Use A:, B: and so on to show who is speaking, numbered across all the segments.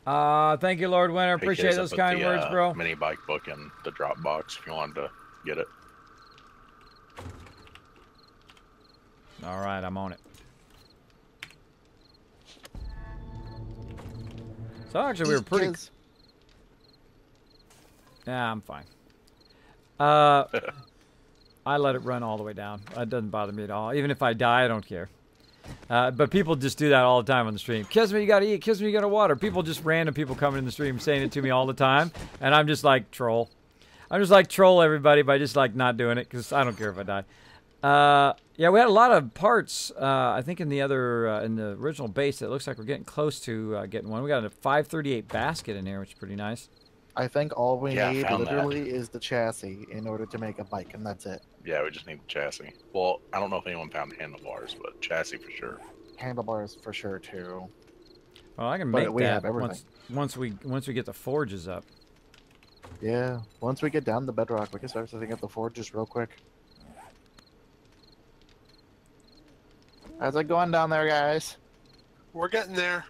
A: Thank you, Lord Winter. Appreciate those kind words, bro.
B: Mini bike book in the drop box if you wanted to get it.
A: All right, I'm on it. So actually, we were pretty. Yeah, I'm fine. I let it run all the way down. It doesn't bother me at all. Even if I die, I don't care. But people just do that all the time on the stream. Kismet, you gotta eat. Kismet, you gotta water. People just random people coming in the stream saying it to me all the time, and I'm just like troll. I'm just like troll everybody by just like not doing it because I don't care if I die. Yeah, we had a lot of parts. I think in the other in the original base, it looks like we're getting close to getting one. We got a 538 basket in here, which is pretty nice.
C: I think all we need literally is the chassis in order to make a bike, and that's it.
B: Yeah, we just need the chassis. Well, I don't know if anyone found handlebars, but chassis for sure.
C: Handlebars for sure too.
A: Well, I can make that once we get the forges up.
C: Yeah, once we get down the bedrock, we can start setting up the forges real quick. How's it going down there, guys?
D: We're getting there.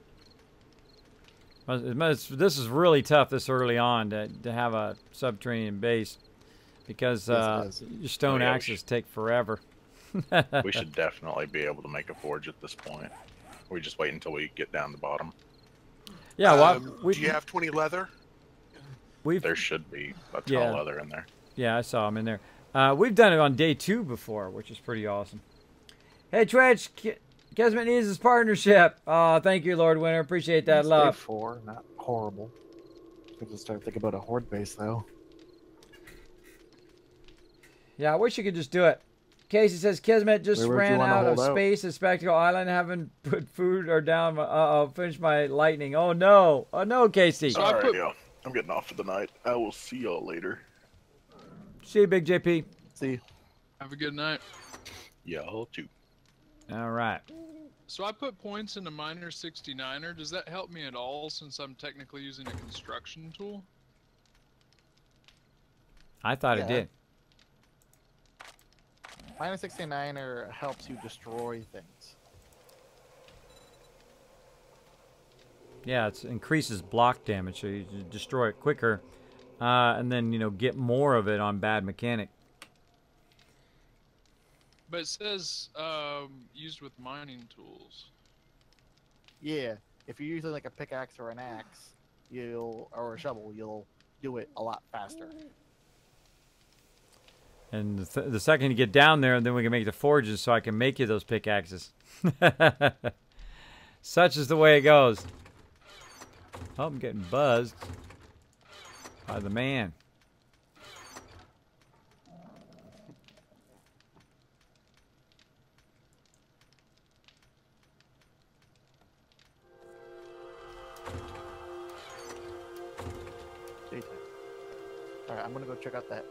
A: This is really tough this early on to have a subterranean base because your stone axes take forever.
B: We should definitely be able to make a forge at this point. We just wait until we get down the bottom.
A: Yeah, well,
D: do you have 20 leather?
B: There should be a ton of leather in there.
A: Yeah, I saw them in there. We've done it on day 2 before, which is pretty awesome. Hey, Twitch, Kismet needs his partnership. Oh, thank you, Lord Winter. Appreciate that love.
C: Day 4, not horrible. We can start thinking about a horde base, though.
A: Yeah, I wish you could just do it. Casey says Kismet just ran out of space at Spectacle Island. Haven't put food or down. Finished my lightning. Oh no! Oh no, Casey.
B: Alright, I'm getting off for the night. I will see y'all later.
A: See you, Big JP.
C: See you.
E: Have a good night.
B: Y'all too.
A: All right.
E: So I put points into Miner 69er. Does that help me at all since I'm technically using a construction tool?
A: I thought it did.
C: Miner 69er helps you destroy things.
A: Yeah, it increases block damage, so you destroy it quicker, and then get more of it on bad mechanic.
E: But it says used with mining tools.
C: Yeah, if you're using like a pickaxe or an axe, or a shovel, you'll do it a lot faster.
A: And the second you get down there, then we can make the forges, so I can make you those pickaxes. Such is the way it goes. Oh, I'm getting buzzed by the man.
C: Alright, I'm gonna go check out that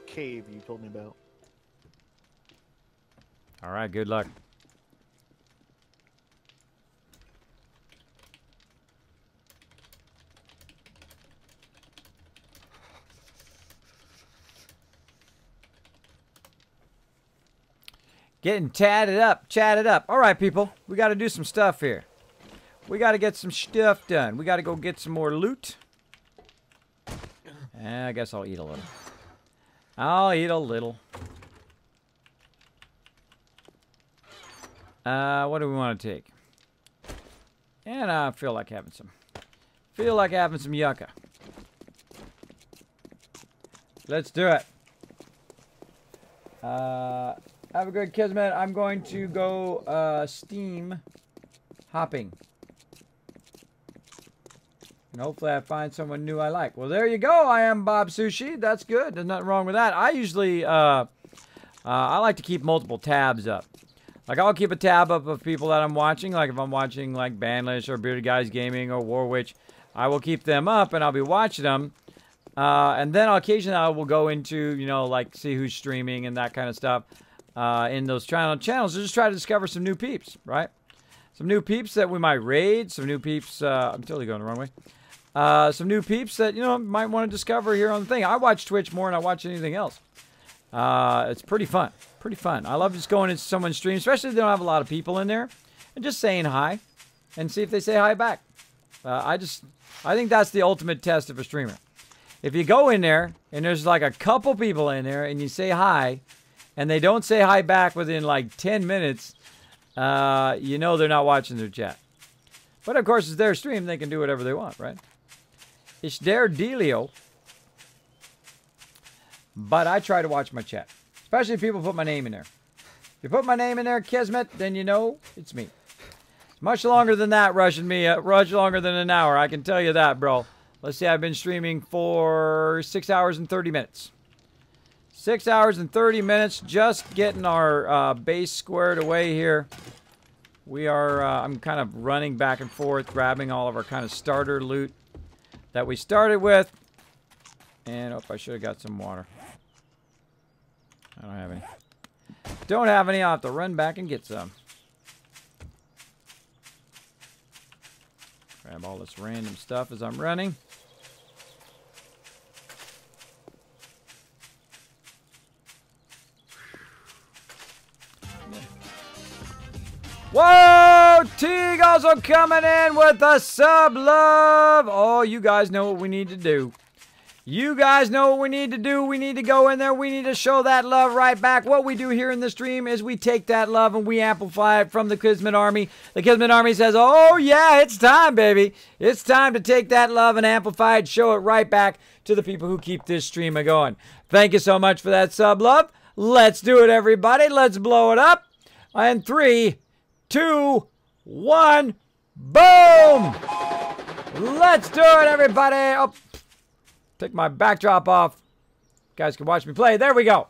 C: cave you told me about.
A: Alright, good luck. Getting chatted up. Alright, people, we gotta do some stuff here. We gotta get some stuff done. We gotta go get some more loot. I guess I'll eat a little. I'll eat a little. What do we want to take? And I feel like having some. Yucca. Let's do it. Have a good Kismet. I'm going to go steam hopping. And hopefully I find someone new I like. Well, there you go. I am Bob Sushi. That's good. There's nothing wrong with that. I usually, I like to keep multiple tabs up. Like, I'll keep a tab up of people that I'm watching. Like, if I'm watching, like, Bandlish or Bearded Guys Gaming or Warwitch, I will keep them up and I'll be watching them. And then occasionally I will go into, like, see who's streaming and that kind of stuff in those channels. To just try to discover some new peeps, right? Some new peeps that we might raid. Some new peeps, I'm totally going the wrong way. Some new peeps that, might want to discover here on the thing. I watch Twitch more than I watch anything else. It's pretty fun. I love just going into someone's stream, especially if they don't have a lot of people in there, and just saying hi, and see if they say hi back. I think that's the ultimate test of a streamer. If you go in there and there's like a couple people in there and you say hi, and they don't say hi back within like 10 minutes, you know they're not watching their chat. But of course, it's their stream. They can do whatever they want, right? It's their dealio. But I try to watch my chat. Especially if people put my name in there. If you put my name in there, Kismet, then you know it's me. It's much longer than that, rushing me. Much longer than an hour. I can tell you that, bro. Let's see, I've been streaming for 6 hours and 30 minutes. 6 hours and 30 minutes, just getting our base squared away here. We are, I'm kind of running back and forth, grabbing all of our kind of starter loot that we started with. And, oh, I should have got some water. I don't have any. Don't have any, I'll have to run back and get some. Grab all this random stuff as I'm running. Whoa! Teague also coming in with a sub love. Oh, you guys know what we need to do. You guys know what we need to do. We need to go in there. We need to show that love right back. What we do here in the stream is we take that love and we amplify it from the Kismet Army. The Kismet Army says, oh yeah, it's time, baby. It's time to take that love and amplify it, show it right back to the people who keep this stream going. Thank you so much for that sub love. Let's do it, everybody. Let's blow it up. And 3, 2, 1, boom! Let's do it, everybody. Oh, take my backdrop off. You guys can watch me play. There we go.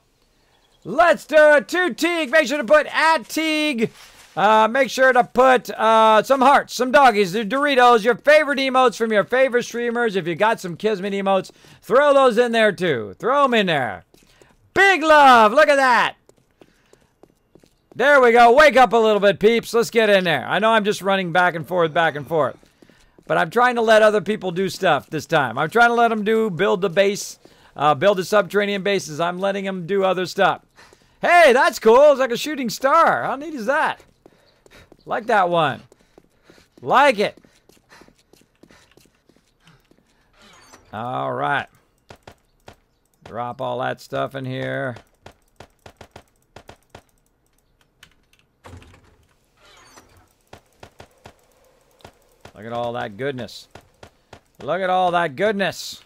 A: Let's do it to Teague. Make sure to put @Teague. Make sure to put some hearts, some doggies, the Doritos, your favorite emotes from your favorite streamers. If you got some Kismet emotes, throw those in there too. Throw them in there. Big love. Look at that. There we go. Wake up a little bit, peeps. Let's get in there. I know I'm just running back and forth, back and forth. But I'm trying to let other people do stuff this time. I'm trying to let them build the base, build the subterranean bases. I'm letting them do other stuff. Hey, that's cool. It's like a shooting star. How neat is that? Like that one. Like it. All right. Drop all that stuff in here. Look at all that goodness. Look at all that goodness.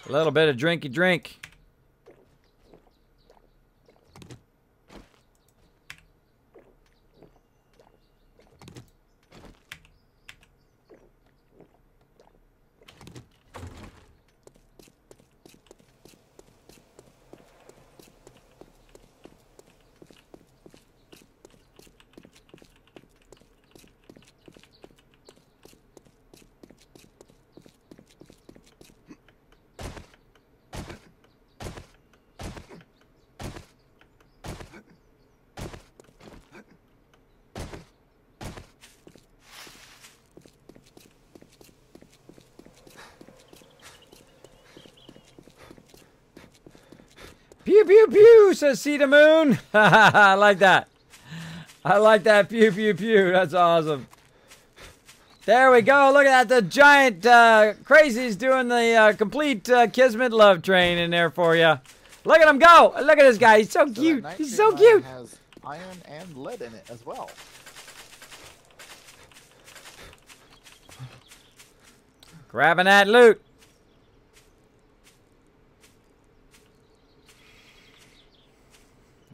A: A little bit of drinky drink. Pew, pew, pew, says See the Moon. I like that. I like that. Pew, pew, pew. That's awesome. There we go. Look at that. The giant crazies doing the complete Kismet love train in there for you. Look at him go. Look at this guy. He's so cute. He's so cute.
C: Has iron and lead in it as well.
A: Grabbing that loot.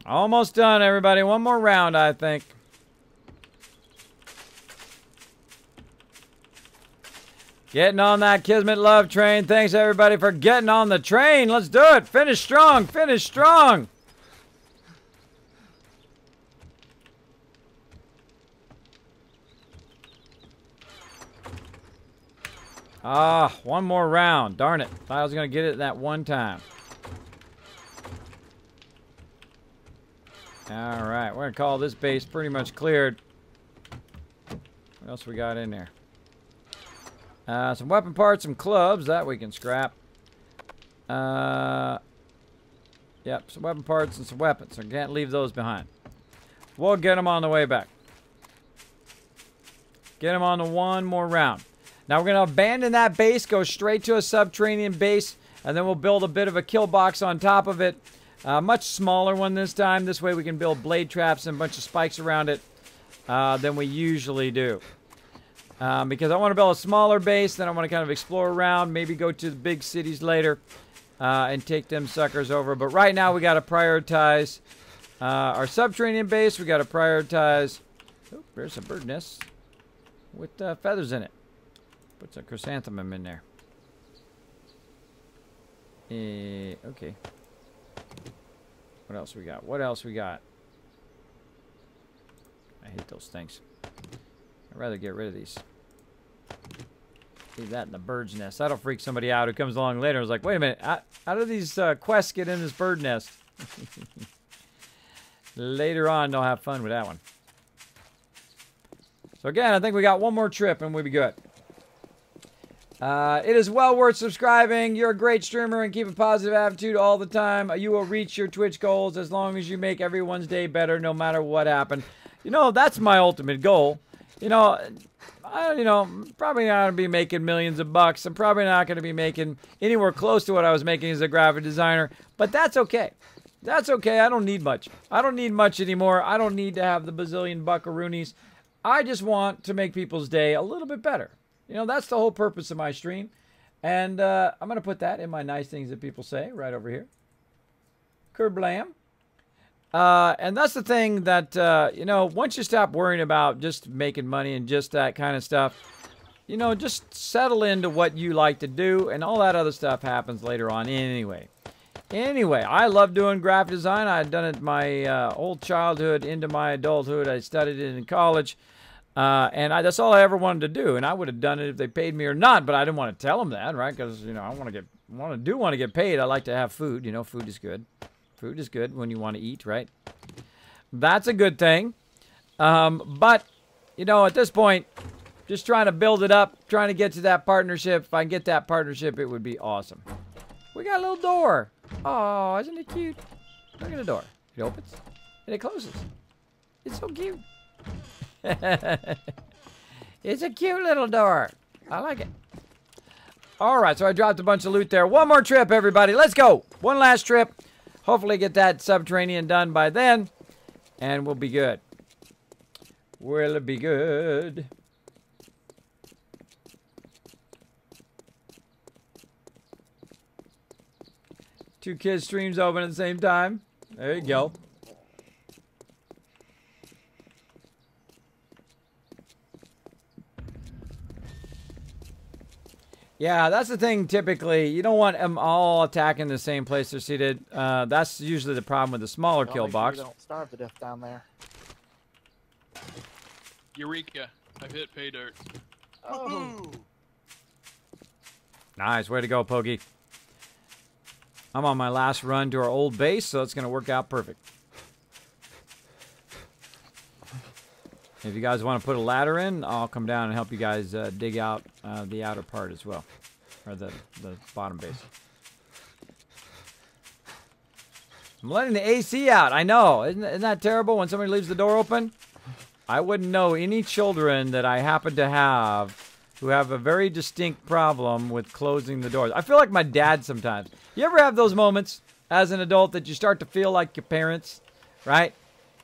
A: Almost done, everybody. One more round, I think. Getting on that Kismet love train. Thanks, everybody, for getting on the train. Let's do it. Finish strong. Finish strong. Ah, one more round. Darn it. Thought I was going to get it that one time. All right, we're gonna call this base pretty much cleared. What else we got in there? Some weapon parts, some clubs that we can scrap. Yep, some weapon parts and some weapons. So can't leave those behind. We'll get them on the way back. Get them on to one more round. Now we're going to abandon that base, go straight to a subterranean base, and then we'll build a bit of a kill box on top of it. Much smaller one this time. This way we can build blade traps and a bunch of spikes around it than we usually do. Because I want to build a smaller base, then I want to kind of explore around, maybe go to the big cities later and take them suckers over. But right now we got to prioritize our subterranean base. We got to prioritize... Oh, there's a bird nest with feathers in it. Put some chrysanthemum in there. Okay. What else we got? What else we got? I hate those things. I'd rather get rid of these. Leave that in the bird's nest. That'll freak somebody out who comes along later and is like, wait a minute, how do these quests get in this bird nest? Later on, they'll have fun with that one. So again, I think we got one more trip and we'll be good. It is well worth subscribing. You're a great streamer and keep a positive attitude all the time. You will reach your Twitch goals as long as you make everyone's day better, no matter what happened. You know, that's my ultimate goal. You know, probably not going to be making millions of bucks. I'm probably not going to be making anywhere close to what I was making as a graphic designer. But that's okay. That's okay. I don't need much. I don't need much anymore. I don't need to have the bazillion buckaroonies. I just want to make people's day a little bit better. You know, that's the whole purpose of my stream. And I'm going to put that in my nice things that people say right over here. Kerblam. And that's the thing that, you know, once you stop worrying about just making money and just that kind of stuff, you know, just settle into what you like to do. And all that other stuff happens later on anyway. Anyway, I love doing graphic design. I had done it my old childhood into my adulthood. I studied it in college. And that's all I ever wanted to do. And I would have done it if they paid me or not. But I didn't want to tell them that, right? Because, you know, I want to get paid. I like to have food. You know, food is good. Food is good when you want to eat, right? That's a good thing. But, you know, at this point, just trying to build it up, trying to get to that partnership. If I can get that partnership, it would be awesome. We got a little door. Oh, isn't it cute? Look at the door. It opens and it closes. It's so cute. It's a cute little door. I like it. All right, so I dropped a bunch of loot there. One more trip, everybody. Let's go. One last trip. Hopefully get that subterranean done by then, and we'll be good. We'll be good. Two kids' streams open at the same time. There you go. Yeah, that's the thing typically. You don't want them all attacking the same place they're seated. That's usually the problem with the smaller kill box.
C: You don't starve to death down there.
E: Eureka. I've hit pay dirt.
C: Oh.
A: Nice. Way to go, Pokey. I'm on my last run to our old base, so it's going to work out perfect. If you guys want to put a ladder in, I'll come down and help you guys dig out the outer part as well. Or the bottom base. I'm letting the AC out. I know. Isn't that terrible when somebody leaves the door open? I wouldn't know any children that I happen to have who have a very distinct problem with closing the doors. I feel like my dad sometimes. You ever have those moments as an adult that you start to feel like your parents, right?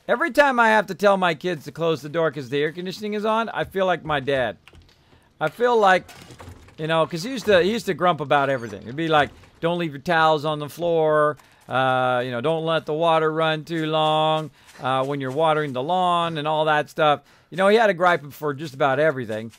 A: Every time I have to tell my kids to close the door because the air conditioning is on, I feel like my dad. I feel like, you know, because he used to grump about everything. It'd be like, don't leave your towels on the floor. You know, don't let the water run too long when you're watering the lawn and all that stuff. You know, he had a gripe for just about everything,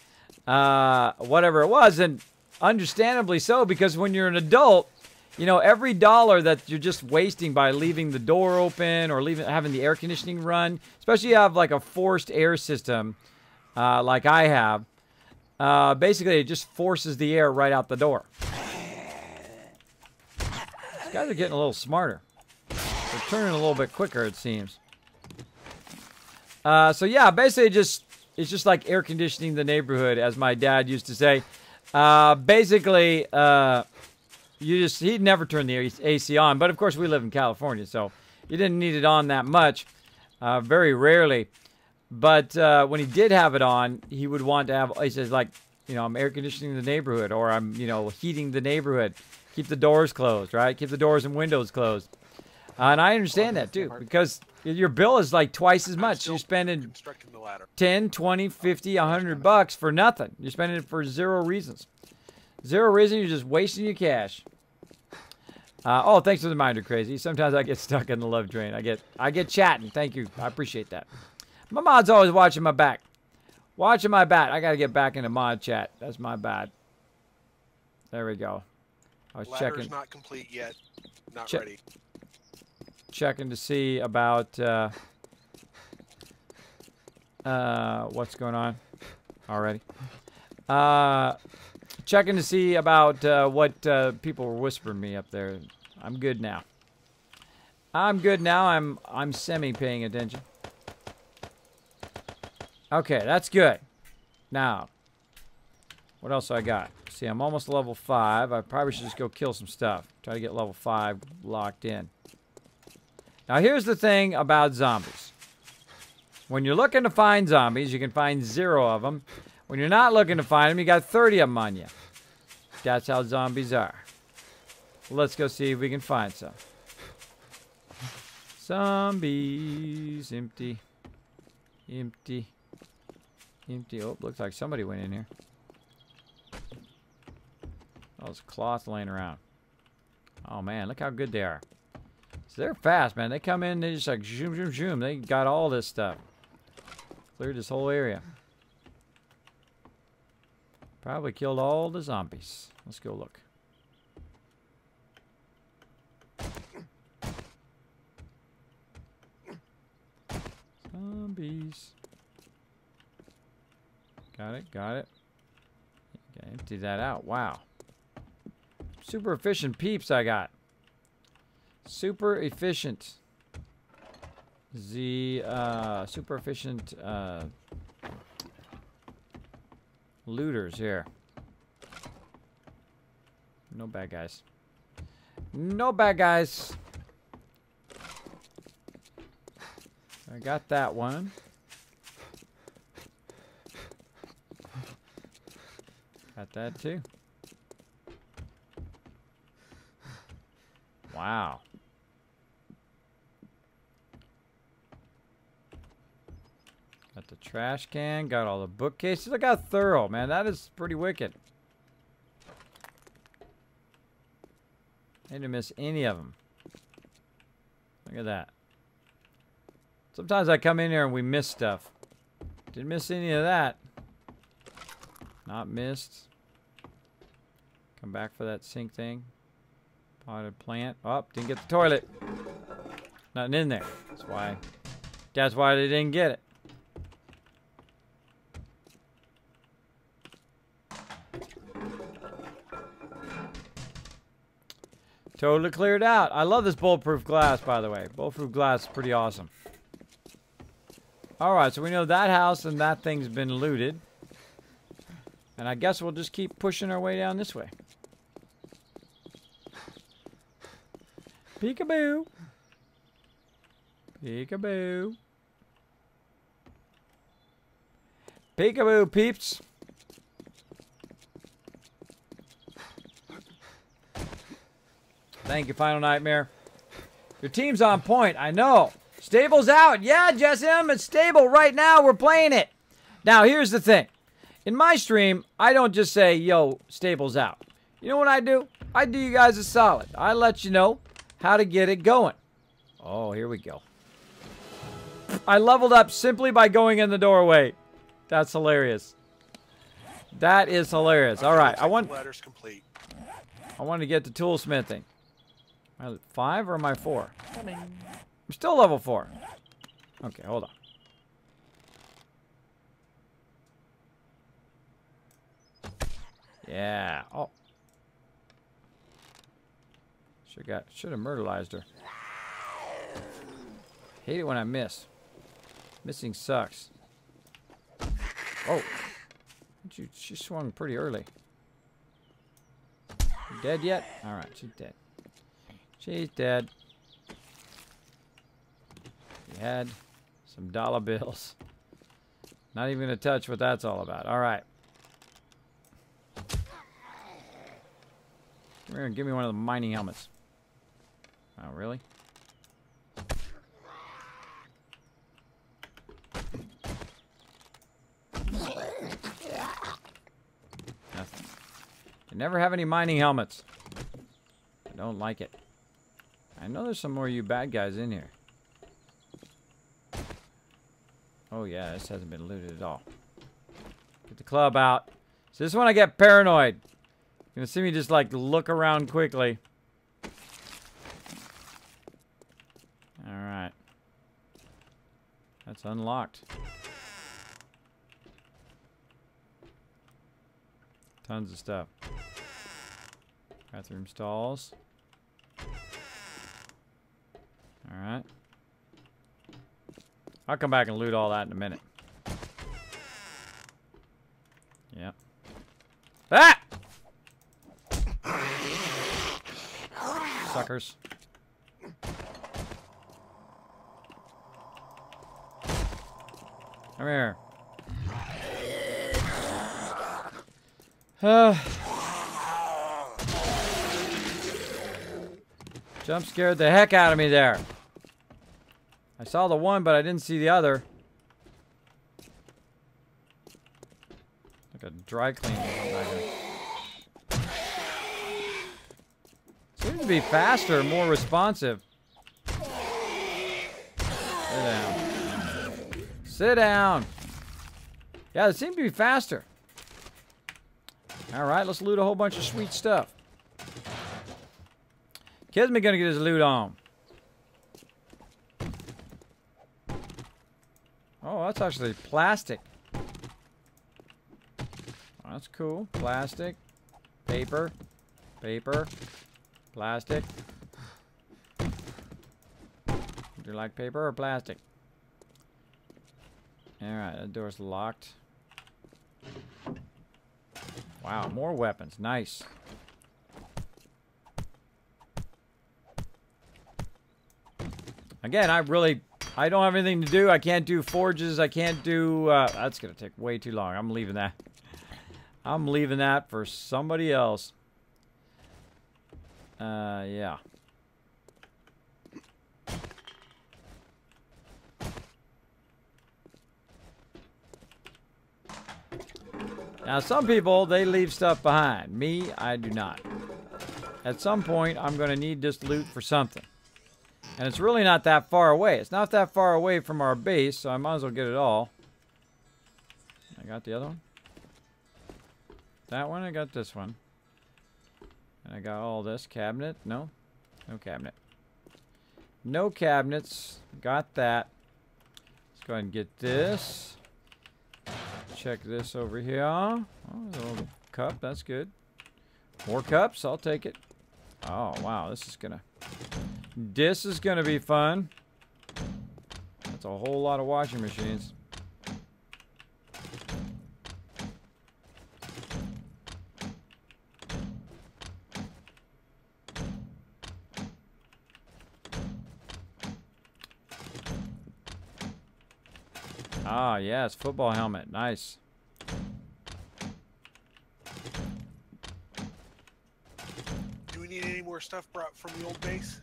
A: whatever it was. And understandably so, because when you're an adult, you know, every dollar that you're just wasting by leaving the door open or having the air conditioning run, especially if you have like a forced air system like I have, basically it just forces the air right out the door. These guys are getting a little smarter. They're turning a little bit quicker, it seems. So yeah, basically it's just like air conditioning the neighborhood, as my dad used to say. Basically, he'd never turn the AC on, but of course we live in California, so you didn't need it on that much, very rarely. But when he did have it on, he would want to have, he says, like, you know, I'm air conditioning the neighborhood, or I'm, you know, heating the neighborhood. Keep the doors closed, right? Keep the doors and windows closed. And I understand that, too, because your bill is like twice as much. You're spending
D: Constructing the ladder.
A: 10, 20, 50, $100 for nothing. You're spending it for zero reasons. Zero reason, you're just wasting your cash. Oh, thanks for the reminder, Crazy. Sometimes I get stuck in the love drain. I get chatting. Thank you. I appreciate that. My mod's always watching my back. Watching my back. I got to get back into mod chat. That's my bad. There we go. I was
D: Ladder's
A: checking.
D: not complete yet. Not
A: Check.
D: ready.
A: Checking to see about what's going on already. Checking to see about what people were whispering me up there. I'm good now. I'm good now. I'm semi paying attention. Okay, that's good. Now, what else I got? See, I'm almost level 5. I probably should just go kill some stuff. Try to get level 5 locked in. Now, here's the thing about zombies. When you're looking to find zombies, you can find 0 of them. When you're not looking to find them, you got 30 of them on you. That's how zombies are. Let's go see if we can find some. Zombies. Empty. Empty. Empty. Oh, looks like somebody went in here. Oh, there's cloth laying around. Oh, man, look how good they are. So they're fast, man. They come in, they just like zoom, zoom, zoom. They got all this stuff. Cleared this whole area. Probably killed all the zombies. Let's go look. Zombies. Got it, got it. Okay, empty that out. Wow. Super efficient peeps I got. Super efficient. Super efficient looters here. No bad guys. No bad guys. I got that one. Got that too. Wow. Got the trash can, got all the bookcases. Look how thorough, man. That is pretty wicked. I didn't miss any of them. Look at that. Sometimes I come in here and we miss stuff. Didn't miss any of that. Not missed. Come back for that sink thing. Potted plant. Oh, didn't get the toilet. Nothing in there. That's why they didn't get it. Totally cleared out. I love this bulletproof glass, by the way. Bulletproof glass is pretty awesome. Alright, so we know that house and that thing's been looted. And I guess we'll just keep pushing our way down this way. Peekaboo. Peekaboo. Peekaboo, peeps. Thank you, Final Nightmare. Your team's on point. I know. Stable's out. Yeah, Jessim, it's stable right now. We're playing it. Now, here's the thing. In my stream, I don't just say, yo, Stable's out. You know what I do? I do you guys a solid. I let you know how to get it going. Oh, here we go. I leveled up simply by going in the doorway. That's hilarious. That is hilarious. All right, I want to get to toolsmithing. Am I 5 or am I 4? I'm still level 4. Okay, hold on. Yeah. Oh. Should have murderized her. Hate it when I miss. Missing sucks. Oh. She swung pretty early. You dead yet? Alright, she's dead. She's dead. She had some dollar bills. Not even gonna touch what that's all about. All right. Come here and give me one of the mining helmets. Oh, really? Nothing. You never have any mining helmets. I don't like it. I know there's some more of you bad guys in here. Oh yeah, this hasn't been looted at all. Get the club out. So this is when I get paranoid. You're gonna see me just like look around quickly. Alright. That's unlocked. Tons of stuff. Bathroom stalls. Alright. I'll come back and loot all that in a minute. Yep. Ah! Suckers. Come here. Jump scared the heck out of me there. I saw the one, but I didn't see the other. Like a dry cleaner. Seems to be faster, more responsive. Sit down. Sit down. Yeah, it seemed to be faster. Alright, let's loot a whole bunch of sweet stuff. Kismet gonna get his loot on. Oh, that's actually plastic. Oh, that's cool. Plastic. Paper. Paper. Plastic. Do you like paper or plastic? Alright, that door's locked. Wow, more weapons. Nice. Again, I don't have anything to do. I can't do forges. I can't do... that's going to take way too long. I'm leaving that. I'm leaving that for somebody else. Yeah. Now, some people, they leave stuff behind. Me, I do not. At some point, I'm going to need this loot for something. And it's really not that far away. It's not that far away from our base, so I might as well get it all. I got the other one. That one, I got this one. And I got all this. Cabinet? No. No cabinet. No cabinets. Got that. Let's go ahead and get this. Check this over here. Oh, a little cup. That's good. More cups. I'll take it. Oh, wow. This is gonna be fun. That's a whole lot of washing machines. Ah, yes, football helmet. Nice.
D: Do we need any more stuff brought from the old base?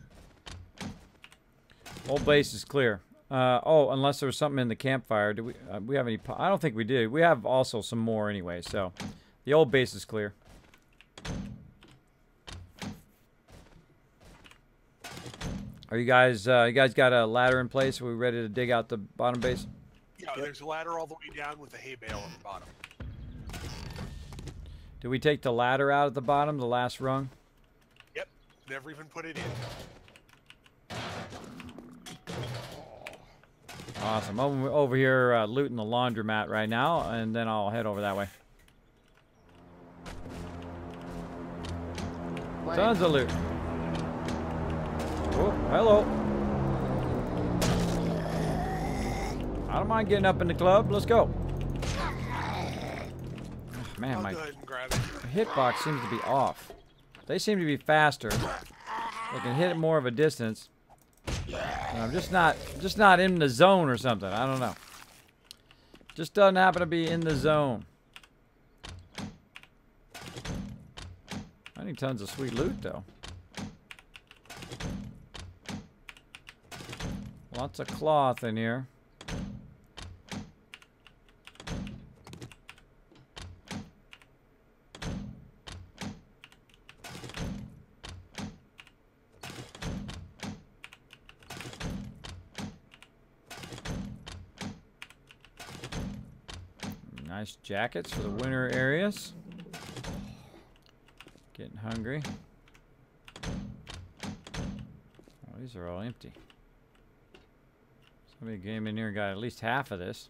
A: Old base is clear. Oh, unless there was something in the campfire. Do we have any? I don't think we did. We have also some more anyway. So, the old base is clear. Are you guys? You guys got a ladder in place? Are we ready to dig out the bottom base?
D: Yeah, there's a ladder all the way down with a hay bale on the bottom.
A: Did we take the ladder out at the bottom, the last rung?
D: Yep, never even put it in.
A: Awesome. I'm over here looting the laundromat right now, and then I'll head over that way. Tons of loot. Oh, hello. I don't mind getting up in the club. Let's go. Man, my hitbox seems to be off. They seem to be faster. They can hit it more of a distance. And I'm just not in the zone or something. I don't know. Just doesn't happen to be in the zone. I need tons of sweet loot, though. Lots of cloth in here. Nice jackets for the winter areas. Getting hungry. Oh, these are all empty. Somebody came in here and got at least half of this.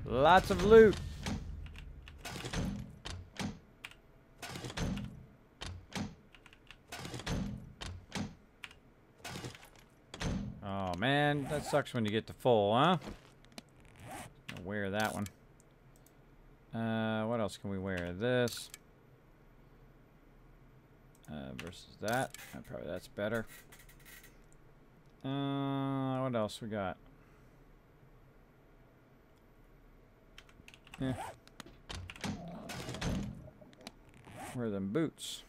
A: Lots of loot. Oh man, that sucks when you get to full, huh? I'll wear that one. What else can we wear? This. Versus that. Probably that's better. What else we got? Yeah. Where are them boots?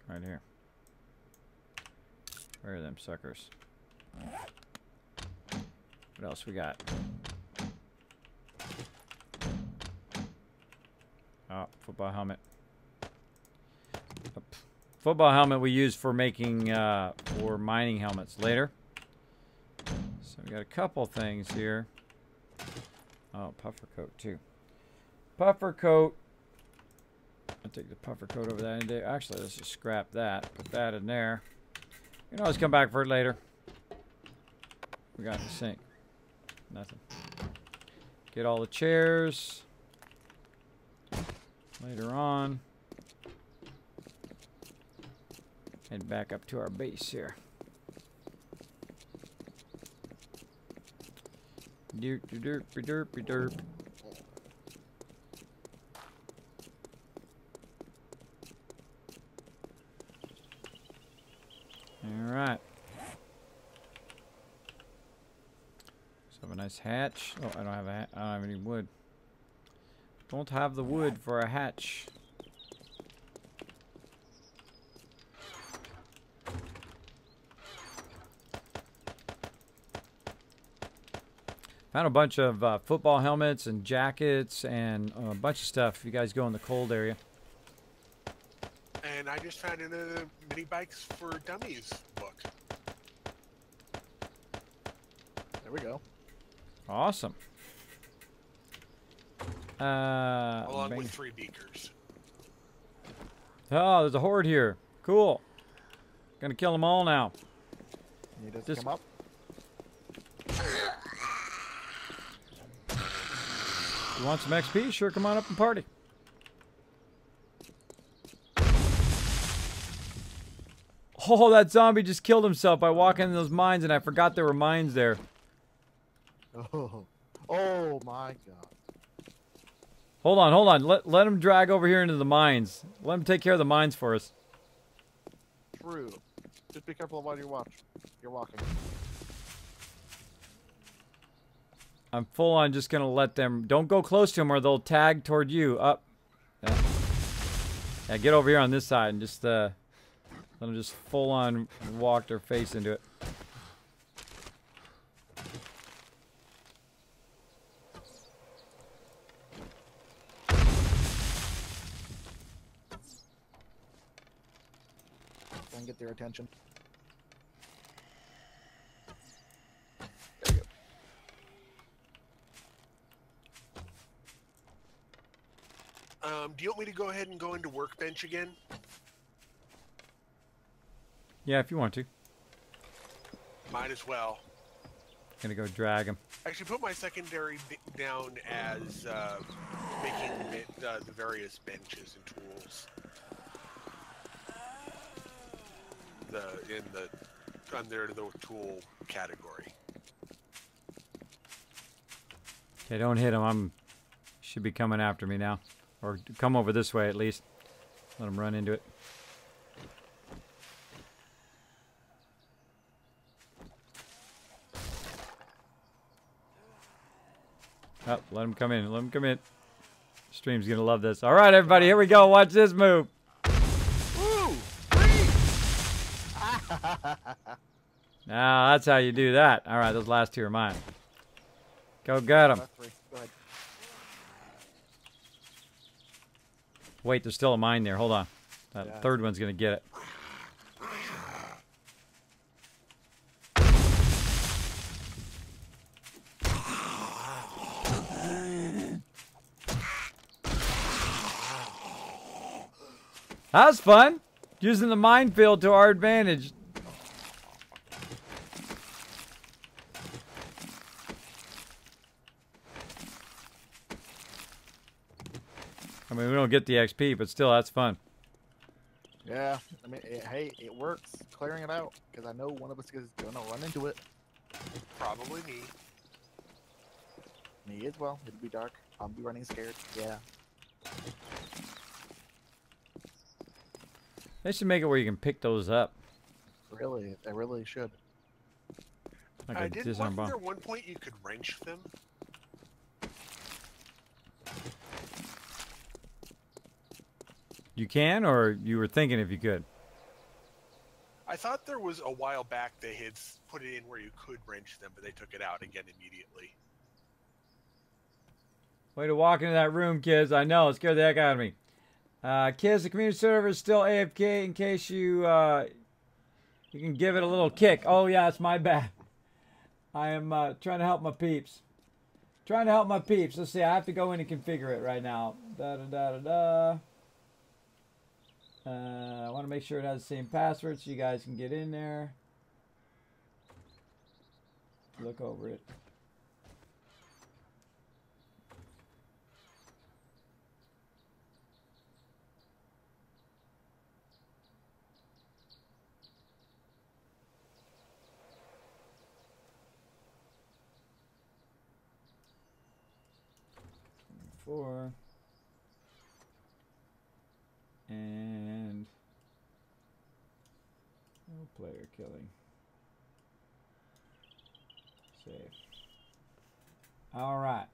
A: Right here. Where are them suckers? What else we got? Oh, football helmet. Football helmet we use for making for mining helmets later. So we got a couple things here. Oh, puffer coat too. Puffer coat. I'll take the puffer coat over that. Actually, let's just scrap that. Put that in there. You can always come back for it later. We got in the sink. Nothing. Get all the chairs. Later on. Head back up to our base here. Derp, derp, derp, derp. All right. So have a nice hatch. Oh, I don't have I don't have any wood. Don't have the wood for a hatch. Found a bunch of football helmets and jackets and a bunch of stuff if you guys go in the cold area.
D: And I just found another Mini Bikes for Dummies book.
C: There we go.
A: Awesome.
D: Along with 3 beakers.
A: Oh, there's a horde here. Cool. Gonna kill them all now.
C: Need us to
A: Just-
C: come up?
A: You want some XP? Sure, come on up and party. Oh, that zombie just killed himself by walking in those mines, and I forgot there were mines there.
C: Oh, oh my God.
A: Hold on, hold on. Let him drag over here into the mines. Let him take care of the mines for us.
C: True. Just be careful while you're walking.
A: I'm full on just gonna let them. Don't go close to them or they'll tag toward you. Up. Yeah, get over here on this side and just let them just full on walk their face into it.
C: Try and get their attention.
D: Do you want me to go ahead and go into Workbench again?
A: Yeah, if you want to.
D: Might as well.
A: Gonna go drag him.
D: Actually, put my secondary down as making the various benches and tools. under the tool category.
A: Okay, don't hit him. Should be coming after me now. Or come over this way at least. Let him run into it. Oh, let him come in. Let him come in. Stream's gonna love this. All right, everybody, here we go. Watch this move.
C: Woo!
A: Now, that's how you do that. All right, those last two are mine. Go get them.
C: Go ahead.
A: Wait, there's still a mine there. Hold on. That
C: Yeah.
A: third one's gonna get it. That was fun. Using the minefield to our advantage. I mean, we don't get the XP, but still, that's fun.
C: Yeah, I mean, hey, it works clearing it out because I know one of us is gonna run into it.
D: Probably me.
C: Me as well. It'll be dark. I'll be running scared. Yeah.
A: They should make it where you can pick those up.
C: Really, they really should.
A: Like
D: I
A: a
D: did.
A: disarm
D: Wasn't
A: bomb.
D: there one point you could wrench them?
A: You can, or you were thinking if you could?
D: I thought there was a while back they had put it in where you could wrench them, but they took it out again immediately.
A: Way to walk into that room, kids. I know, it scared the heck out of me. Kids, the community server is still AFK in case you you can give it a little kick. Oh, yeah, it's my bad. I am trying to help my peeps. Trying to help my peeps. Let's see, I have to go in and configure it right now. Da-da-da-da-da. I want to make sure it has the same password so you guys can get in there. Look over it. And no player killing. Save. All right.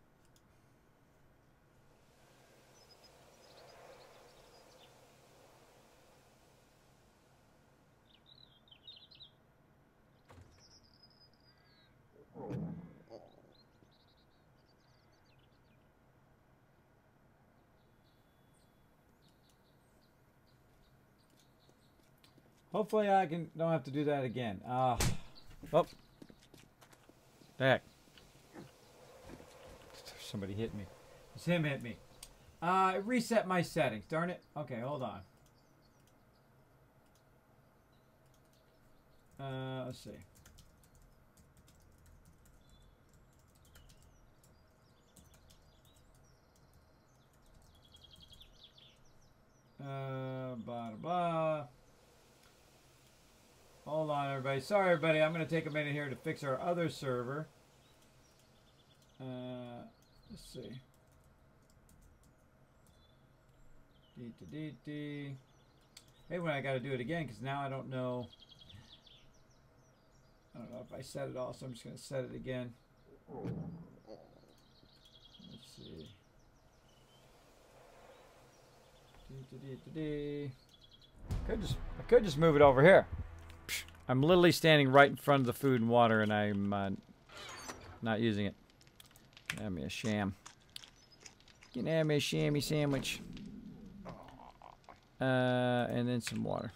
A: Hopefully I don't have to do that again. Oh. Heck. Somebody hit me. It's him hit me. Reset my settings. Darn it. Okay, hold on. Let's see. Blah, blah. Hold on, everybody. Sorry, everybody. I'm going to take a minute here to fix our other server. Let's see. D2D. Hey, when I got to do it again, because now I don't know. I don't know if I set it all, so I'm just going to set it again. Let's see. D2D. I could just move it over here. I'm literally standing right in front of the food and water, and I'm not using it. Have me a sham. You can have me a shammy sandwich. And then some water.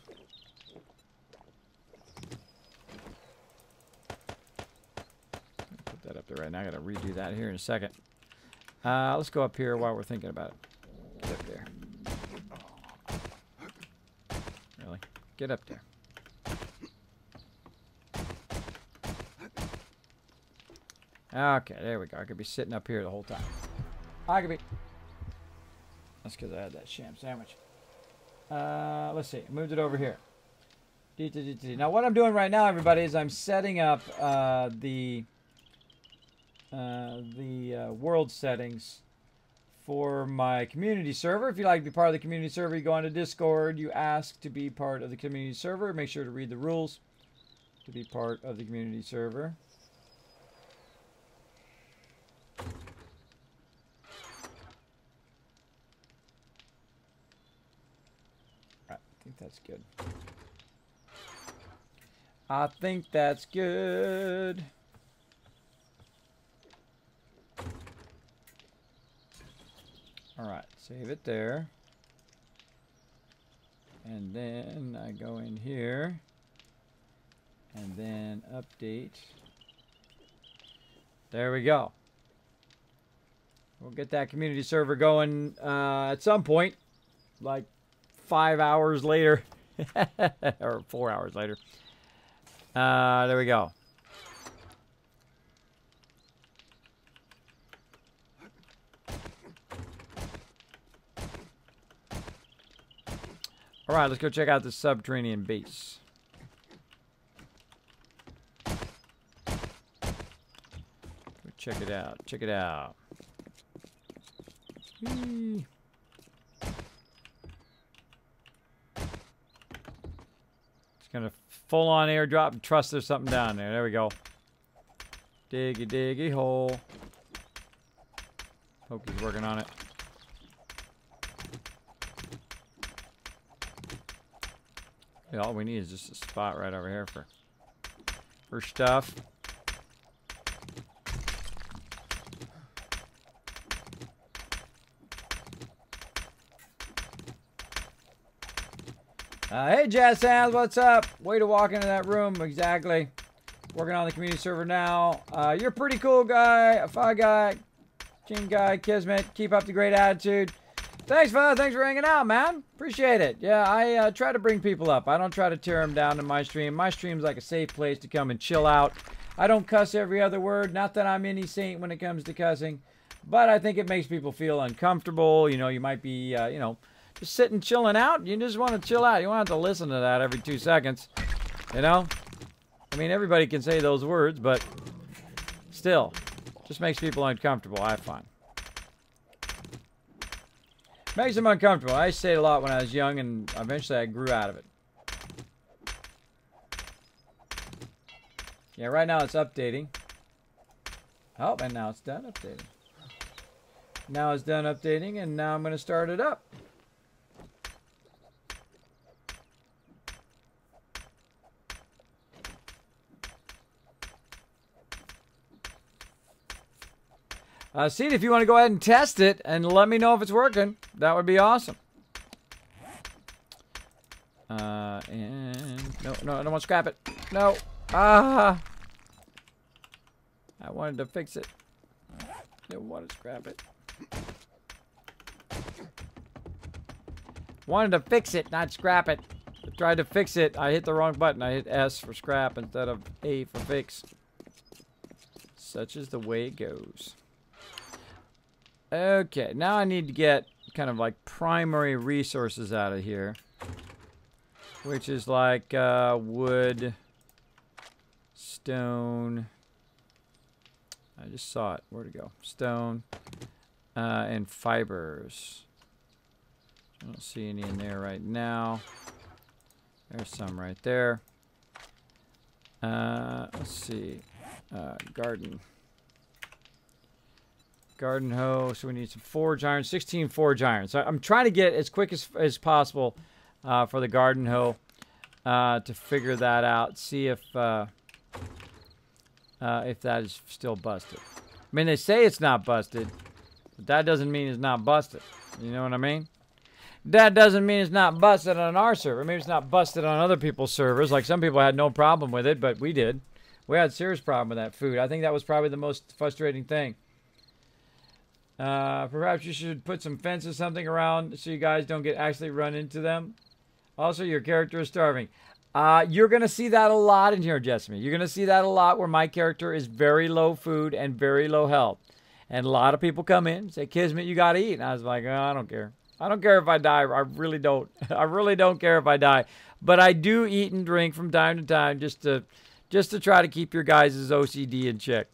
A: Put that up there right now. I gotta redo that here in a second. Let's go up here while we're thinking about it. Get up there. Really? Get up there. Okay, there we go. I could be sitting up here the whole time. I could be. That's because I had that sham sandwich. Let's see. Moved it over here. Now, what I'm doing right now, everybody, is I'm setting up the world settings for my community server. If you'd like to be part of the community server, you go onto Discord, you ask to be part of the community server. Make sure to read the rules to be part of the community server. Alright, I think that's good. I think that's good. Alright, save it there. And then I go in here. And then update. There we go. We'll get that community server going at some point. Like 5 hours later. Or 4 hours later. There we go. All right, let's go check out the subterranean base. Go check it out. Check it out. Whee. It's gonna full on airdrop and trust there's something down there. There we go. Diggy diggy hole. Pokey's working on it. Yeah, all we need is just a spot right over here for stuff. Hey, Jazz Sands, what's up? Way to walk into that room, exactly. Working on the community server now. You're a pretty cool guy, a fun guy, King guy, Kismet. Keep up the great attitude. Thanks, fella. Thanks for hanging out, man. Appreciate it. Yeah, I try to bring people up. I don't try to tear them down in my stream. My stream's like a safe place to come and chill out. I don't cuss every other word. Not that I'm any saint when it comes to cussing. But I think it makes people feel uncomfortable. You know, you might be, you know, just sitting chilling out. You just want to chill out. You don't have to listen to that every 2 seconds. You know? I mean, everybody can say those words, but still, just makes people uncomfortable, I find. Makes them uncomfortable. I used to say it a lot when I was young, and eventually I grew out of it. Yeah, right now it's updating. Oh, and now it's done updating. Now it's done updating, and now I'm going to start it up. Seed, if you want to go ahead and test it and let me know if it's working, that would be awesome. And no, I don't want to scrap it. No. I wanted to fix it. I didn't want to scrap it. Wanted to fix it, not scrap it. I tried to fix it. I hit the wrong button. I hit S for scrap instead of A for fix. Such is the way it goes. Okay, now I need to get kind of like primary resources out of here. Which is like wood, stone. I just saw it. Where'd it go? Stone and fibers. I don't see any in there right now. There's some right there. Let's see. Garden. Garden hoe. So we need some forge iron. 16 forge iron. So I'm trying to get as quick as possible for the garden hoe to figure that out. See if that is still busted. I mean, they say it's not busted, but that doesn't mean it's not busted. You know what I mean? That doesn't mean it's not busted on our server. Maybe it's not busted on other people's servers. Like some people had no problem with it, but we did. We had a serious problem with that food. I think that was probably the most frustrating thing. Perhaps you should put some fence or something around so you guys don't get actually run into them. Also, your character is starving. You're going to see that a lot in here, Jessamy. You're going to see that a lot where my character is very low food and very low health. And a lot of people come in and say, Kismet, you got to eat. And I was like, oh, I don't care. I don't care if I die. I really don't. I really don't care if I die. But I do eat and drink from time to time just to try to keep your guys' OCD in check.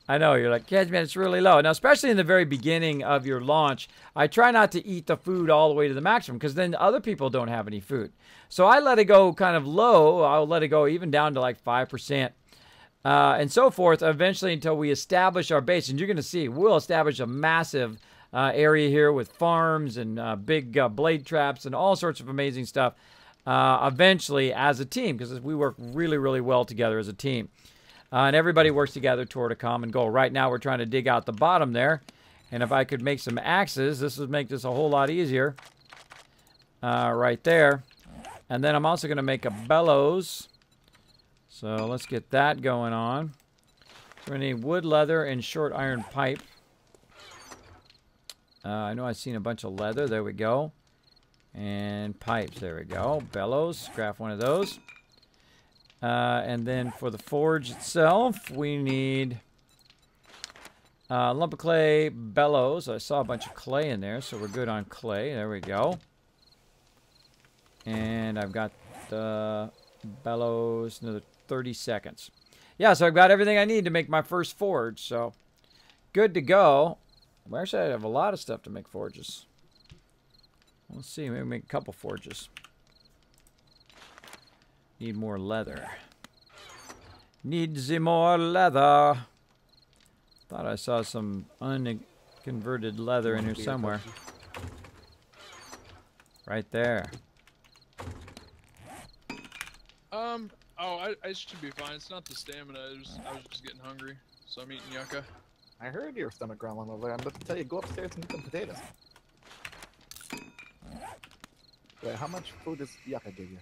A: I know, you're like, yeah, man, it's really low. Now, especially in the very beginning of your launch, I try not to eat the food all the way to the maximum because then other people don't have any food. So I let it go kind of low. I'll let it go even down to like 5%. And so forth, eventually until we establish our base. And you're going to see, we'll establish a massive area here with farms and big blade traps and all sorts of amazing stuff eventually as a team, because we work really, really well together as a team. And everybody works together toward a common goal. Right now, we're trying to dig out the bottom there. And if I could make some axes, this would make this a whole lot easier. Right there. And then I'm also going to make a bellows. So let's get that going on. So we need wood, leather, and short iron pipe. I know I've seen a bunch of leather. There we go. And pipes. There we go. Bellows. Craft one of those. And then for the forge itself, we need lump of clay, bellows. I saw a bunch of clay in there, so we're good on clay. There we go. And I've got the bellows, another 30 seconds. Yeah, so I've got everything I need to make my first forge, so good to go. Well, actually, I have a lot of stuff to make forges. Let's see, maybe make a couple forges. Need more leather. Need the more leather. Thought I saw some unconverted leather in here somewhere. Right there.
E: Oh, I should be fine. It's not the stamina. I was just getting hungry, so I'm eating yucca.
C: I heard your stomach growling over there. I'm about to tell you, go upstairs and get some potatoes. Wait, how much food does yucca give you?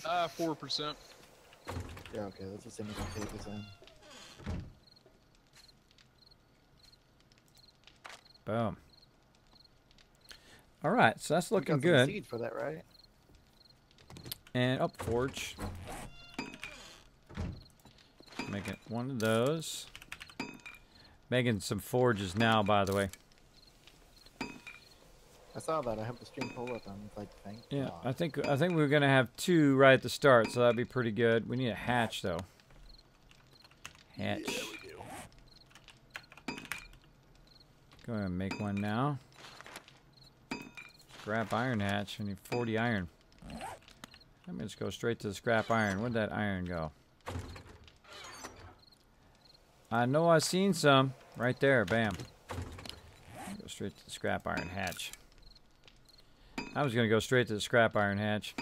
E: 4%.
C: Yeah, okay, that's the same as potatoes then.
A: Boom. All right, so that's looking
C: You got some
A: good.
C: seed for that, right?
A: And up forge. Making one of those. Making some forges now, by the way.
C: I saw that. I have the stream pull up. I'm like, thank
A: Yeah,
C: God.
A: I think we're gonna have 2 right at the start, so that'd be pretty good. We need a hatch though. Hatch.
D: Yeah, we do.
A: Go ahead and make one now. Scrap iron hatch. We need 40 iron. Let me just go straight to the scrap iron. Where'd that iron go? I know I've seen some. Right there. Bam. Go straight to the scrap iron hatch. I was going to go straight to the scrap iron hatch.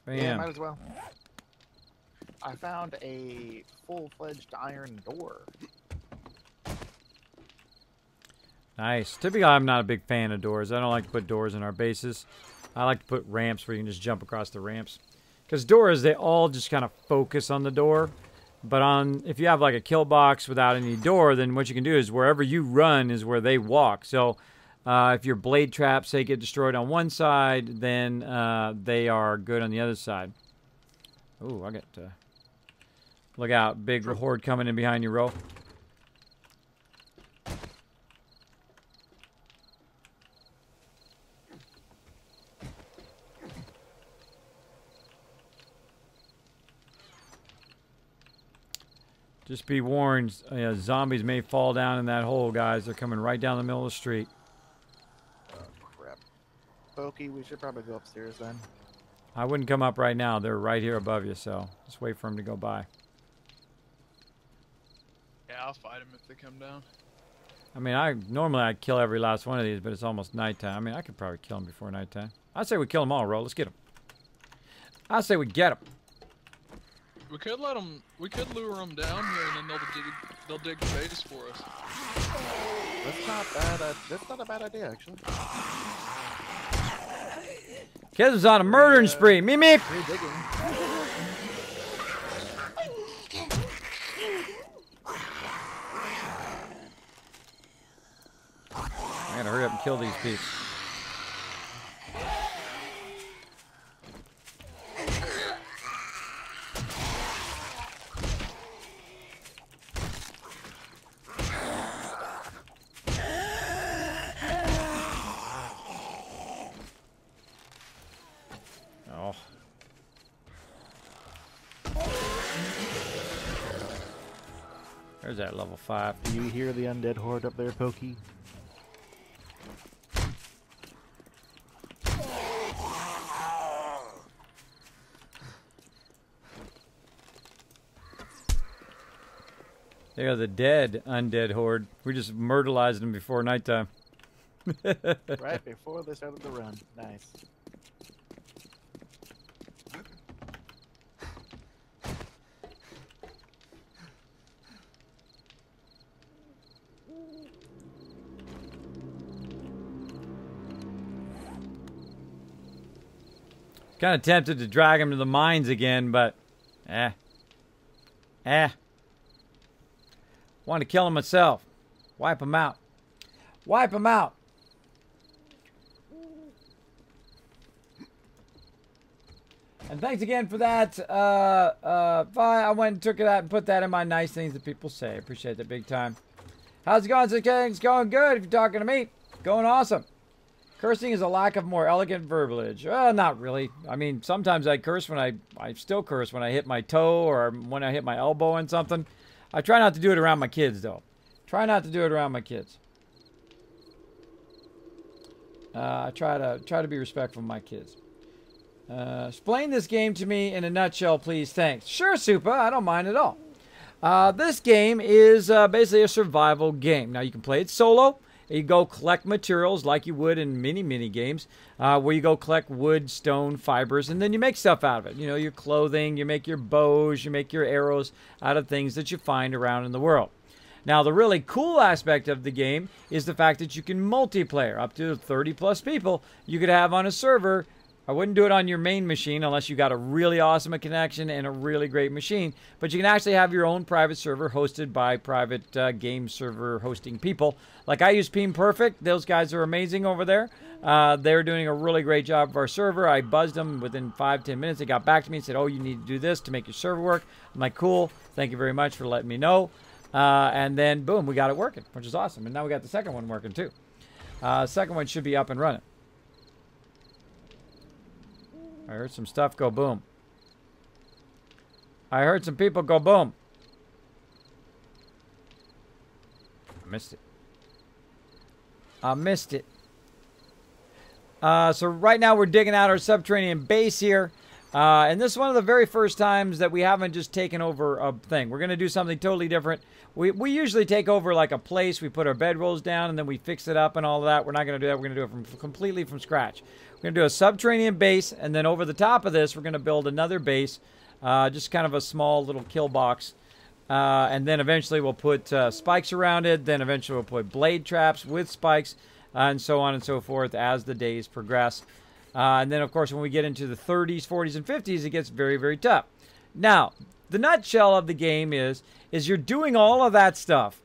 A: Bam.
C: Yeah, might as well. I found a full-fledged iron door.
A: Nice. Typically, I'm not a big fan of doors. I don't like to put doors in our bases. I like to put ramps where you can just jump across the ramps. Because doors, they all just kind of focus on the door. But if you have like a kill box without any door, then what you can do is wherever you run is where they walk. So if your blade traps, say, get destroyed on one side, then they are good on the other side. Ooh, I got to... Look out, big horde coming in behind you, Ro. Just be warned, zombies may fall down in that hole, guys. They're coming right down the middle of the street.
C: Oh, crap. Pokey, we should probably go upstairs then.
A: I wouldn't come up right now. They're right here above you, so just wait for them to go by.
E: Yeah, I'll fight them if they come down.
A: I mean, normally I'd kill every last one of these, but it's almost nighttime. I mean, I could probably kill them before nighttime. I say we kill them all, Ro. Let's get them. I say we get them.
E: We could let them. We could lure them down here, and then they'll dig the base for us.
C: That's not bad. That's not a bad idea, actually.
A: Kids on a murdering spree. Meep meep.
C: Free digging.
A: I gotta hurry up and kill these peeps. Where's that level 5?
C: Do you hear the undead horde up there, Pokey?
A: They are the dead undead horde. We just myrtleized them before nighttime.
C: Right before they started to run. Nice.
A: Kind of tempted to drag him to the mines again, but want to kill him myself. Wipe him out. Wipe him out. And thanks again for that. I went and took that and put that in my nice things that people say. Appreciate that big time. How's it going? It's going good. If you're talking to me, going awesome. Cursing is a lack of more elegant verbiage. Well, not really. I mean, sometimes I curse when I still curse when I hit my toe or when I hit my elbow on something. I try not to do it around my kids, though. Try not to do it around my kids. I try to be respectful of my kids. Explain this game to me in a nutshell, please. Thanks. Sure, Supa. I don't mind at all. This game is basically a survival game. Now, you can play it solo. You go collect materials like you would in many games, where you go collect wood, stone, fibers, and then you make stuff out of it. You know, your clothing, you make your bows, you make your arrows out of things that you find around in the world. Now, the really cool aspect of the game is the fact that you can multiplayer. Up to 30+ people you could have on a server. I wouldn't do it on your main machine unless you got a really awesome connection and a really great machine. But you can actually have your own private server hosted by private game server hosting people. Like I use Peen Perfect. Those guys are amazing over there. They're doing a really great job of our server. I buzzed them within 5-10 minutes. They got back to me and said, oh, you need to do this to make your server work. I'm like, cool. Thank you very much for letting me know. And then, boom, we got it working, which is awesome. And now we got the second one working, too. Second one should be up and running. I heard some stuff go boom. I heard some people go boom. I missed it. I missed it. So right now we're digging out our subterranean base here. And this is one of the very first times that we haven't just taken over a thing. We're going to do something totally different. We usually take over like a place. We put our bedrolls down and then we fix it up and all of that. We're not going to do that. We're going to do it completely from scratch. We're going to do a subterranean base, and then over the top of this, we're going to build another base, just kind of a small little kill box. And then eventually we'll put spikes around it. Then eventually we'll put blade traps with spikes, and so on and so forth as the days progress. And then, of course, when we get into the 30s, 40s, and 50s, it gets very, very tough. Now, the nutshell of the game is you're doing all of that stuff.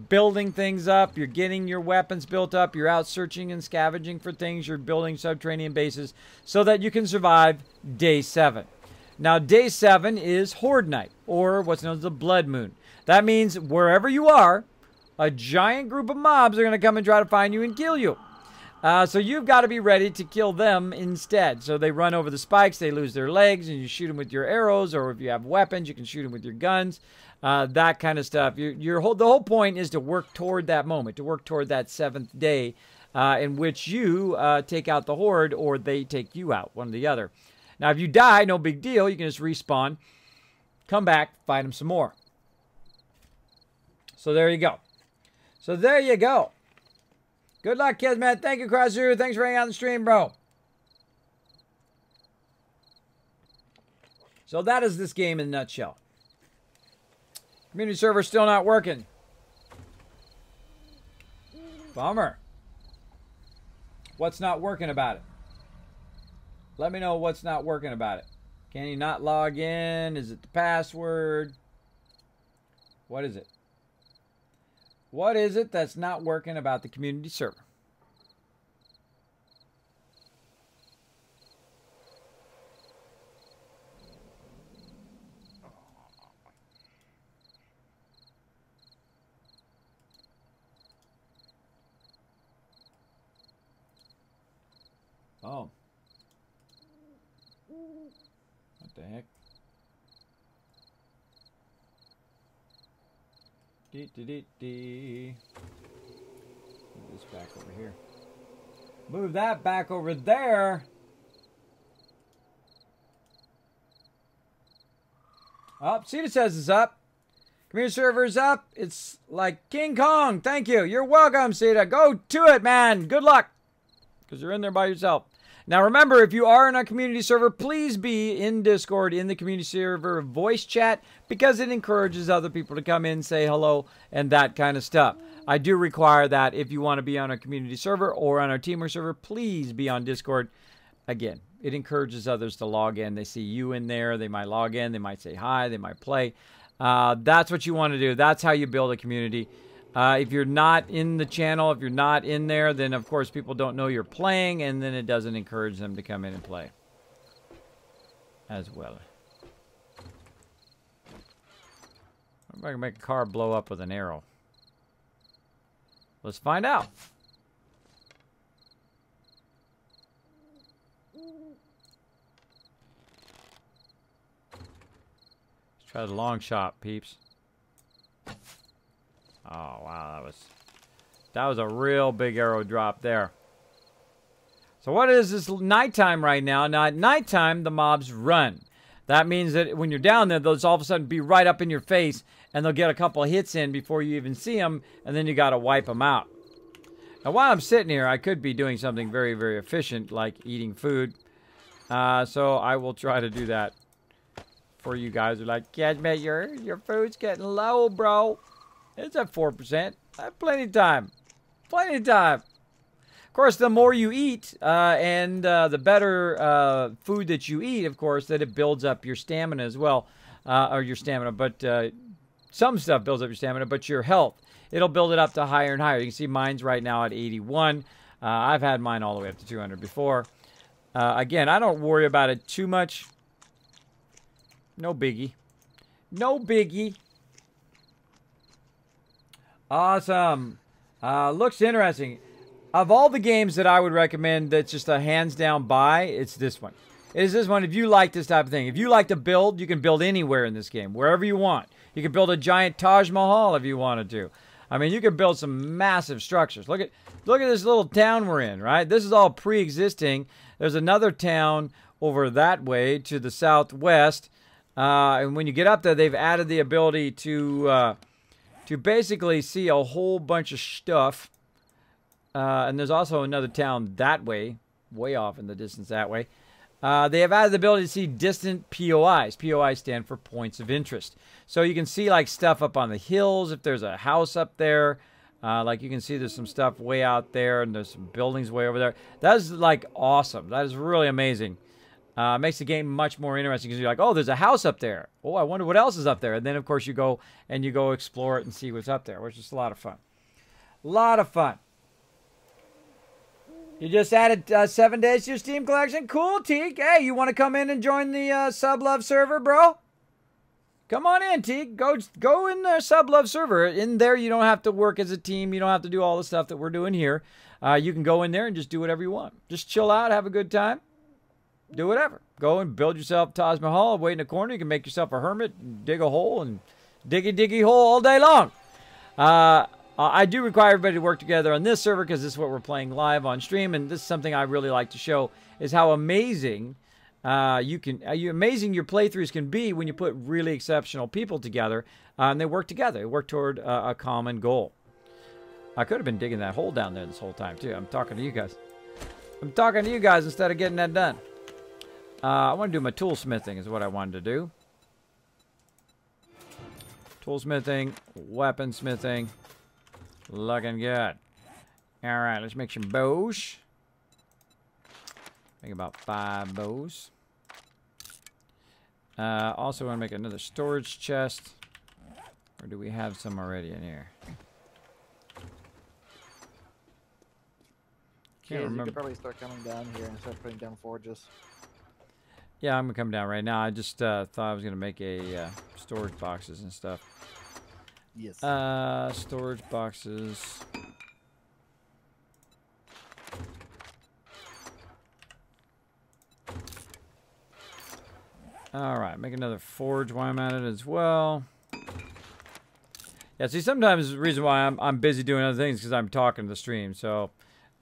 A: Building things up, you're getting your weapons built up, you're out searching and scavenging for things, you're building subterranean bases so that you can survive day 7. Now, day 7 is Horde Night, or what's known as the Blood Moon. That means wherever you are, a giant group of mobs are going to come and try to find you and kill you. So you've got to be ready to kill them instead. So they run over the spikes, they lose their legs, and you shoot them with your arrows, or if you have weapons, you can shoot them with your guns. That kind of stuff. The whole point is to work toward that moment, to work toward that 7th day in which you take out the Horde or they take you out, one or the other. Now, if you die, no big deal. You can just respawn, come back, fight them some more. So there you go. So there you go. Good luck, Kismet. Thank you, Krasu. Thanks for hanging out on the stream, bro. So that is this game in a nutshell. Community server still not working. Bummer. What's not working about it? Let me know what's not working about it. Can you not log in? Is it the password? What is it? What is it that's not working about the community server? Oh. What the heck? Move this back over here. Move that back over there. Oh, Cedar says it's up. Community server's up. It's like King Kong. Thank you. You're welcome, Cedar. Go to it, man. Good luck. Because you're in there by yourself. Now, remember, if you are in a community server, please be in Discord, in the community server voice chat, because it encourages other people to come in, say hello, and that kind of stuff. I do require that if you want to be on a community server or on our teamwork server, please be on Discord. Again, it encourages others to log in. They see you in there. They might log in. They might say hi. They might play. That's what you want to do. That's how you build a community. If you're not in the channel, if you're not in there, then of course people don't know you're playing, and then it doesn't encourage them to come in and play as well. I'm going to make a car blow up with an arrow. Let's find out. Let's try the long shot, peeps. Oh, wow, that was a real big arrow drop there. So what is this nighttime right now? Now, at nighttime, the mobs run. That means that when you're down there, they'll all of a sudden be right up in your face, and they'll get a couple of hits in before you even see them, and then you got to wipe them out. Now, while I'm sitting here, I could be doing something very, very efficient, like eating food. So I will try to do that for you guys who are like, Kismet, your food's getting low, bro. It's at 4%. I have plenty of time. Plenty of time. Of course, the more you eat and the better food that you eat, of course, that it builds up your stamina as well. Or your stamina, but some stuff builds up your stamina, but your health, it'll build it up to higher and higher. You can see mine's right now at 81. I've had mine all the way up to 200 before. Again, I don't worry about it too much. No biggie. No biggie. Awesome. Looks interesting. Of all the games that I would recommend that's just a hands down buy, it's this one. It is this one if you like this type of thing. If you like to build, you can build anywhere in this game, wherever you want. You can build a giant Taj Mahal if you wanted to. I mean, you can build some massive structures. Look at this little town we're in, right? This is all pre-existing. There's another town over that way to the southwest. And when you get up there, they've added the ability to basically see a whole bunch of stuff. And there's also another town that way off in the distance that way. They have added the ability to see distant POIs. POIs stand for points of interest. So you can see like stuff up on the hills if there's a house up there. Like you can see there's some stuff way out there and there's some buildings way over there. That is like awesome. That is really amazing. Makes the game much more interesting because you're like, oh, there's a house up there. Oh, I wonder what else is up there. And then, of course, you go explore it and see what's up there, which is a lot of fun. A lot of fun. You just added 7 days to your Steam collection? Cool, Teak. Hey, you want to come in and join the Sublove server, bro? Come on in, Teak. Go in the Sublove server. In there, you don't have to work as a team. You don't have to do all the stuff that we're doing here. You can go in there and just do whatever you want. Just chill out, have a good time. Do whatever. Go and build yourself Taj Mahal. Wait in a corner. You can make yourself a hermit, dig a hole, and diggy hole all day long. I do require everybody to work together on this server because this is what we're playing live on stream, and this is something I really like to show is how amazing amazing your playthroughs can be when you put really exceptional people together and they work together. They work toward a common goal. I could have been digging that hole down there this whole time too. I'm talking to you guys. I'm talking to you guys instead of getting that done. I want to do my toolsmithing is what I wanted to do. Toolsmithing, weaponsmithing. Looking good. Alright, let's make some bows. Make about 5 bows. Also want to make another storage chest. Or do we have some already in here? Can't remember.
C: You could probably start coming down here and start putting down forges.
A: Yeah, I'm going to come down right now. I just thought I was going to make a storage boxes and stuff.
C: Yes.
A: Storage boxes. Alright, make another forge while I'm at it as well. Yeah, see, sometimes the reason why I'm busy doing other things because I'm talking to the stream. So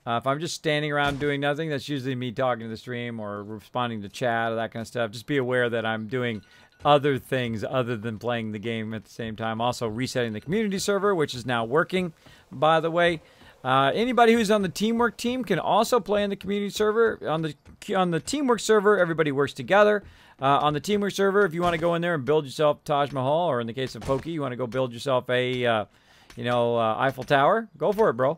A: if I'm just standing around doing nothing, that's usually me talking to the stream or responding to chat or that kind of stuff. Just be aware that I'm doing other things other than playing the game at the same time. Also resetting the community server, which is now working, by the way. Anybody who's on the teamwork team can also play in the community server. On the teamwork server, everybody works together. On the teamwork server, if you want to go in there and build yourself Taj Mahal, or in the case of Pokey, you want to go build yourself a, Eiffel Tower, go for it, bro.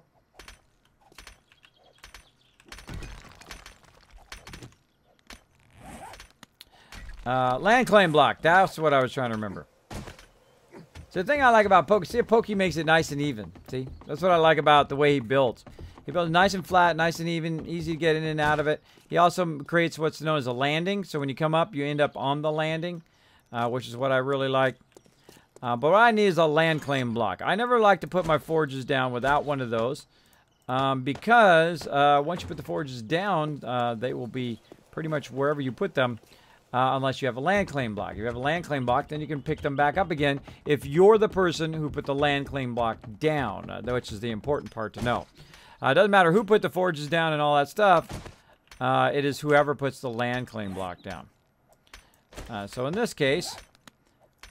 A: Land claim block. That's what I was trying to remember. So the thing I like about Pokey, see, Pokey makes it nice and even. See, that's what I like about the way he builds. He builds nice and flat, nice and even, easy to get in and out of it. He also creates what's known as a landing. So when you come up, you end up on the landing, which is what I really like. But what I need is a land claim block. I never like to put my forges down without one of those. Because once you put the forges down, they will be pretty much wherever you put them. Unless you have a land claim block. If you have a land claim block, then you can pick them back up again if you're the person who put the land claim block down, which is the important part to know. It doesn't matter who put the forges down and all that stuff. It is whoever puts the land claim block down. So in this case,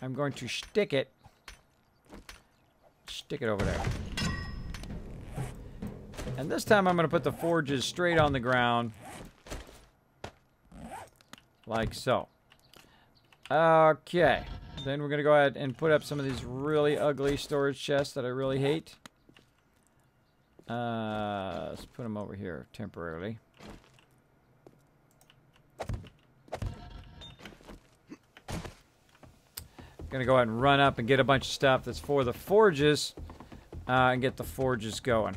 A: I'm going to stick it over there. And this time I'm going to put the forges straight on the ground. Like so. Okay. Then we're going to go ahead and put up some of these really ugly storage chests that I really hate. Let's put them over here temporarily. Going to go ahead and run up and get a bunch of stuff that's for the forges. And get the forges going.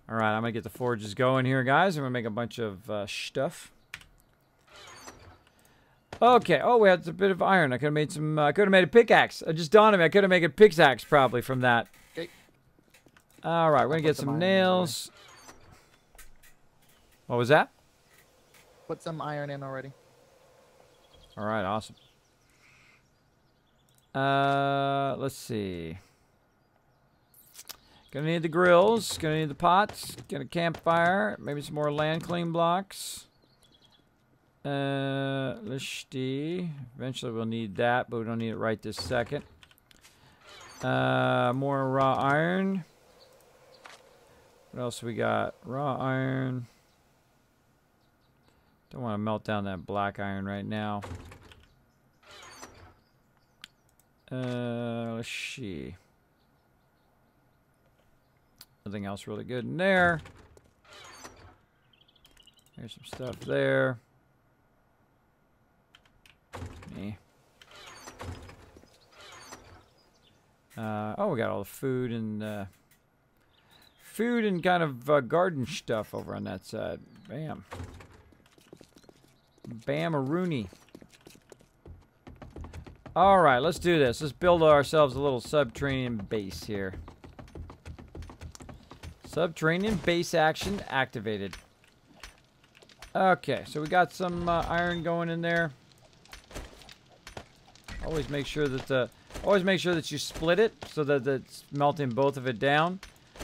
A: Alright, I'm going to get the forges going here, guys. I'm going to make a bunch of stuff. Okay. Oh, we had a bit of iron. I could have made some... I could have made a pickaxe. It just dawned on me. I could have made a pickaxe, probably, from that.
C: Okay.
A: Alright, we're going to get some nails. What was that?
C: Put some iron in already.
A: Alright, awesome. Let's see. Gonna need the grills, gonna need the pots, get a campfire, maybe some more land claim blocks. Let's see. Eventually we'll need that, but we don't need it right this second. More raw iron. What else we got? Raw iron. Don't want to melt down that black iron right now. Let's see. Nothing else really good in there. There's some stuff there. Me. Oh, we got all the food and kind of garden stuff over on that side. Bam. Bam-a-rooney. All right, let's do this. Let's build ourselves a little subterranean base here. Subterranean base action activated. Okay, so we got some iron going in there. Always make sure that you split it so that it's melting both of it down.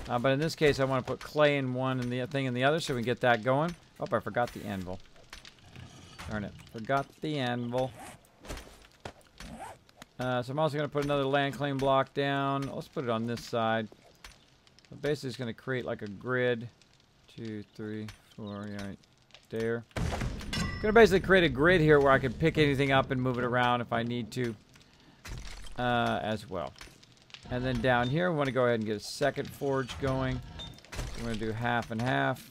A: But in this case, I want to put clay in one and the thing in the other so we can get that going. Oh, I forgot the anvil. Darn it, forgot the anvil. So I'm also going to put another land claim block down. Let's put it on this side. So basically, it's going to create like a grid. 2, 3, 4, yeah, right there. Going to basically create a grid here where I can pick anything up and move it around if I need to as well. And then down here, we want to go ahead and get a second forge going. So we're going to do half and half.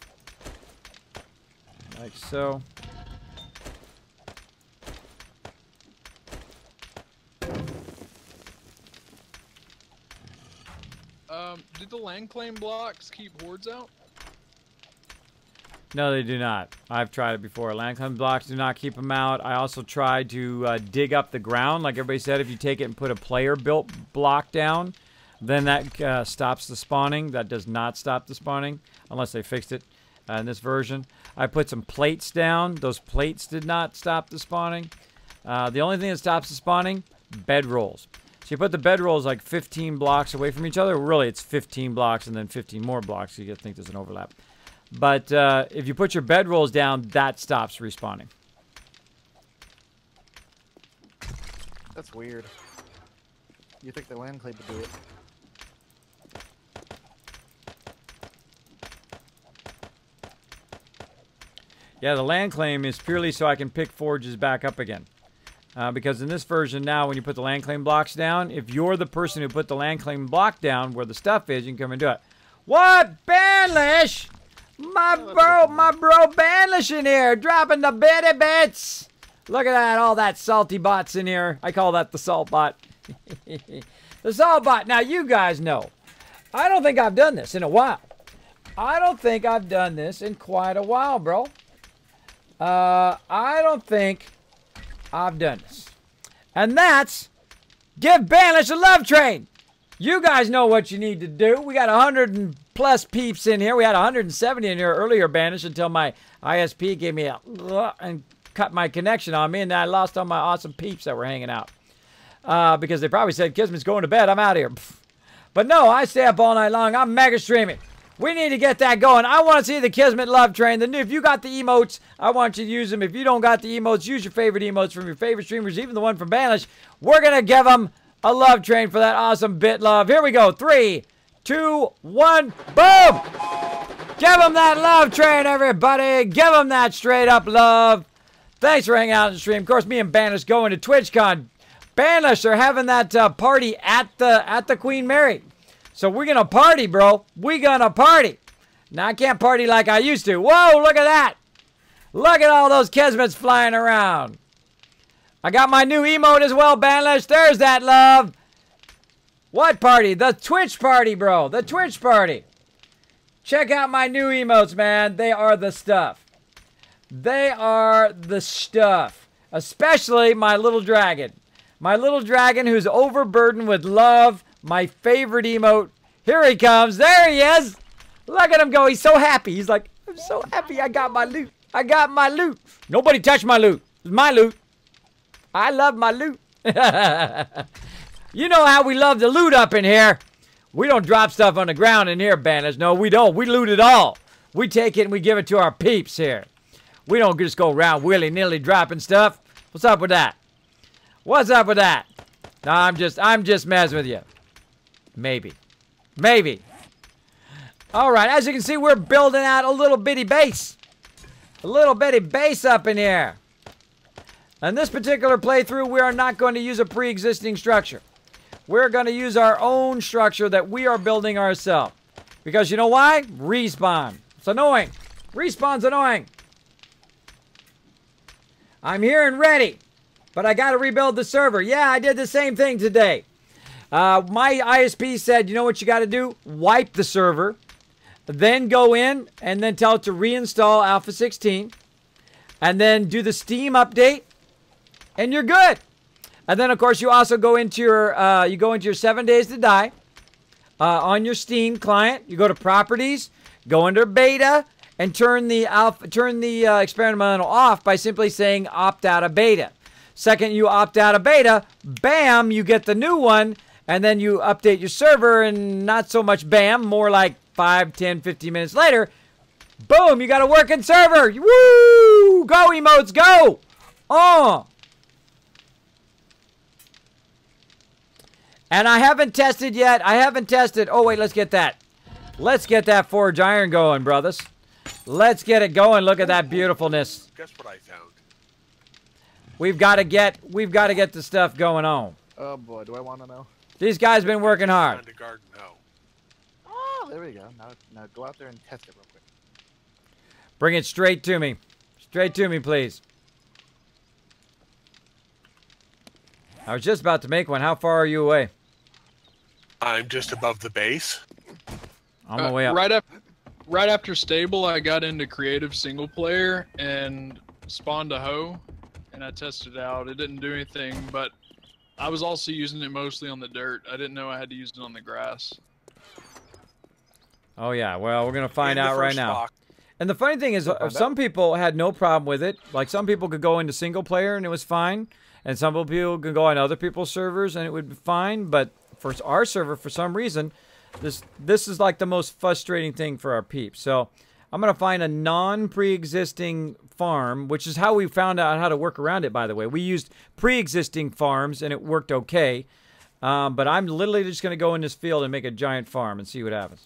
A: Like so.
E: Did the land claim blocks keep hordes out?
A: No, they do not. I've tried it before. Land claim blocks do not keep them out. I also tried to dig up the ground. Like everybody said, if you take it and put a player-built block down, then that stops the spawning. That does not stop the spawning, unless they fixed it in this version. I put some plates down. Those plates did not stop the spawning. The only thing that stops the spawning bedrolls. So you put the bedrolls like 15 blocks away from each other. Really, it's 15 blocks and then 15 more blocks. So you think there's an overlap. But if you put your bedrolls down, that stops respawning.
C: That's weird. You think the land claim would do it?
A: Yeah, the land claim is purely so I can pick forges back up again. Because in this version now, when you put the land claim blocks down, if you're the person who put the land claim block down where the stuff is, you can come and do it. What? Banlish? My bro Banlish in here, dropping the bitty bits. Look at that, all that salty bots in here. I call that the salt bot. The salt bot. Now, you guys know, I don't think I've done this in a while. I don't think I've done this in quite a while, bro. I don't think I've done this. And that's give Banlish a love train. You guys know what you need to do. We got 100 and plus peeps in here. We had 170 in here earlier, Banlish, until my ISP gave me a and cut my connection on me, and then I lost all my awesome peeps that were hanging out. Because they probably said, Kismet's going to bed. I'm out of here. But no, I stay up all night long. I'm mega streaming. We need to get that going. I want to see the Kismet love train. If you got the emotes, I want you to use them. If you don't got the emotes, use your favorite emotes from your favorite streamers, even the one from Banlish. We're going to give them a love train for that awesome bit love. Here we go. 3, 2, 1, boom! Give them that love train, everybody. Give them that straight up love. Thanks for hanging out on the stream. Of course, me and Banlish going to TwitchCon. Banlish are having that party at the Queen Mary. So we're going to party, bro. We're going to party. Now, I can't party like I used to. Whoa, look at that. Look at all those Kismets flying around. I got my new emote as well, Banlish. There's that love. What party? The Twitch party, bro. The Twitch party. Check out my new emotes, man. They are the stuff. They are the stuff. Especially my little dragon. My little dragon who's overburdened with love. My favorite emote. Here he comes. There he is. Look at him go. He's so happy. He's like, I'm so happy I got my loot. I got my loot. Nobody touched my loot. It's my loot. I love my loot. You know how we love to loot up in here. We don't drop stuff on the ground in here, Banlish. No, we don't. We loot it all. We take it and we give it to our peeps here. We don't just go around willy-nilly dropping stuff. What's up with that? What's up with that? No, I'm just messing with you. Maybe. Maybe. All right, as you can see, we're building out a little bitty base. A little bitty base up in here. In this particular playthrough, we are not going to use a pre-existing structure. We're going to use our own structure that we are building ourselves. Because you know why? Respawn. It's annoying. Respawn's annoying. I'm here and ready. But I got to rebuild the server. Yeah, I did the same thing today. My ISP said, you know what you got to do? Wipe the server. Then go in and then tell it to reinstall Alpha 16. And then do the Steam update. And you're good. And then, of course, you also go into your 7 Days to Die on your Steam client. You go to Properties, go under Beta, and turn the experimental off by simply saying Opt out of Beta. Second, you opt out of Beta, bam, you get the new one, and then you update your server, and not so much bam, more like 5, 10, 15 minutes later, boom, you got a working server. Woo! Go, emotes, go! Oh! And I haven't tested yet. I haven't tested. Oh, wait, let's get that. Let's get that forge iron going, brothers. Let's get it going. Look at that beautifulness.
D: Guess what I found?
A: We've got to get the stuff going on.
C: Oh boy, do I want to know?
A: These guys been working hard.
D: Found a garden hoe.
C: Oh, there we go. Now go out there and test it real quick.
A: Bring it straight to me. Straight to me, please. I was just about to make one. How far are you away?
D: I'm just above the base.
A: On my way up.
E: Right after stable, I got into creative single player and spawned a hoe, and I tested it out. It didn't do anything, but I was also using it mostly on the dirt. I didn't know I had to use it on the grass.
A: Oh yeah, well, we're gonna find out right now. And the funny thing is, some people had no problem with it. Like, some people could go into single player and it was fine. And some people could go on other people's servers and it would be fine. But for our server, for some reason, this is like the most frustrating thing for our peeps. So I'm going to find a non-pre-existing farm, which is how we found out how to work around it, by the way. We used pre-existing farms and it worked okay. But I'm literally just going to go in this field and make a giant farm and see what happens.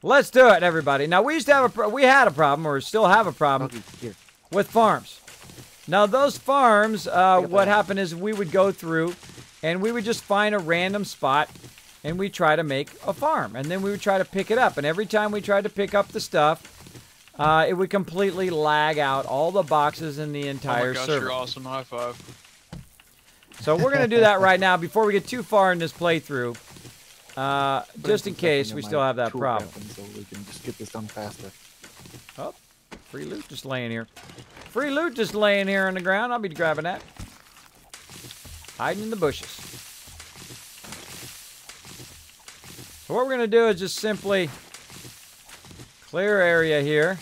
A: Let's do it, everybody. Now, we used to have we had a problem, or still have a problem, with farms. Now, those farms, what happened is we would go through, and we would just find a random spot, and we'd try to make a farm. And then we would try to pick it up. And every time we tried to pick up the stuff, it would completely lag out all the boxes in the entire server.
E: You're awesome. High five.
A: So we're going to do that right now before we get too far in this playthrough. Just in case we still have that problem.
C: So we can just get this done faster.
A: Oh, free loot just laying here. Free loot just laying here on the ground. I'll be grabbing that. Hiding in the bushes. So what we're going to do is just simply clear area here.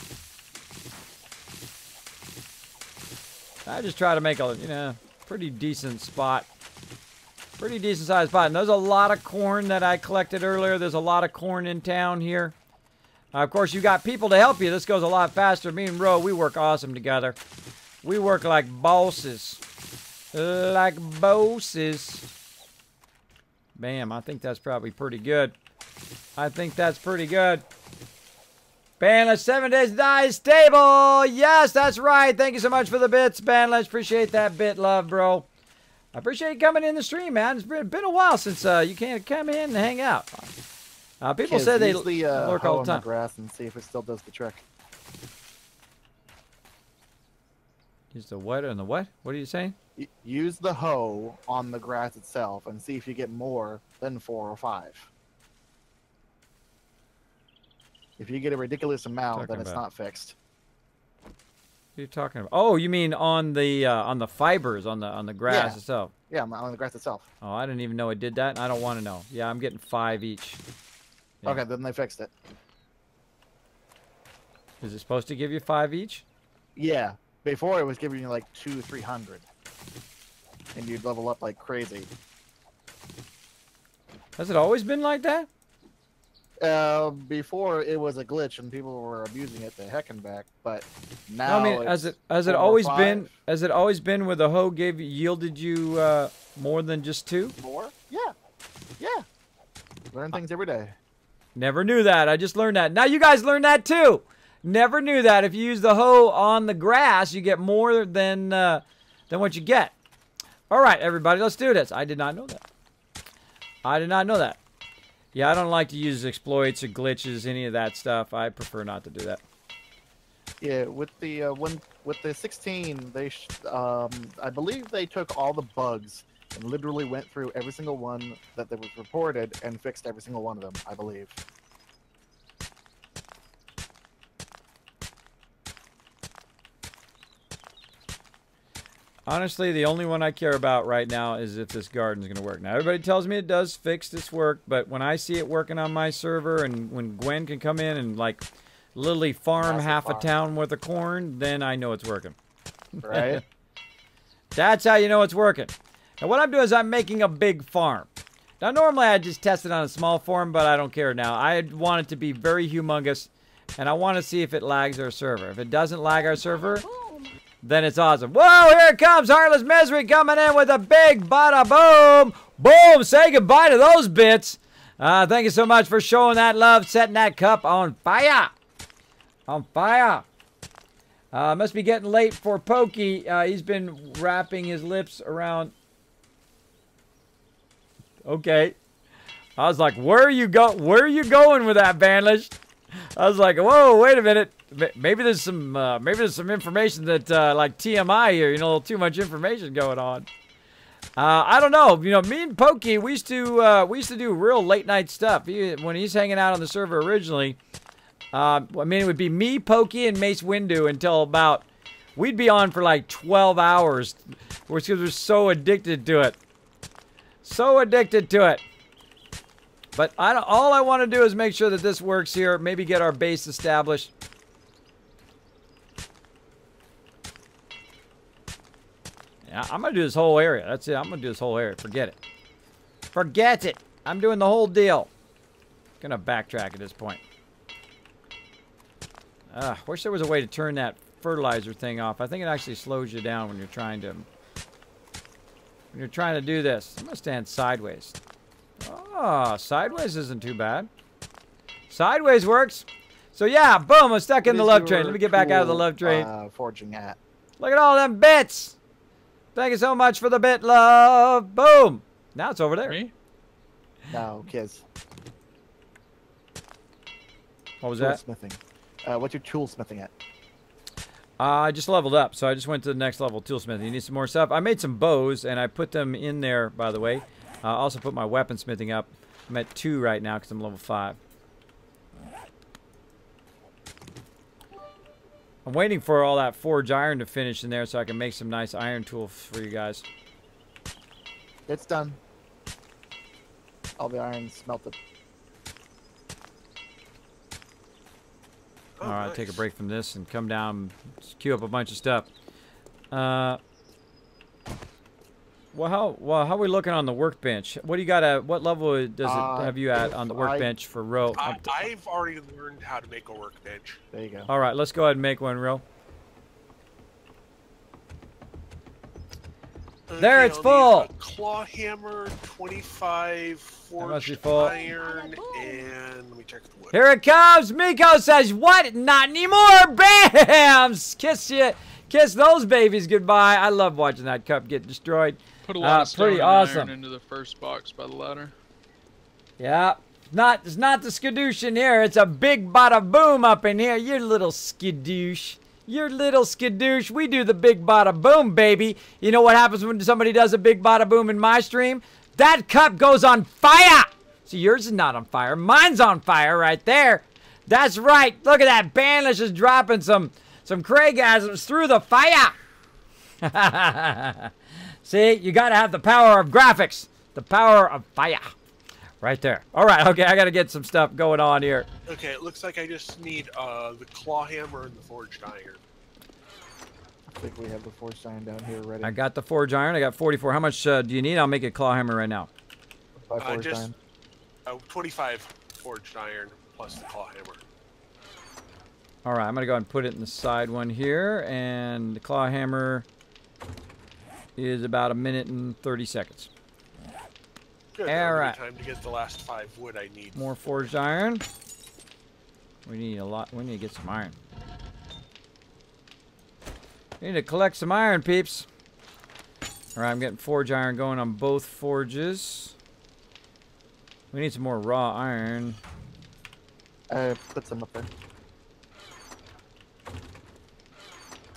A: I just try to make a, pretty decent spot. Pretty decent sized spot. And there's a lot of corn that I collected earlier. There's a lot of corn in town here. Of course, you got people to help you. This goes a lot faster. Me and Ro, we work awesome together. We work like bosses. Like bosses. Bam, I think that's probably pretty good. I think that's pretty good. Banless, 7 days to die is stable. Yes, that's right. Thank you so much for the bits, Banless. Appreciate that bit, love, bro. I appreciate you coming in the stream, man. It's been a while since you can't come in and hang out. People say they lurk all the time.
C: The grass and see if it still does the trick.
A: Use the what and the what? What are you saying?
C: Use the hoe on the grass itself and see if you get more than 4 or 5. If you get a ridiculous amount, then it's not fixed.
A: What are you talking about? Oh, you mean on the fibers on the grass itself?
C: Yeah, on the grass itself.
A: Oh, I didn't even know it did that. I don't want to know. Yeah, I'm getting 5 each. Yeah.
C: Okay, then they fixed it.
A: Is it supposed to give you 5 each?
C: Yeah. Before it was giving you like 200-300, and you'd level up like crazy.
A: Has it always been like that?
C: Before it was a glitch and people were abusing it to heck and back, but now
A: I mean, has it always been? Has it always been where the hoe yielded you more than just 2?
C: More? Yeah, yeah. Learn things every day.
A: Never knew that. I just learned that. Now you guys learned that too. Never knew that. If you use the hoe on the grass, you get more than what you get. All right, everybody, let's do this. I did not know that. I did not know that. Yeah, I don't like to use exploits or glitches, any of that stuff. I prefer not to do that.
C: Yeah, with the 16, they I believe they took all the bugs and literally went through every single one that was reported and fixed every single one of them, I believe.
A: Honestly, the only one I care about right now is if this garden's going to work. Now, everybody tells me it does fix this work, but when I see it working on my server and when Gwen can come in and, like, literally farm half a town worth of corn, then I know it's working.
C: Right?
A: That's how you know it's working. Now, what I'm doing is I'm making a big farm. Now, normally I just test it on a small farm, but I don't care now. I want it to be very humongous, and I want to see if it lags our server. If it doesn't lag our server, then it's awesome. Whoa, here it comes. Heartless Misery coming in with a big bada boom. Boom. Say goodbye to those bits. Thank you so much for showing that love, setting that cup on fire. On fire. Must be getting late for Pokey. He's been wrapping his lips around. Okay. I was like, where are you going with that, Bandlish? I was like, whoa, wait a minute. Maybe there's some information that like TMI here, a little too much information going on. I don't know. Me and Pokey, we used to do real late night stuff. When he's hanging out on the server originally, I mean, it would be me, Pokey, and Mace Windu until about, we'd be on for like 12 hours because we're so addicted to it. So addicted to it. But all I want to do is make sure that this works here. Maybe get our base established. Yeah, I'm gonna do this whole area. That's it. I'm gonna do this whole area. Forget it. Forget it. I'm doing the whole deal. Gonna backtrack at this point. Wish there was a way to turn that fertilizer thing off. I think it actually slows you down when you're trying to do this. I'm gonna stand sideways. Oh, sideways isn't too bad. Sideways works. So yeah, boom, I'm stuck in the love train. Let me get back out of the love train.
C: Forging at.
A: Look at all them bits. Thank you so much for the bit, love. Boom. Now it's over there.
E: Me?
C: No, Kiz.
A: What was that?
C: Smithing. What's your tool smithing at?
A: I just leveled up, so I just went to the next level, toolsmithing. You need some more stuff? I made some bows, and I put them in there, by the way. I also put my weaponsmithing up. I'm at 2 right now because I'm level 5. I'm waiting for all that forged iron to finish in there so I can make some nice iron tools for you guys.
C: It's done. All the iron's smelted.
D: Oh,
A: Alright,
D: nice.
A: take a break from this and come down, queue up a bunch of stuff. Well, how are we looking on the workbench? What do you got at, what level does it have you at on the workbench for Ro?
D: I've already learned how to make a workbench.
C: There you go.
A: Alright, let's go ahead and make one, Ro. There, it's
D: I'll
A: full!
D: need a claw hammer, 25
A: must be
D: forged
A: full.
D: iron, and let me check the wood.
A: Here it comes! Miko says, what? Not anymore! Bam! Kiss those babies goodbye. I love watching that cup get destroyed.
E: Put a lot of stone
A: pretty
E: and
A: awesome.
E: iron into the first box by the ladder.
A: Yeah. It's not the skadoosh in here. It's a big bada boom up in here. You little skadoosh. You're little skadoosh. We do the big bada boom, baby. You know what happens when somebody does a big bada boom in my stream? That cup goes on fire. See, yours is not on fire. Mine's on fire right there. That's right. Look at that. Banlish is dropping some Craigasms through the fire. See, you got to have the power of graphics. The power of fire. Right there. All right, okay, I got to get some stuff going on here.
D: Okay, it looks like I just need the claw hammer and the forged iron.
C: I think we have the forged iron down here ready.
A: I got the forged iron. I got 44. How much do you need? I'll make a claw hammer right now.
C: By forged
D: just
C: iron.
D: 25 forged iron plus the claw hammer.
A: All right, I'm going to go ahead and put it in the side one here. And the claw hammer is about 1 minute and 30 seconds.
D: Good.
A: All right.
D: Time to get the last 5 wood I need.
A: More forged iron. We need a lot. We need to get some iron. We need to collect some iron, peeps. All right, I'm getting forged iron going on both forges. We need some more raw iron.
C: Put some up there.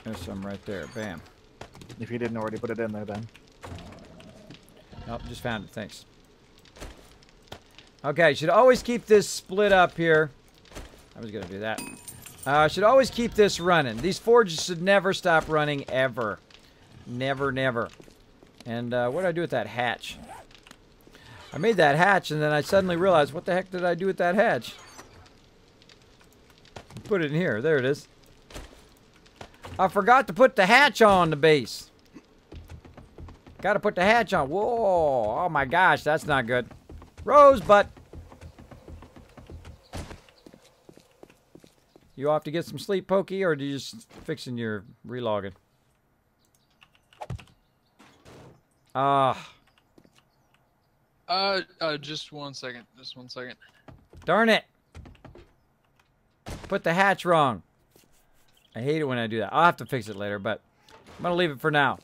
A: There's some right there. Bam.
C: If you didn't already put it in there, then.
A: Nope, just found it. Thanks. Okay, should always keep this split up here. I was going to do that. Should always keep this running. These forges should never stop running, ever. Never, never. And what did I do with that hatch? I made that hatch, and then I suddenly realized, what the heck did I do with that hatch? Put it in here. There it is. I forgot to put the hatch on the base. Got to put the hatch on. Whoa. Oh, my gosh. That's not good. Rosebud. You off to get some sleep, Pokey, or are you just fixing your relogging?
E: Just 1 second. Just 1 second.
A: Darn it. Put the hatch wrong. I hate it when I do that. I'll have to fix it later, but I'm going to leave it for now.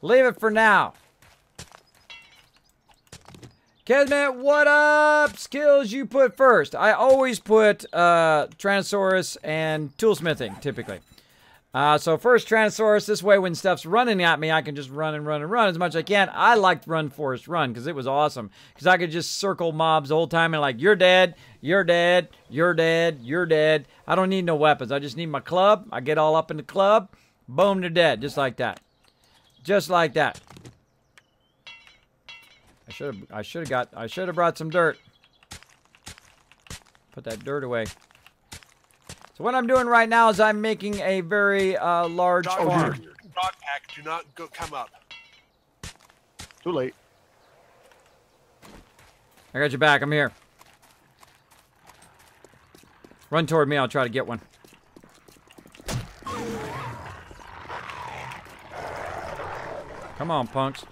A: Leave it for now. Kismet, what up? Skills you put first. I always put Tyrannosaurus and toolsmithing, typically. So first Tyrannosaurus, this way when stuff's running at me, I can just run and run and run as much as I can. I liked Run Forest Run because it was awesome. Because I could just circle mobs the whole time and like, you're dead, you're dead, you're dead, you're dead. I don't need no weapons. I just need my club. I get all up in the club. Boom, they're dead. Just like that. Just like that. I should have brought some dirt. Put that dirt away. So what I'm doing right now is I'm making a very large farm.
D: dog pack. Do not come up.
C: Too late.
A: I got your back. I'm here. Run toward me. I'll try to get one. Come on, punks.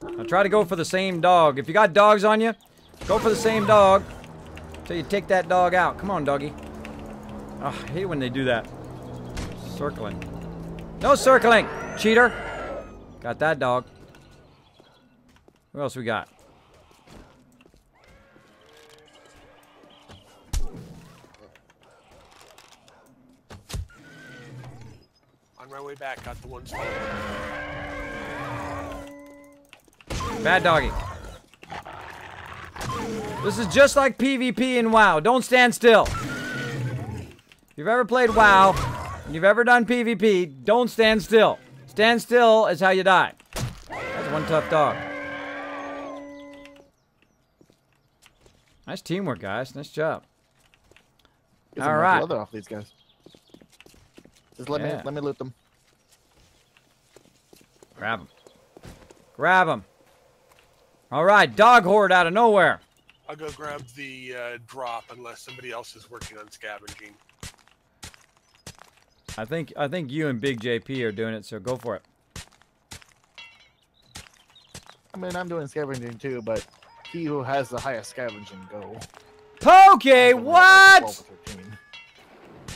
A: Now try to go for the same dog. If you got dogs on you, go for the same dog until you take that dog out. Come on, doggy. Oh, I hate when they do that. Circling. No circling, cheater. Got that dog. Who else we got?
D: On my way back, got the ones.
A: Bad doggy. This is just like PvP in WoW. Don't stand still. If you've ever played WoW, and you've ever done PvP, don't stand still. Stand still is how you die. That's one tough dog. Nice teamwork, guys. Nice job.
C: Get some
A: All right.
C: leather off these guys. Just let me loot them.
A: Grab him. Grab him. All right, dog horde out of nowhere.
D: I'll go grab the drop unless somebody else is working on scavenging.
A: I think you and Big JP are doing it, so go for it.
C: I mean, I'm doing scavenging too, but he who has the highest scavenging go.
A: Pokey,
C: I'm
A: what?
C: 12 or 13.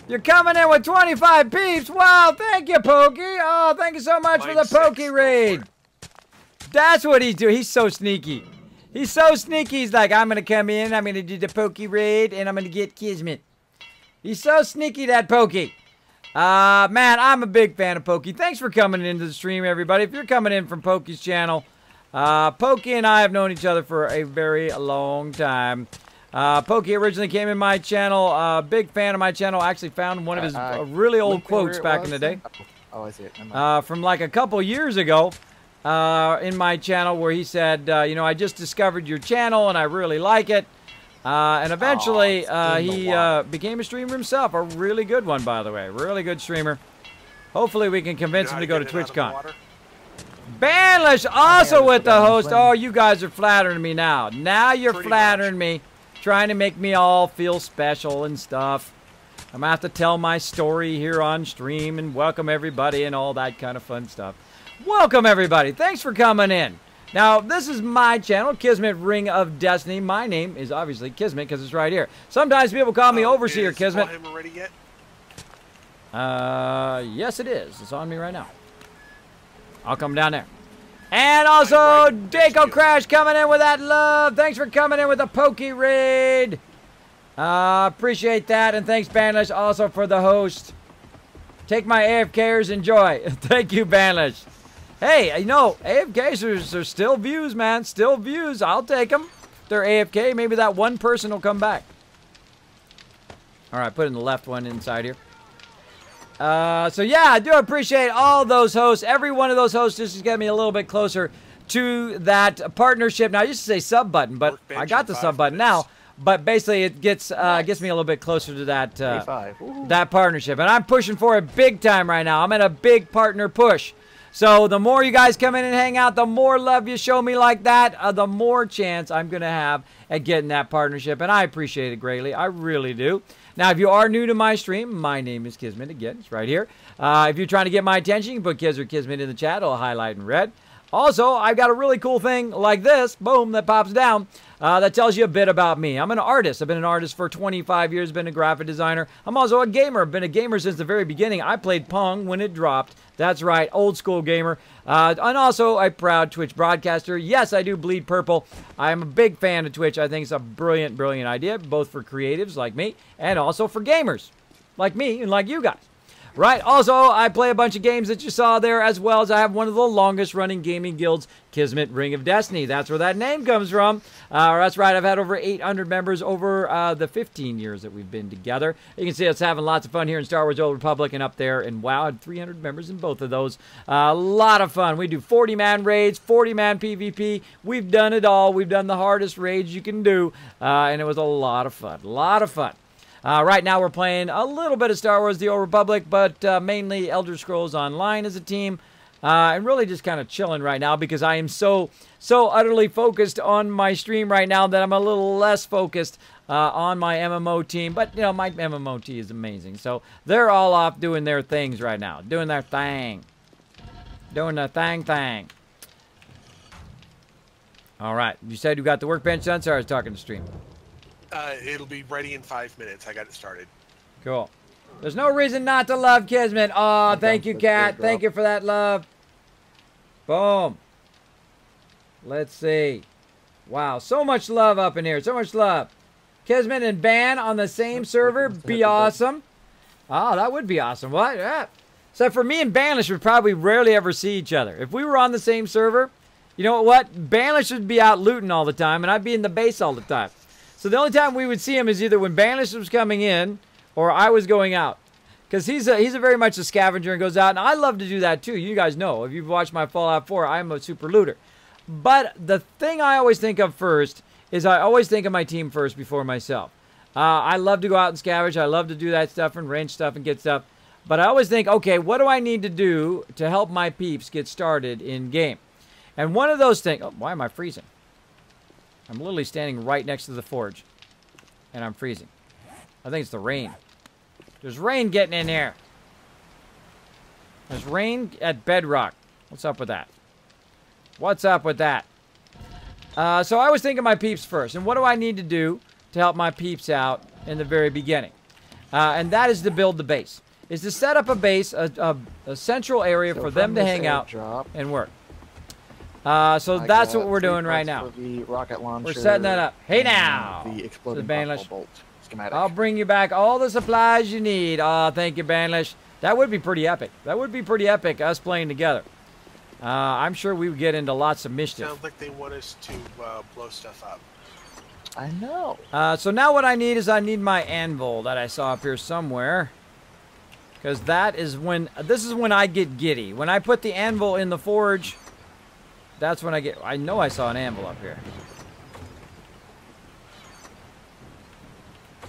A: You're coming in with 25 peeps. Wow, thank you, Pokey. Oh, thank you so much for the
D: Mine's 6,
A: Pokey
D: go
A: raid.
D: for it.
A: That's what he's doing. He's so sneaky. He's so sneaky. He's like, I'm going to come in, I'm going to do the Pokey raid, and I'm going to get Kismet. He's so sneaky, that Pokey. Man, I'm a big fan of Pokey. Thanks for coming into the stream, everybody. If you're coming in from Pokey's channel, Pokey and I have known each other for a very long time. Pokey originally came in my channel. Big fan of my channel. I actually found one of his really old quotes back in the day.
C: Oh, I see it.
A: From like a couple years ago in my channel where he said, you know, I just discovered your channel and I really like it. And eventually he became a streamer himself. A really good one, by the way. Really good streamer. Hopefully we can convince him to go to TwitchCon. Banlish also with the host. Oh, you guys are flattering me now. Now you're flattering me. Trying to make me all feel special and stuff. I'm going to have to tell my story here on stream and welcome everybody and all that kind of fun stuff. Welcome, everybody. Thanks for coming in. Now, this is my channel, Kismet Ring of Destiny. My name is obviously Kismet because it's right here. Sometimes people call me Overseer Kismet.
D: Is him ready yet?
A: Yes, it is. It's on me right now. I'll come down there. And also, Daco Crash coming in with that love. Thanks for coming in with the Pokey raid. Appreciate that. And thanks, Banlish, also for the host. Take my AFKers, enjoy. Thank you, Banlish. Hey, you know, AFKs are still views, man. Still views. I'll take them. If they're AFK, maybe that one person will come back. All right, putting the left one inside here. So yeah, I do appreciate all those hosts. Every one of those hosts just to get me a little bit closer to that partnership. Now, I used to say sub button, but I got the sub button now. But basically, it gets me a little bit closer to that that partnership. And I'm pushing for it big time right now. I'm in a big partner push. So the more you guys come in and hang out, the more love you show me like that, the more chance I'm going to have at getting that partnership. And I appreciate it greatly. I really do. Now, if you are new to my stream, my name is Kismet. Again, it's right here. If you're trying to get my attention, you can put Kiz or Kismet in the chat. It'll highlight in red. Also, I've got a really cool thing like this, boom, that pops down, that tells you a bit about me. I'm an artist. I've been an artist for 25 years, been a graphic designer. I'm also a gamer. I've been a gamer since the very beginning. I played Pong when it dropped. That's right, old school gamer. And also a proud Twitch broadcaster. Yes, I do bleed purple. I'm a big fan of Twitch. I think it's a brilliant, brilliant idea, both for creatives like me and also for gamers like me and like you guys. Right, also, I play a bunch of games that you saw there, as well as I have one of the longest-running gaming guilds, Kismet Ring of Destiny. That's where that name comes from. That's right, I've had over 800 members over the 15 years that we've been together. You can see us having lots of fun here in Star Wars Old Republic and up there in WoW. I had 300 members in both of those. A lot of fun. We do 40-man raids, 40-man PvP. We've done it all. We've done the hardest raids you can do, and it was a lot of fun. A lot of fun. Right now we're playing a little bit of Star Wars The Old Republic, but mainly Elder Scrolls Online as a team. And really just kind of chilling right now because I am so utterly focused on my stream right now that I'm a little less focused on my MMO team. But, you know, my MMO team is amazing. So they're all off doing their things right now. Doing their thing. Doing their thing. All right. You said you got the workbench done? Sorry, I was talking to stream.
D: It'll be ready in 5 minutes. I got it started.
A: Cool. There's no reason not to love Kismet. Oh, thank you, Kat. Thank you for that love. Boom. Let's see. Wow, so much love up in here. So much love. Kismet and Ban on the same server. Be awesome. Oh, that would be awesome. What? Yeah. So for me and Banlish would probably rarely ever see each other. If we were on the same server, you know what? Banlish would be out looting all the time, and I'd be in the base all the time. So the only time we would see him is either when Banlish was coming in or I was going out. Because he's a very much a scavenger and goes out. And I love to do that too. You guys know. If you've watched my Fallout 4, I'm a super looter. But the thing I always think of first is I always think of my team first before myself. I love to go out and scavenge. I love to do that stuff and wrench stuff and get stuff. But I always think, okay, what do I need to do to help my peeps get started in game? And one of those things... Oh, why am I freezing? I'm literally standing right next to the forge. And I'm freezing. I think it's the rain. There's rain getting in here. There's rain at bedrock. What's up with that? What's up with that? So I was thinking my peeps first. And what do I need to do to help my peeps out in the very beginning? And that is to build the base. Is to set up a base, a central area for them to hang out and work. So that's what we're doing right now.
C: The rocket launcher,
A: we're setting that up. Hey now!
C: The exploding bolt schematic.
A: I'll bring you back all the supplies you need. Oh, thank you, Banlish. That would be pretty epic. That would be pretty epic, us playing together. I'm sure we would get into lots of mischief.
D: Sounds like they want us to blow stuff up.
C: I know.
A: So now what I need is I need my anvil that I saw up here somewhere. Because that is when... This is when I get giddy. When I put the anvil in the forge... That's when I get... I know I saw an anvil up here.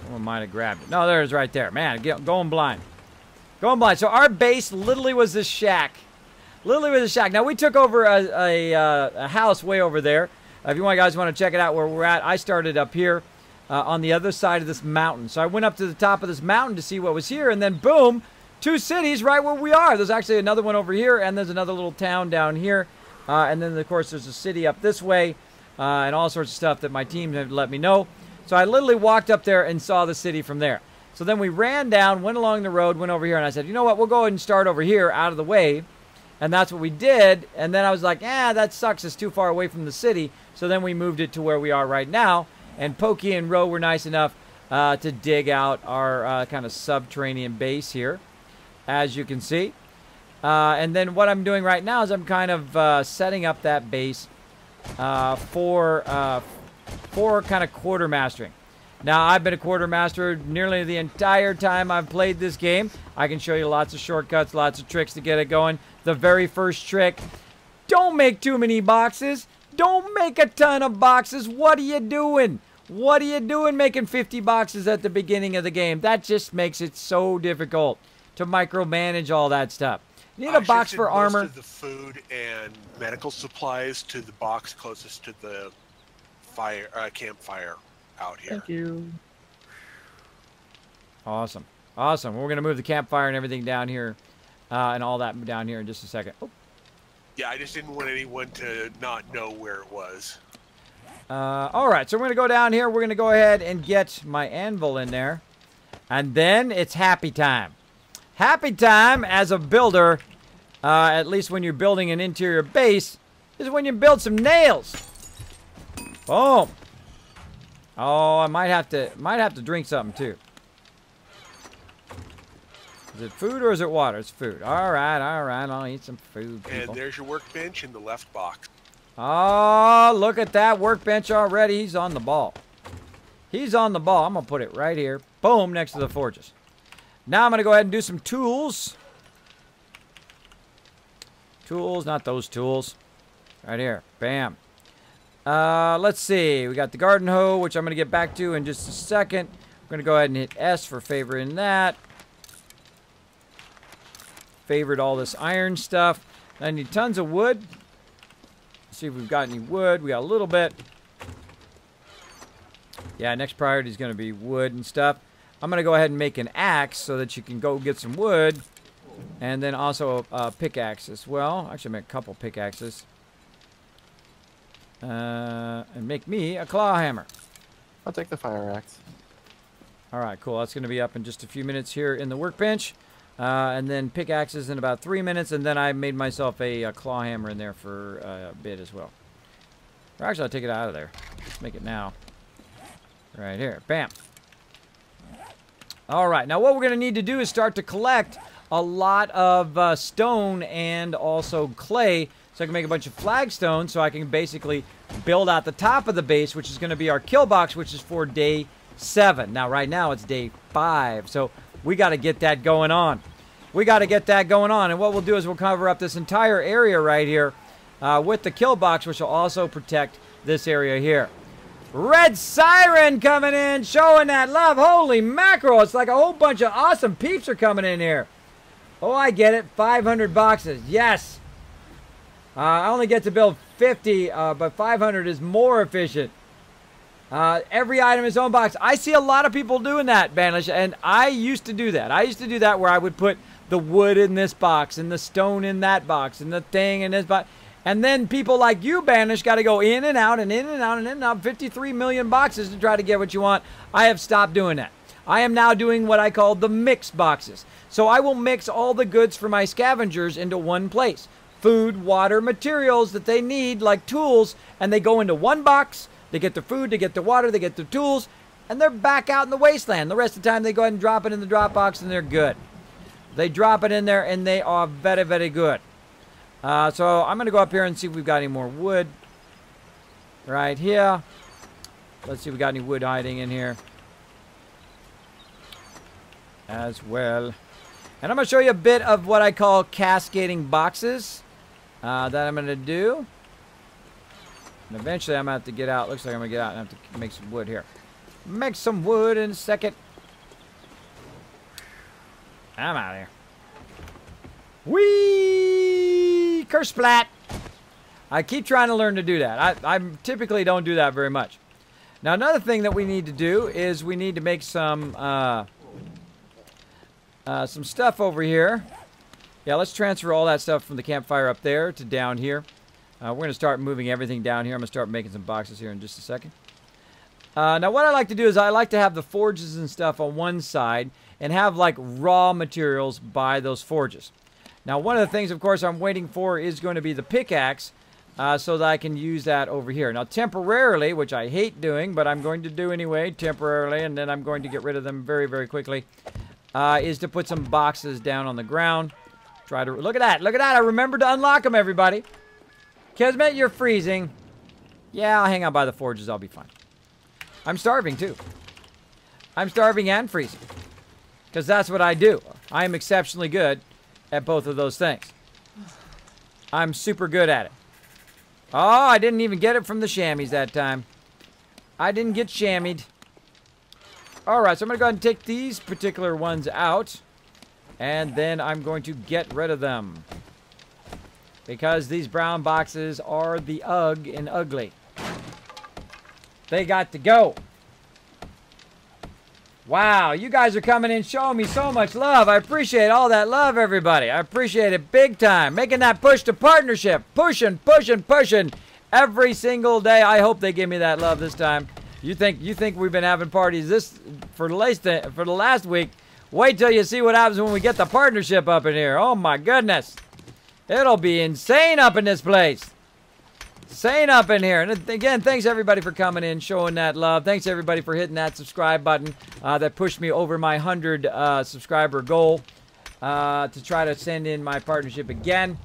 A: Someone might have grabbed it. No, there it is right there. Man, going blind. Going blind. So our base literally was this shack. Literally was a shack. Now, we took over a house way over there. If you guys want to check it out where we're at, I started up here on the other side of this mountain. So I went up to the top of this mountain to see what was here, and then boom, 2 cities right where we are. There's actually another one over here, and there's another little town down here. And then, of course, there's a city up this way and all sorts of stuff that my team had let me know. So I literally walked up there and saw the city from there. So then we ran down, went along the road, went over here, and I said, you know what, we'll go ahead and start over here out of the way. And that's what we did. And then I was like, that sucks. It's too far away from the city. So then we moved it to where we are right now. And Pokey and Ro were nice enough to dig out our kind of subterranean base here, as you can see. And then what I'm doing right now is I'm kind of setting up that base for kind of quartermastering. Now, I've been a quartermaster nearly the entire time I've played this game. I can show you lots of shortcuts, lots of tricks to get it going. The very first trick, don't make too many boxes. Don't make a ton of boxes. What are you doing? What are you doing making 50 boxes at the beginning of the game? That just makes it so difficult to micromanage all that stuff. You need a box for armor.
D: Most of the food and medical supplies to the box closest to the fire campfire out here.
C: Thank you.
A: Awesome. Awesome. We're going to move the campfire and everything down here and all that down here in just a second. Oh.
D: Yeah, I just didn't want anyone to not know where it was.
A: All right, so we're going to go down here. We're going to go ahead and get my anvil in there. And then it's happy time. Happy time as a builder, at least when you're building an interior base, is when you build some nails. Boom. Oh, I might have to drink something too. Is it food or is it water? It's food. All right. I'll eat some food, people.
D: And there's your workbench in the left box.
A: Oh, look at that workbench already. He's on the ball. He's on the ball. I'm going to put it right here. Boom, next to the forges. Now I'm going to go ahead and do some tools. Tools, not those tools. Right here. Bam. Let's see. We got the garden hoe, which I'm going to get back to in just a second. I'm going to go ahead and hit S for favoriting that. Favored all this iron stuff. I need tons of wood. Let's see if we've got any wood. We got a little bit. Yeah, next priority is going to be wood and stuff. I'm going to go ahead and make an axe so that you can go get some wood. And then also a pickaxe as well. Actually, make a couple pickaxes. And make me a claw hammer.
C: I'll take the fire axe.
A: Alright, cool. That's going to be up in just a few minutes here in the workbench. And then pickaxes in about 3 minutes. And then I made myself a claw hammer in there for a bit as well. Or actually, I'll take it out of there. Let's make it now. Right here. Bam. Alright, now what we're going to need to do is start to collect a lot of stone and also clay. So I can make a bunch of flagstones so I can basically build out the top of the base, which is going to be our kill box, which is for day 7. Now, right now, it's day 5. So we got to get that going on. We got to get that going on. And what we'll do is we'll cover up this entire area right here with the kill box, which will also protect this area here. Red Siren coming in, showing that love. Holy mackerel. It's like a whole bunch of awesome peeps are coming in here. Oh, I get it. 500 boxes. Yes. I only get to build 50, but 500 is more efficient. Every item in its own box. I see a lot of people doing that, Banish, and I used to do that. I used to do that where I would put the wood in this box and the stone in that box and the thing in this box. And then people like you, Banish, got to go in and out and in and out and in and out. 53 million boxes to try to get what you want. I have stopped doing that. I am now doing what I call the mix boxes. So I will mix all the goods for my scavengers into one place. Food, water, materials that they need, like tools, and they go into one box. They get the food, they get the water, they get the tools, and they're back out in the wasteland. The rest of the time, they go ahead and drop it in the drop box, and they're good. They drop it in there, and they are very, very good. So I'm going to go up here and see if we've got any more wood. Right here. Let's see if we got any wood hiding in here as well. And I'm going to show you a bit of what I call cascading boxes that I'm going to do. And eventually I'm going to have to get out. Looks like I'm going to get out and have to make some wood here. Make some wood in a second. I'm out of here. Whee! Curse splat! I keep trying to learn to do that. I typically don't do that very much. Now another thing that we need to do is we need to make some stuff over here. Yeah, let's transfer all that stuff from the campfire up there to down here. We're going to start moving everything down here. I'm going to start making some boxes here in just a second. Now what I like to do is I like to have the forges and stuff on one side and have like raw materials by those forges. Now one of the things, of course, I'm waiting for is going to be the pickaxe so that I can use that over here. Now temporarily, which I hate doing, but I'm going to do anyway temporarily, and then I'm going to get rid of them very, very quickly, is to put some boxes down on the ground. Try to look at that. Look at that. I remembered to unlock them, everybody. Kismet, you're freezing. Yeah, I'll hang out by the forges. I'll be fine. I'm starving, too. I'm starving and freezing. Because that's what I do. I am exceptionally good at both of those things. I'm super good at it. Oh, I didn't even get it from the chamois that time. I didn't get chamoised. Alright, so I'm going to go ahead and take these particular ones out. And then I'm going to get rid of them. Because these brown boxes are the ugh and ugly. They got to go. Wow, you guys are coming in showing me so much love. I appreciate all that love, everybody. I appreciate it big time. Making that push to partnership. Pushing, pushing, pushing. Every single day. I hope they give me that love this time. You think we've been having parties this for the last week? Wait till you see what happens when we get the partnership up in here. Oh my goodness. It'll be insane up in this place. Insane up in here. And again, thanks everybody for coming in, showing that love. Thanks everybody for hitting that subscribe button that pushed me over my 100 subscriber goal to try to send in my partnership again.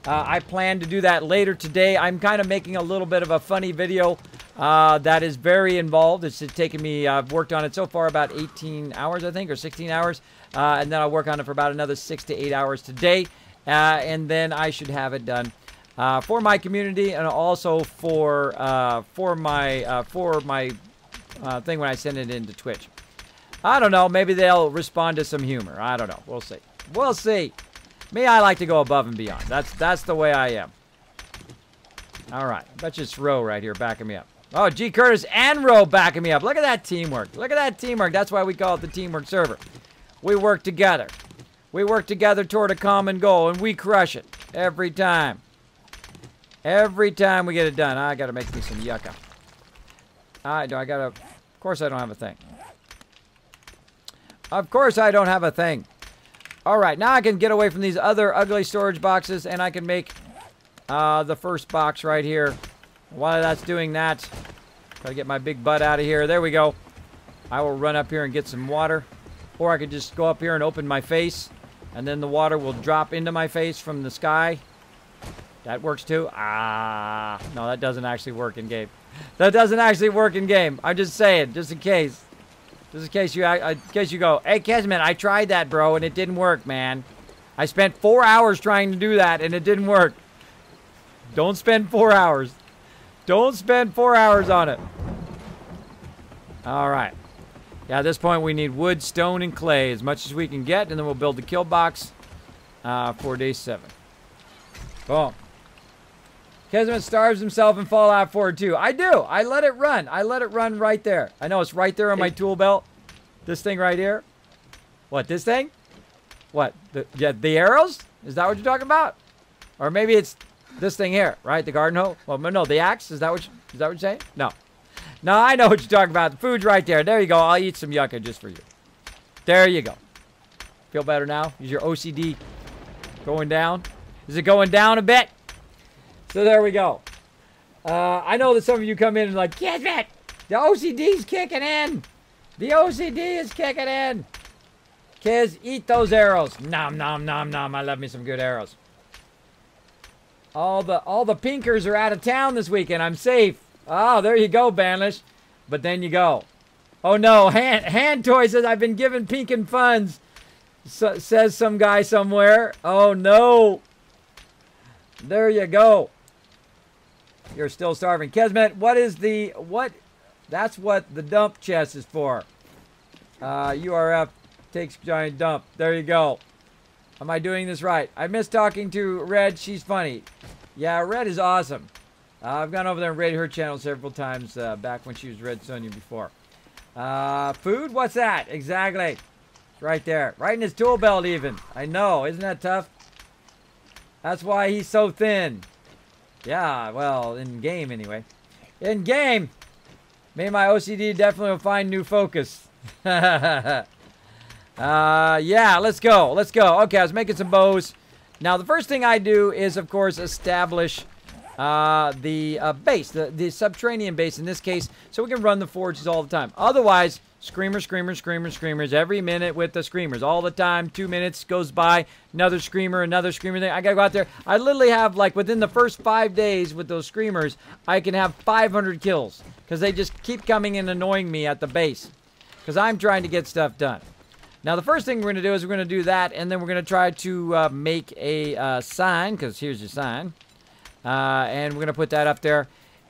A: I plan to do that later today. I'm kind of making a little bit of a funny video that is very involved. It's taken me, I've worked on it so far about 18 hours, I think, or 16 hours. And then I'll work on it for about another 6 to 8 hours today. And then I should have it done for my community and also for my thing when I send it into Twitch. I don't know. Maybe they'll respond to some humor. I don't know. We'll see. We'll see. Me, I like to go above and beyond. That's the way I am. All right. I bet you it's Roe right here backing me up. Oh, G. Curtis and Roe backing me up. Look at that teamwork. Look at that teamwork. That's why we call it the teamwork server. We work together. We work together toward a common goal, and we crush it every time. Every time we get it done. I got to make me some yucca. Of course I don't have a thing. Of course I don't have a thing. All right, now I can get away from these other ugly storage boxes, and I can make the first box right here. While that's doing that, gotta get my big butt out of here. There we go. I will run up here and get some water. Or I could just go up here and open my face, and then the water will drop into my face from the sky. That works too. Ah, no, that doesn't actually work in game. That doesn't actually work in game. I'm just saying, just in case. Just in case you go, hey, Kismet, I tried that, bro, and it didn't work, man. I spent 4 hours trying to do that, and it didn't work. Don't spend 4 hours. Don't spend 4 hours on it. All right. Yeah, at this point, we need wood, stone, and clay as much as we can get, and then we'll build the kill box for day 7. Boom. Kismet starves himself in Fallout 4 too. I do. I let it run. I let it run right there. I know it's right there on my tool belt. This thing right here. What, this thing? What? The arrows? Is that what you're talking about? Or maybe it's this thing here, right? The garden hoe? Well, no, the axe? Is that what you're saying? No. No, I know what you're talking about. The food's right there. There you go. I'll eat some yucca just for you. There you go. Feel better now? Is your OCD going down? Is it going down a bit? So there we go. I know that some of you come in and like, Kismet, the OCD's kicking in. The OCD is kicking in. Kids, eat those arrows. Nom, nom, nom, nom. I love me some good arrows. All the pinkers are out of town this weekend. I'm safe. Oh, there you go, Banlish. But then you go. Oh, no. Hand Toy says, I've been given pinkin funds. Says some guy somewhere. Oh, no. There you go. You're still starving. Kismet, that's what the dump chest is for. URF takes giant dump. There you go. Am I doing this right? I miss talking to Red. She's funny. Yeah, Red is awesome. I've gone over there and raided her channel several times back when she was Red Sonja before. Food? What's that? Exactly. Right there. Right in his tool belt even. I know. Isn't that tough? That's why he's so thin. Yeah, well, in game anyway. In game, me and my OCD definitely will find new focus. Yeah, let's go. Let's go. Okay, I was making some bows. Now, the first thing I do is, of course, establish the base, the subterranean base in this case, so we can run the forges all the time. Otherwise, screamers, screamers, screamers, screamers, every minute with the screamers. All the time, 2 minutes goes by, another screamer. I gotta go out there. I literally have, like, within the first 5 days with those screamers, I can have 500 kills. Because they just keep coming and annoying me at the base. Because I'm trying to get stuff done. Now, the first thing we're going to do is we're going to do that, and then we're going to try to make a sign, because here's your sign. And we're going to put that up there.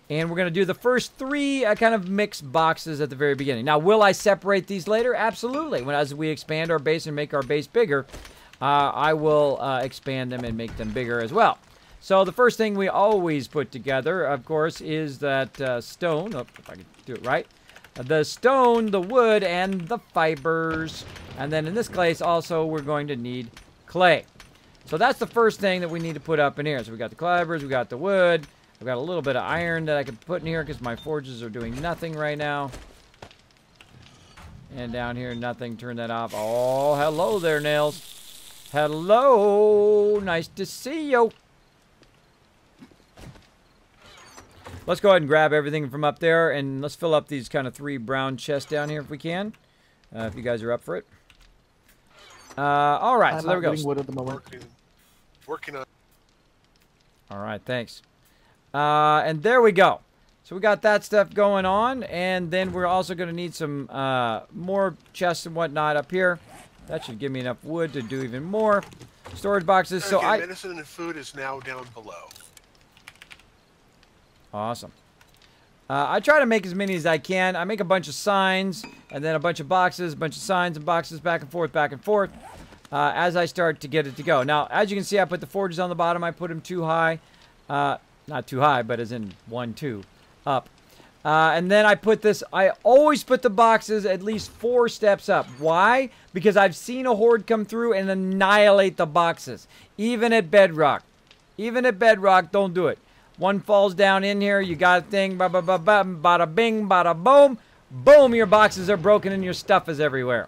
A: And we're going to do the first 3 kind of mixed boxes at the very beginning. Now, will I separate these later? Absolutely. As we expand our base and make our base bigger, I will expand them and make them bigger as well. So the first thing we always put together, of course, is that stone. Oh, if I can do it right. The stone, the wood, and the fibers. And then in this case, also, we're going to need clay. So that's the first thing that we need to put up in here. So we got the fibers, we got the wood. I've got a little bit of iron that I can put in here because my forges are doing nothing right now. And down here, nothing. Turn that off. Oh, hello there, Nails. Hello. Nice to see you. Let's go ahead and grab everything from up there, and let's fill up these kind of 3 brown chests down here if we can. If you guys are up for it. All right, so there we go.
C: Wood at the moment.
D: Working on.
A: All right, thanks. And there we go. So we got that stuff going on, and then we're also going to need some more chests and whatnot up here. That should give me enough wood to do even more storage boxes. So
D: medicine and food is now down below.
A: Awesome. I try to make as many as I can. I make a bunch of signs, and then a bunch of boxes, a bunch of signs and boxes, back and forth, as I start to get it to go. Now, as you can see, I put the forges on the bottom. I put them too high. Not too high, but as in 1, 2, up. And then I put this, I always put the boxes at least 4 steps up. Why? Because I've seen a horde come through and annihilate the boxes. Even at bedrock. Even at bedrock, don't do it. One falls down in here, you got a thing, bada bing, bada boom. Boom, your boxes are broken and your stuff is everywhere.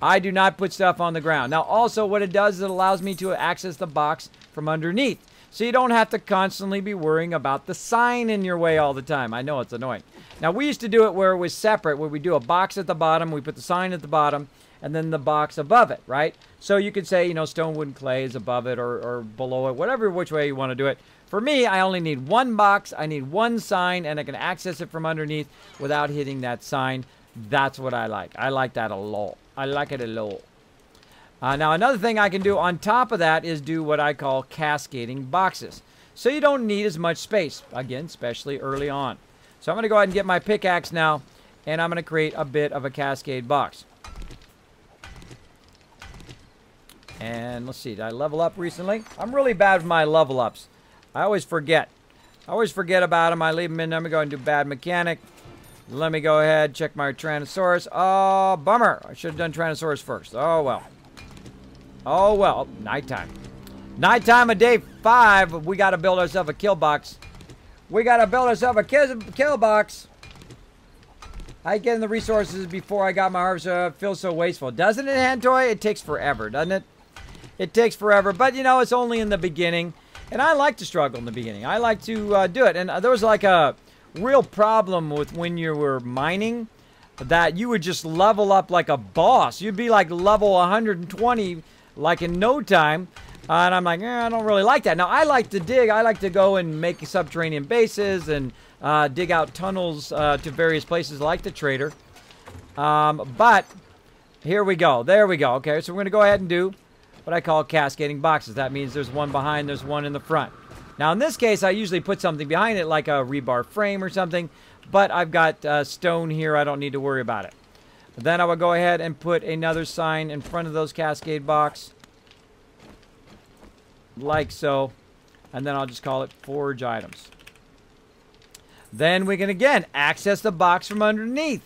A: I do not put stuff on the ground. Now, also what it does is it allows me to access the box from underneath. So you don't have to constantly be worrying about the sign in your way all the time. I know it's annoying. Now, we used to do it where it was separate, where we do a box at the bottom, we put the sign at the bottom, and then the box above it, right? So you could say, you know, stone, wood, and clay is above it or below it, whatever, which way you want to do it. For me, I only need one box, I need one sign, and I can access it from underneath without hitting that sign. That's what I like. I like that a lot. I like it a lot. Now, another thing I can do on top of that is do what I call cascading boxes. So you don't need as much space, again, especially early on. So I'm going to go ahead and get my pickaxe now, and I'm going to create a bit of a cascade box. And let's see, did I level up recently? I'm really bad with my level ups. I always forget. I always forget about them. I leave them in there. I'm going to go and do bad mechanic. Let me go ahead, check my Tyrannosaurus. Oh, bummer. I should have done Tyrannosaurus first. Oh, well. Oh, well. Nighttime. Nighttime of day 5. We got to build ourselves a kill box. We got to build ourselves a kill box. I get in the resources before I got my harvester. It feels so wasteful. Doesn't it, Handtoy? It takes forever, doesn't it? It takes forever. But, you know, it's only in the beginning. And I like to struggle in the beginning. I like to do it. And there was like a real problem with when you were mining, that you would just level up like a boss. You'd be like level 120 like in no time. And I'm like, I don't really like that. Now, I like to dig. I like to go and make subterranean bases and dig out tunnels to various places like the trader. But here we go. There we go. Okay, so we're going to go ahead and do what I call cascading boxes. That means there's one behind, there's one in the front. Now, in this case, I usually put something behind it, like a rebar frame or something. But I've got stone here. I don't need to worry about it. Then I will go ahead and put another sign in front of those cascade box. Like so. And then I'll just call it forge items. Then we can, again, access the box from underneath.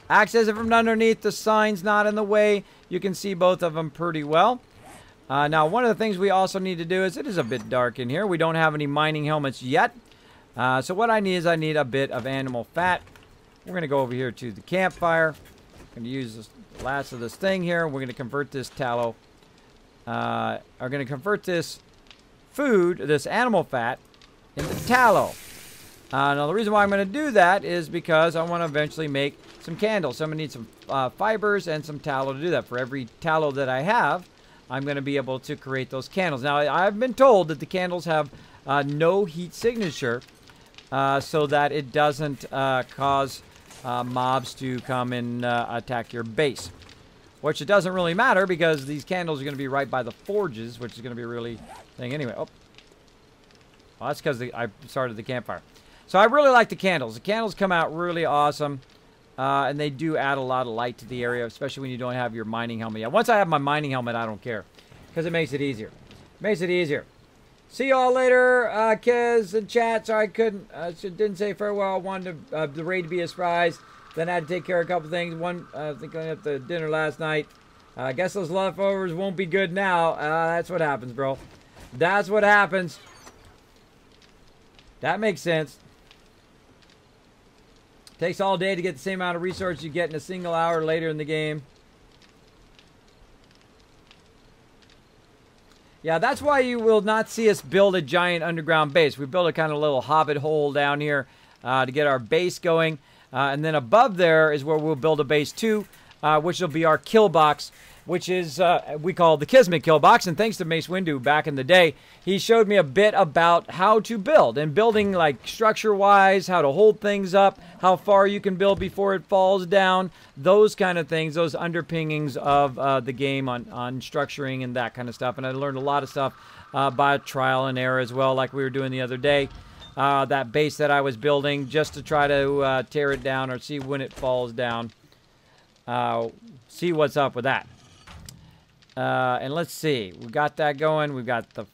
A: Access it from underneath. The sign's not in the way. You can see both of them pretty well. Now, one of the things we also need to do is, it is a bit dark in here. We don't have any mining helmets yet. So what I need is, I need a bit of animal fat. We're going to go over here to the campfire. I'm going to use this last of this thing here. We're going to convert this tallow. Are going to convert this food, this animal fat, into tallow. Now, the reason why I'm going to do that is because I want to eventually make some candles. So I'm going to need some fibers and some tallow to do that. For every tallow that I have, I'm going to be able to create those candles. Now, I've been told that the candles have no heat signature, so that it doesn't cause mobs to come and attack your base. Which it doesn't really matter, because these candles are going to be right by the forges, which is going to be a really thing anyway. Oh, well, that's because I started the campfire. So I really like the candles. The candles come out really awesome. And they do add a lot of light to the area, especially when you don't have your mining helmet yet. Once I have my mining helmet, I don't care, because it makes it easier. Makes it easier. See y'all later, Kez and chat. Sorry I couldn't, didn't say farewell. I wanted the raid to be a surprise. Then I had to take care of a couple things. One, I think I went up to dinner last night. I guess those leftovers won't be good now. That's what happens, bro. That's what happens. That makes sense. Takes all day to get the same amount of resources you get in a single hour later in the game. Yeah, that's why you will not see us build a giant underground base. We build a kind of little hobbit hole down here to get our base going. And then above there is where we'll build a base too, which will be our kill box, which is, we call the Kismet kill box. And thanks to Mace Windu back in the day, he showed me a bit about how to build. And building, like, structure-wise, how to hold things up, how far you can build before it falls down, those kind of things, those underpinnings of the game on structuring and that kind of stuff. And I learned a lot of stuff by trial and error as well, like we were doing the other day. that base that I was building, just to try to tear it down or see when it falls down. See what's up with that. And let's see. We got that going. We got the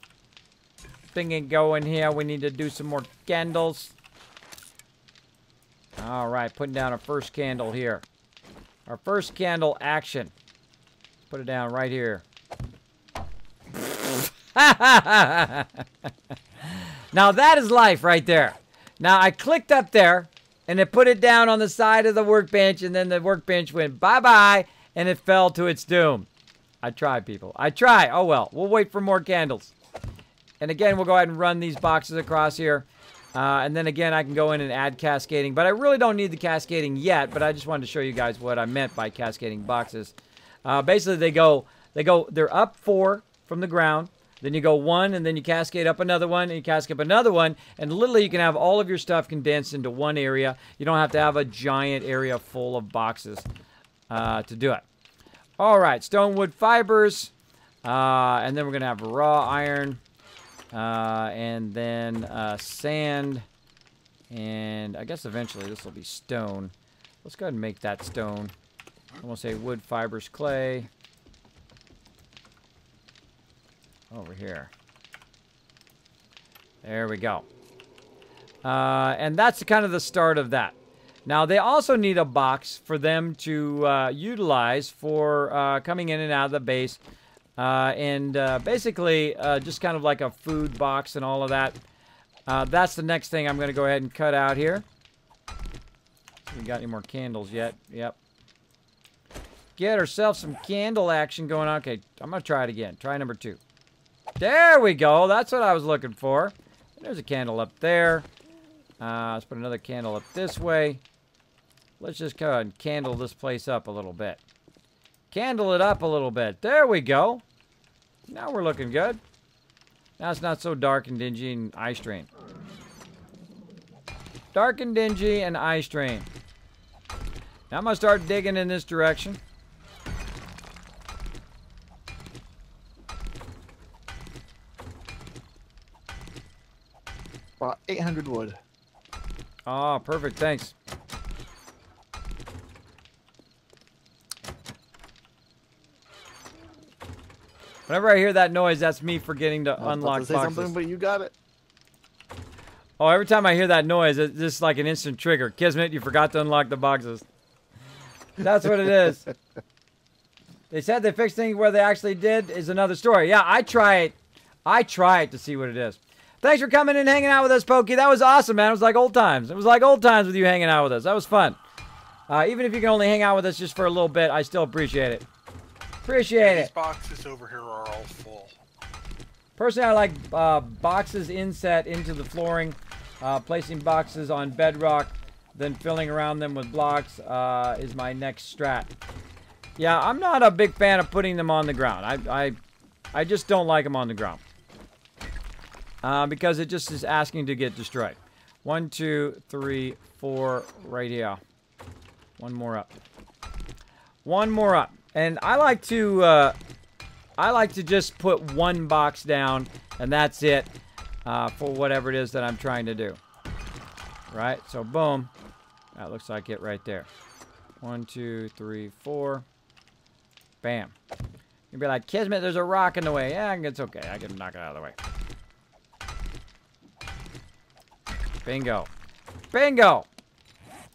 A: thingy going here. We need to do some more candles. All right, putting down our first candle here. Our first candle action. Put it down right here. Now that is life right there. Now I clicked up there and it put it down on the side of the workbench, and then the workbench went bye-bye and it fell to its doom. I try, people. I try. Oh well, we'll wait for more candles. And again, we'll go ahead and run these boxes across here. And then again, I can go in and add cascading, but I really don't need the cascading yet, but I just wanted to show you guys what I meant by cascading boxes. Basically they're up 4 from the ground. Then you go 1, and then you cascade up another one, and you cascade up another one, and literally you can have all of your stuff condensed into one area. You don't have to have a giant area full of boxes to do it. All right, stone wood fibers, and then we're going to have raw iron, and then sand, and I guess eventually this will be stone. Let's go ahead and make that stone. I'm going to say wood fibers, clay. Over here. There we go. And that's kind of the start of that. Now, they also need a box for them to utilize for coming in and out of the base. And basically, just kind of like a food box and all of that. That's the next thing I'm going to go ahead and cut out here. We got any more candles yet? Yep. Get ourselves some candle action going on. Okay, I'm going to try it again. Try number 2. There we go. That's what I was looking for. There's a candle up there. Let's put another candle up this way. Let's just go ahead and candle this place up a little bit. Candle it up a little bit. There we go. Now we're looking good. Now it's not so dark and dingy and eye strain. Dark and dingy and eye strain. Now I'm going to start digging in this direction.
C: About 800 wood.
A: Oh, perfect. Thanks. Whenever I hear that noise, that's me forgetting to unlock
C: say
A: boxes.
C: something, but you got it.
A: Oh, every time I hear that noise, it's just like an instant trigger. Kismet, you forgot to unlock the boxes. That's what it is. They said they fixed things where they actually did is another story. Yeah, I try it. I try it to see what it is. Thanks for coming and hanging out with us, Pokey. That was awesome, man. It was like old times. It was like old times with you hanging out with us. That was fun. Even if you can only hang out with us just for a little bit, I still appreciate it. Appreciate it.
D: These boxes over here are all full.
A: Personally, I like boxes inset into the flooring, placing boxes on bedrock, then filling around them with blocks is my next strat. Yeah, I'm not a big fan of putting them on the ground. I just don't like them on the ground. Because it just is asking to get destroyed. 1, 2, 3, 4, right here. One more up. One more up. And I like to just put one box down, and that's it for whatever it is that I'm trying to do. Right? So boom. That looks like it right there. 1, 2, 3, 4. Bam. You'd be like, Kismet, there's a rock in the way. Yeah, it's okay. I can knock it out of the way. Bingo. Bingo!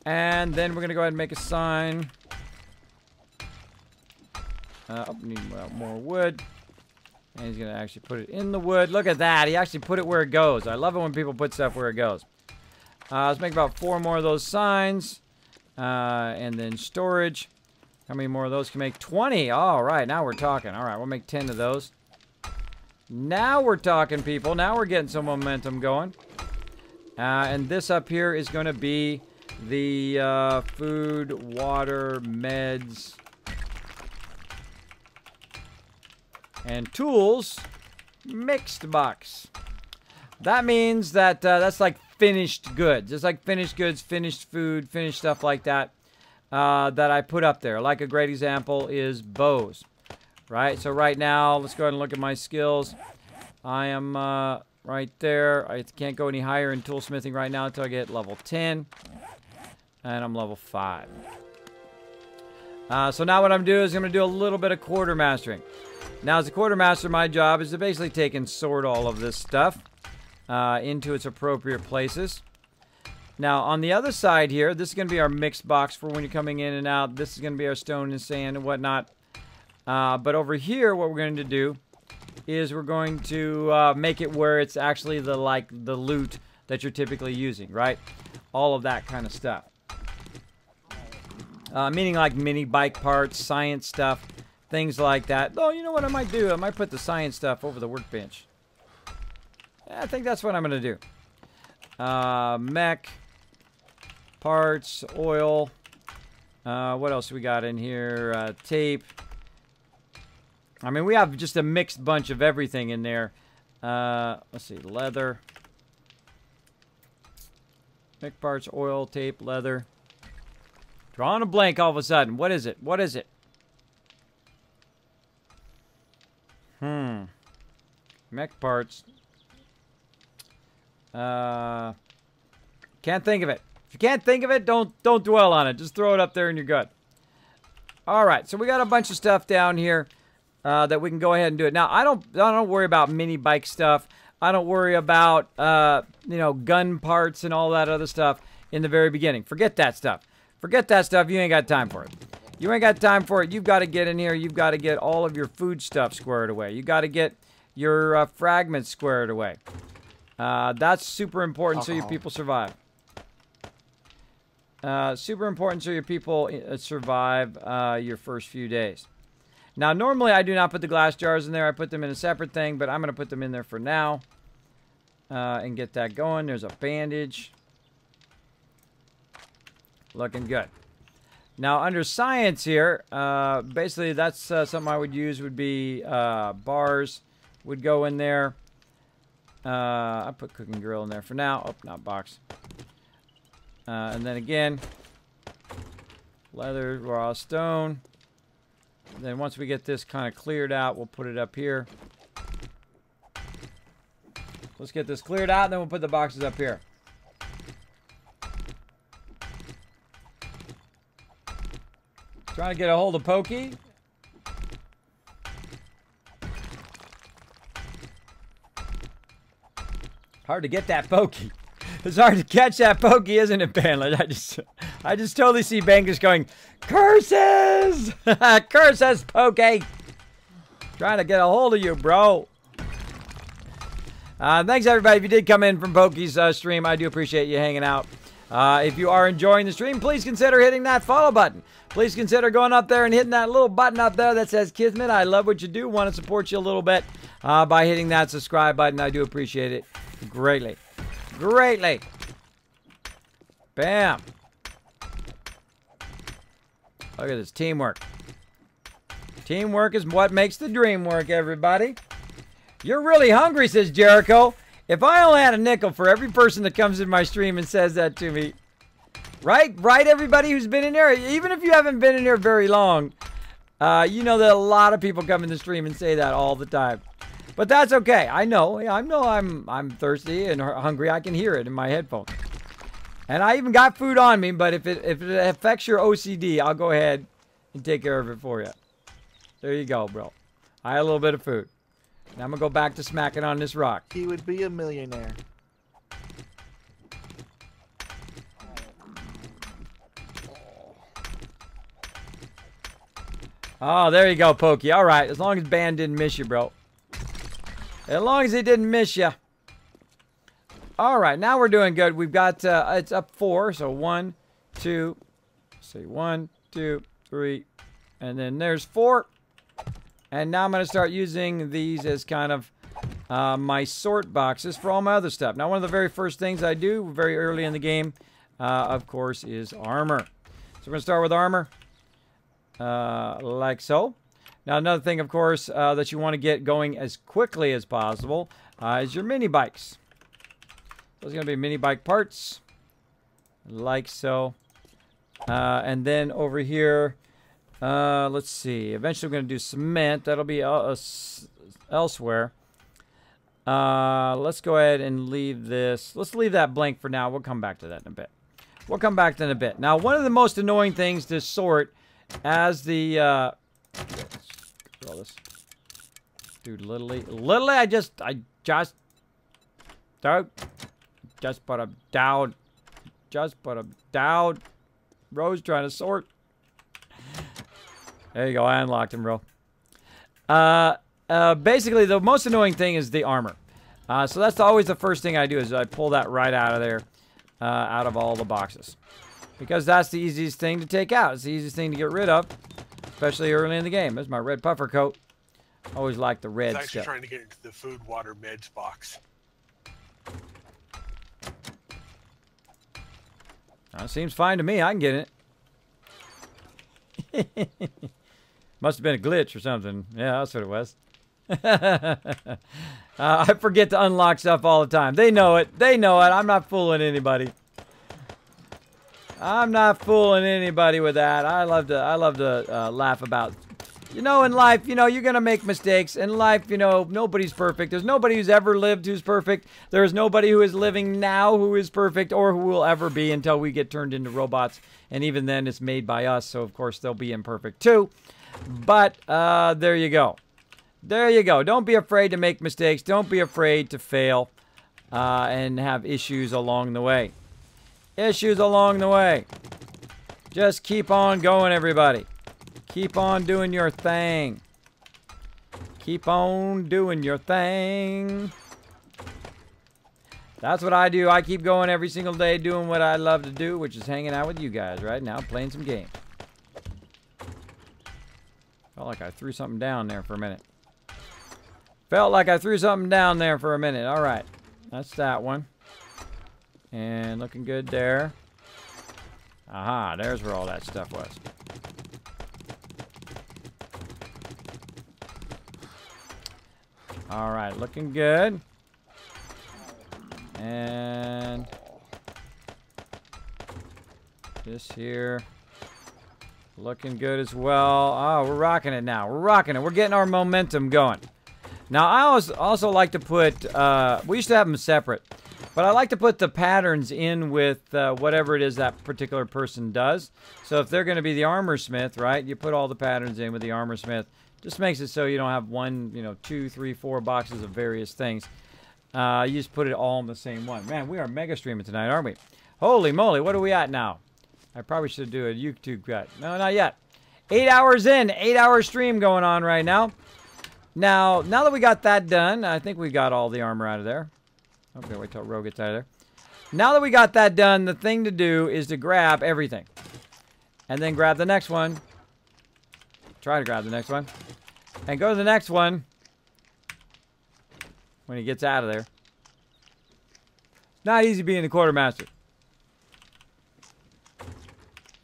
A: And then we're going to go ahead and make a sign. Need more wood. And he's going to actually put it in the wood. Look at that. He actually put it where it goes. I love it when people put stuff where it goes. Let's make about 4 more of those signs. And then storage. How many more of those can make? 20. All right, now we're talking. All right, we'll make 10 of those. Now we're talking, people. Now we're getting some momentum going. And this up here is going to be the food, water, meds, and tools mixed box. That means that that's like finished goods. It's like finished goods, finished food, finished stuff like that that I put up there. Like a great example is bows. Right? So right now, let's go ahead and look at my skills. I am right there. I can't go any higher in toolsmithing right now until I get level 10. And I'm level 5. So now what I'm doing is I'm going to do a little bit of quartermastering. Now, as a quartermaster, my job is to basically take and sort all of this stuff into its appropriate places. Now, on the other side here, this is going to be our mixed box for when you're coming in and out. This is going to be our stone and sand and whatnot. But over here, what we're going to do is we're going to make it where it's actually the loot that you're typically using, right? All of that kind of stuff. Meaning like mini bike parts, science stuff, things like that. Oh, you know what I might do? I might put the science stuff over the workbench. I think that's what I'm going to do. Mech, parts, oil. What else we got in here? Tape. I mean, we have just a mixed bunch of everything in there. Let's see, leather. Mech parts, oil, tape, leather. Drawing a blank all of a sudden. What is it? What is it? Mech parts. Can't think of it. If you can't think of it, don't dwell on it. Just throw it up there and you're good. All right, so we got a bunch of stuff down here that we can go ahead and do it. Now, I don't worry about mini bike stuff. I don't worry about gun parts and all that other stuff in the very beginning. Forget that stuff. Forget that stuff. You ain't got time for it. You ain't got time for it. You've got to get in here. You've got to get all of your food stuff squared away. You got to get your fragments squared away. That's super important so your people survive. Super important so your people survive your first few days. Now, normally I do not put the glass jars in there. I put them in a separate thing, but I'm going to put them in there for now and get that going. There's a bandage. Looking good. Now, under science here, basically that's something I would use would be bars would go in there. I put cooking grill in there for now. Oh, not box. And then again, leather, raw stone. And then once we get this kind of cleared out, we'll put it up here. Let's get this cleared out, and then we'll put the boxes up here. Trying to get a hold of Pokey. Hard to get that Pokey. It's hard to catch that Pokey, isn't it, Bandler? I just totally see Bangers going, curses! Curses, Pokey! Trying to get a hold of you, bro. Thanks, everybody. If you did come in from Pokey's stream, I do appreciate you hanging out. If you are enjoying the stream, please consider hitting that follow button. Please consider going up there and hitting that little button up there that says Kismet. I love what you do. Want to support you a little bit by hitting that subscribe button. I do appreciate it greatly. Greatly. Bam. Look at this teamwork. Teamwork is what makes the dream work, everybody. You're really hungry, says Jericho. If I only had a nickel for every person that comes in my stream and says that to me. Right? Right, everybody who's been in here? Even if you haven't been in here very long, you know that a lot of people come in the stream and say that all the time. But that's okay. I know I'm thirsty and hungry. I can hear it in my headphones. And I even got food on me, but if it affects your OCD, I'll go ahead and take care of it for you. There you go, bro. I had a little bit of food. Now I'm going to go back to smacking on this rock.
C: He would be a millionaire.
A: Oh, there you go, Pokey. All right, as long as Ban didn't miss you, bro. As long as he didn't miss you. All right, now we're doing good. We've got, it's up 4, so 1, 2, say 1, 2, 3, and then there's 4. And now I'm going to start using these as kind of my sort boxes for all my other stuff. Now, one of the very first things I do very early in the game, of course, is armor. So we're going to start with armor, like so. Now, another thing, of course, that you want to get going as quickly as possible is your mini bikes. Those are going to be mini bike parts, like so. And then over here, let's see. Eventually, we're going to do cement. That'll be elsewhere. Let's go ahead and leave this. Let's leave that blank for now. We'll come back to that in a bit. We'll come back to that in a bit. Now, one of the most annoying things to sort as the... roll this. Dude, literally, I just put him down. Just put him down. Bro's trying to sort. There you go. I unlocked him, bro. Basically, the most annoying thing is the armor. So that's always the first thing I do is I pull that right out of there, out of all the boxes. Because that's the easiest thing to take out. It's the easiest thing to get rid of, especially early in the game. There's my red puffer coat. Always like the red
D: I was actually
A: stuff.
D: trying to get into the food, water, meds box.
A: Seems fine to me. I can get it. Must have been a glitch or something. Yeah, that's what it was. I forget to unlock stuff all the time. They know it. They know it. I'm not fooling anybody. I'm not fooling anybody with that. I love to laugh about. You know, in life, you know, you're going to make mistakes. In life, you know, nobody's perfect. There's nobody who's ever lived who's perfect. There's nobody who is living now who is perfect or who will ever be until we get turned into robots. And even then, it's made by us. So, of course, they'll be imperfect too. But there you go. There you go. Don't be afraid to make mistakes. Don't be afraid to fail and have issues along the way. Issues along the way. Just keep on going, everybody. Keep on doing your thing. Keep on doing your thing. That's what I do. I keep going every single day doing what I love to do, which is hanging out with you guys right now, playing some games. Felt like I threw something down there for a minute. Felt like I threw something down there for a minute. All right. That's that one. And looking good there. Aha, there's where all that stuff was. All right, looking good. And this here, looking good as well. Oh, we're rocking it now. We're rocking it. We're getting our momentum going. Now, I also like to put, we used to have them separate, but I like to put the patterns in with whatever it is that particular person does. So if they're going to be the armor smith, right, you put all the patterns in with the armor smith. Just makes it so you don't have one, you know, 2, 3, 4 boxes of various things. You just put it all in the same one. Man, we are mega streaming tonight, aren't we? Holy moly, what are we at now? I probably should do a YouTube cut. No, not yet. 8 hours in, 8-hour stream going on right now. Now that we got that done, I think we got all the armor out of there. Okay, wait till Ro gets out of there. Now that we got that done, the thing to do is to grab everything. And then grab the next one. Try to grab the next one. And go to the next one. When he gets out of there. Not easy being the quartermaster.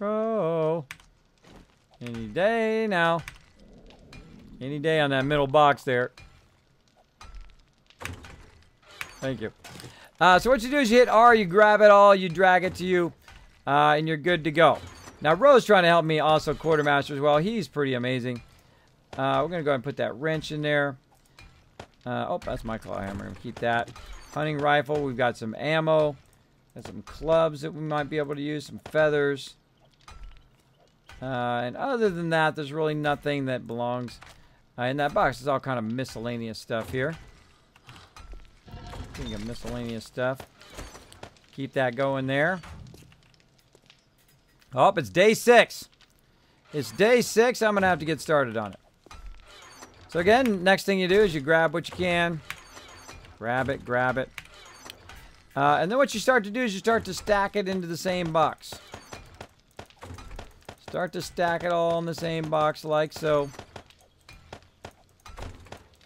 A: Oh. Any day now. Any day on that middle box there. Thank you. So what you do is you hit R, you grab it all, you drag it to you, and you're good to go. Now, Ro's trying to help me also quartermaster as well. He's pretty amazing. We're going to go ahead and put that wrench in there. Oh, that's my claw hammer. We'll keep that. Hunting rifle. We've got some ammo. Got some clubs that we might be able to use. Some feathers. And other than that, there's really nothing that belongs in that box. It's all kind of miscellaneous stuff here. Speaking of miscellaneous stuff. Keep that going there. Oh, it's day 6. It's day 6. I'm going to have to get started on it. So again, next thing you do is you grab what you can. Grab it, grab it. And then what you start to do is you start to stack it into the same box. Start to stack it all in the same box like so.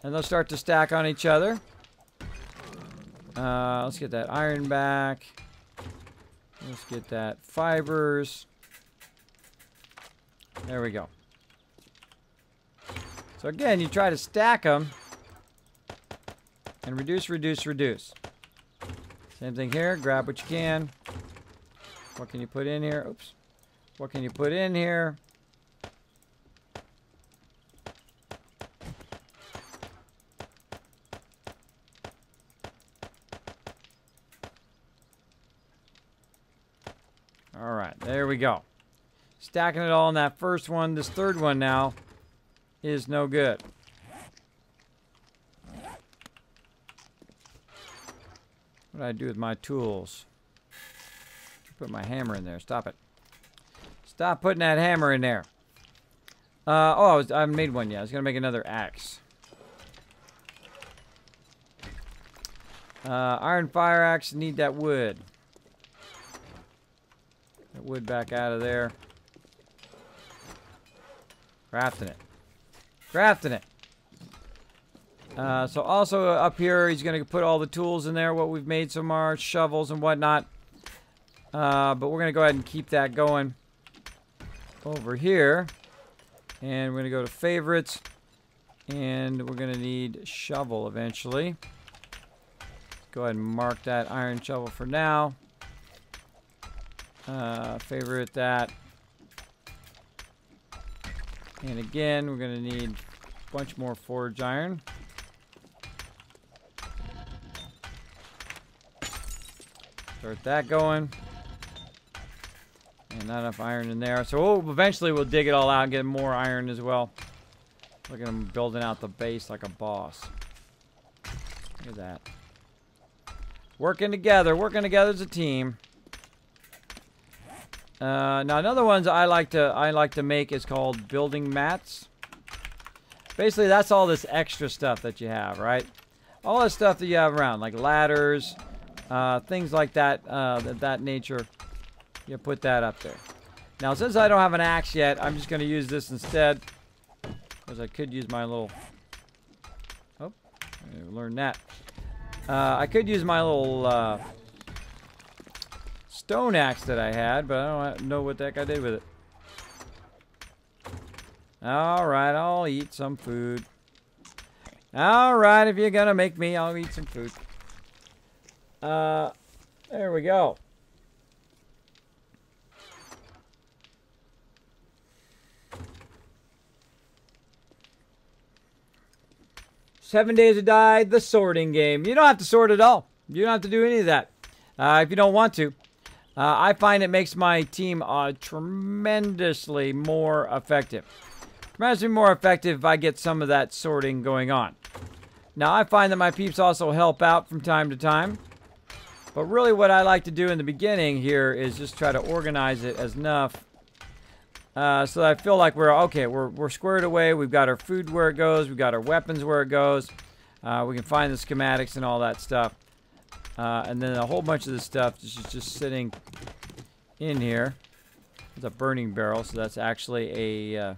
A: And they'll start to stack on each other. Let's get that iron back. Let's get that fibers. There we go. So again, you try to stack them and reduce, reduce, reduce. Same thing here. Grab what you can. What can you put in here? Oops. What can you put in here? right, there we go. Stacking it all in that first one. This third one now is no good. What did I do with my tools? Put my hammer in there. Stop it. Stop putting that hammer in there. I made one yet. I was going to make another axe. Iron fire axe. Need that wood. That wood back out of there. Crafting it. Crafting it. So also up here, he's going to put all the tools in there, what we've made so far, shovels and whatnot. But we're going to go ahead and keep that going over here. And we're going to go to favorites. And we're going to need shovel eventually. Go ahead and mark that iron shovel for now. Favorite that. And again, we're going to need a bunch more forge iron. Start that going. And not enough iron in there. So eventually we'll dig it all out and get more iron as well. Look at him building out the base like a boss. Look at that. Working together as a team. Now another ones I like to make is called building mats. Basically that's all this extra stuff that you have, right? All the stuff that you have around, like ladders, things like that, that nature. You put that up there. Now since I don't have an axe yet, I'm just going to use this instead. Because I could use my little... Oh, I learned that. I could use my little stone axe that I had, but I don't know what the heck I did with it. Alright, I'll eat some food. Alright, if you're gonna make me, I'll eat some food. There we go. "7 Days to Die," the sorting game. You don't have to sort at all. You don't have to do any of that. If you don't want to. I find it makes my team tremendously more effective. Tremendously more effective if I get some of that sorting going on. Now, I find that my peeps also help out from time to time. But really what I like to do in the beginning here is just try to organize it as enough so that I feel like we're squared away. We've got our food where it goes. We've got our weapons where it goes. We can find the schematics and all that stuff. And then a whole bunch of this stuff is just sitting in here. It's a burning barrel, so that's actually a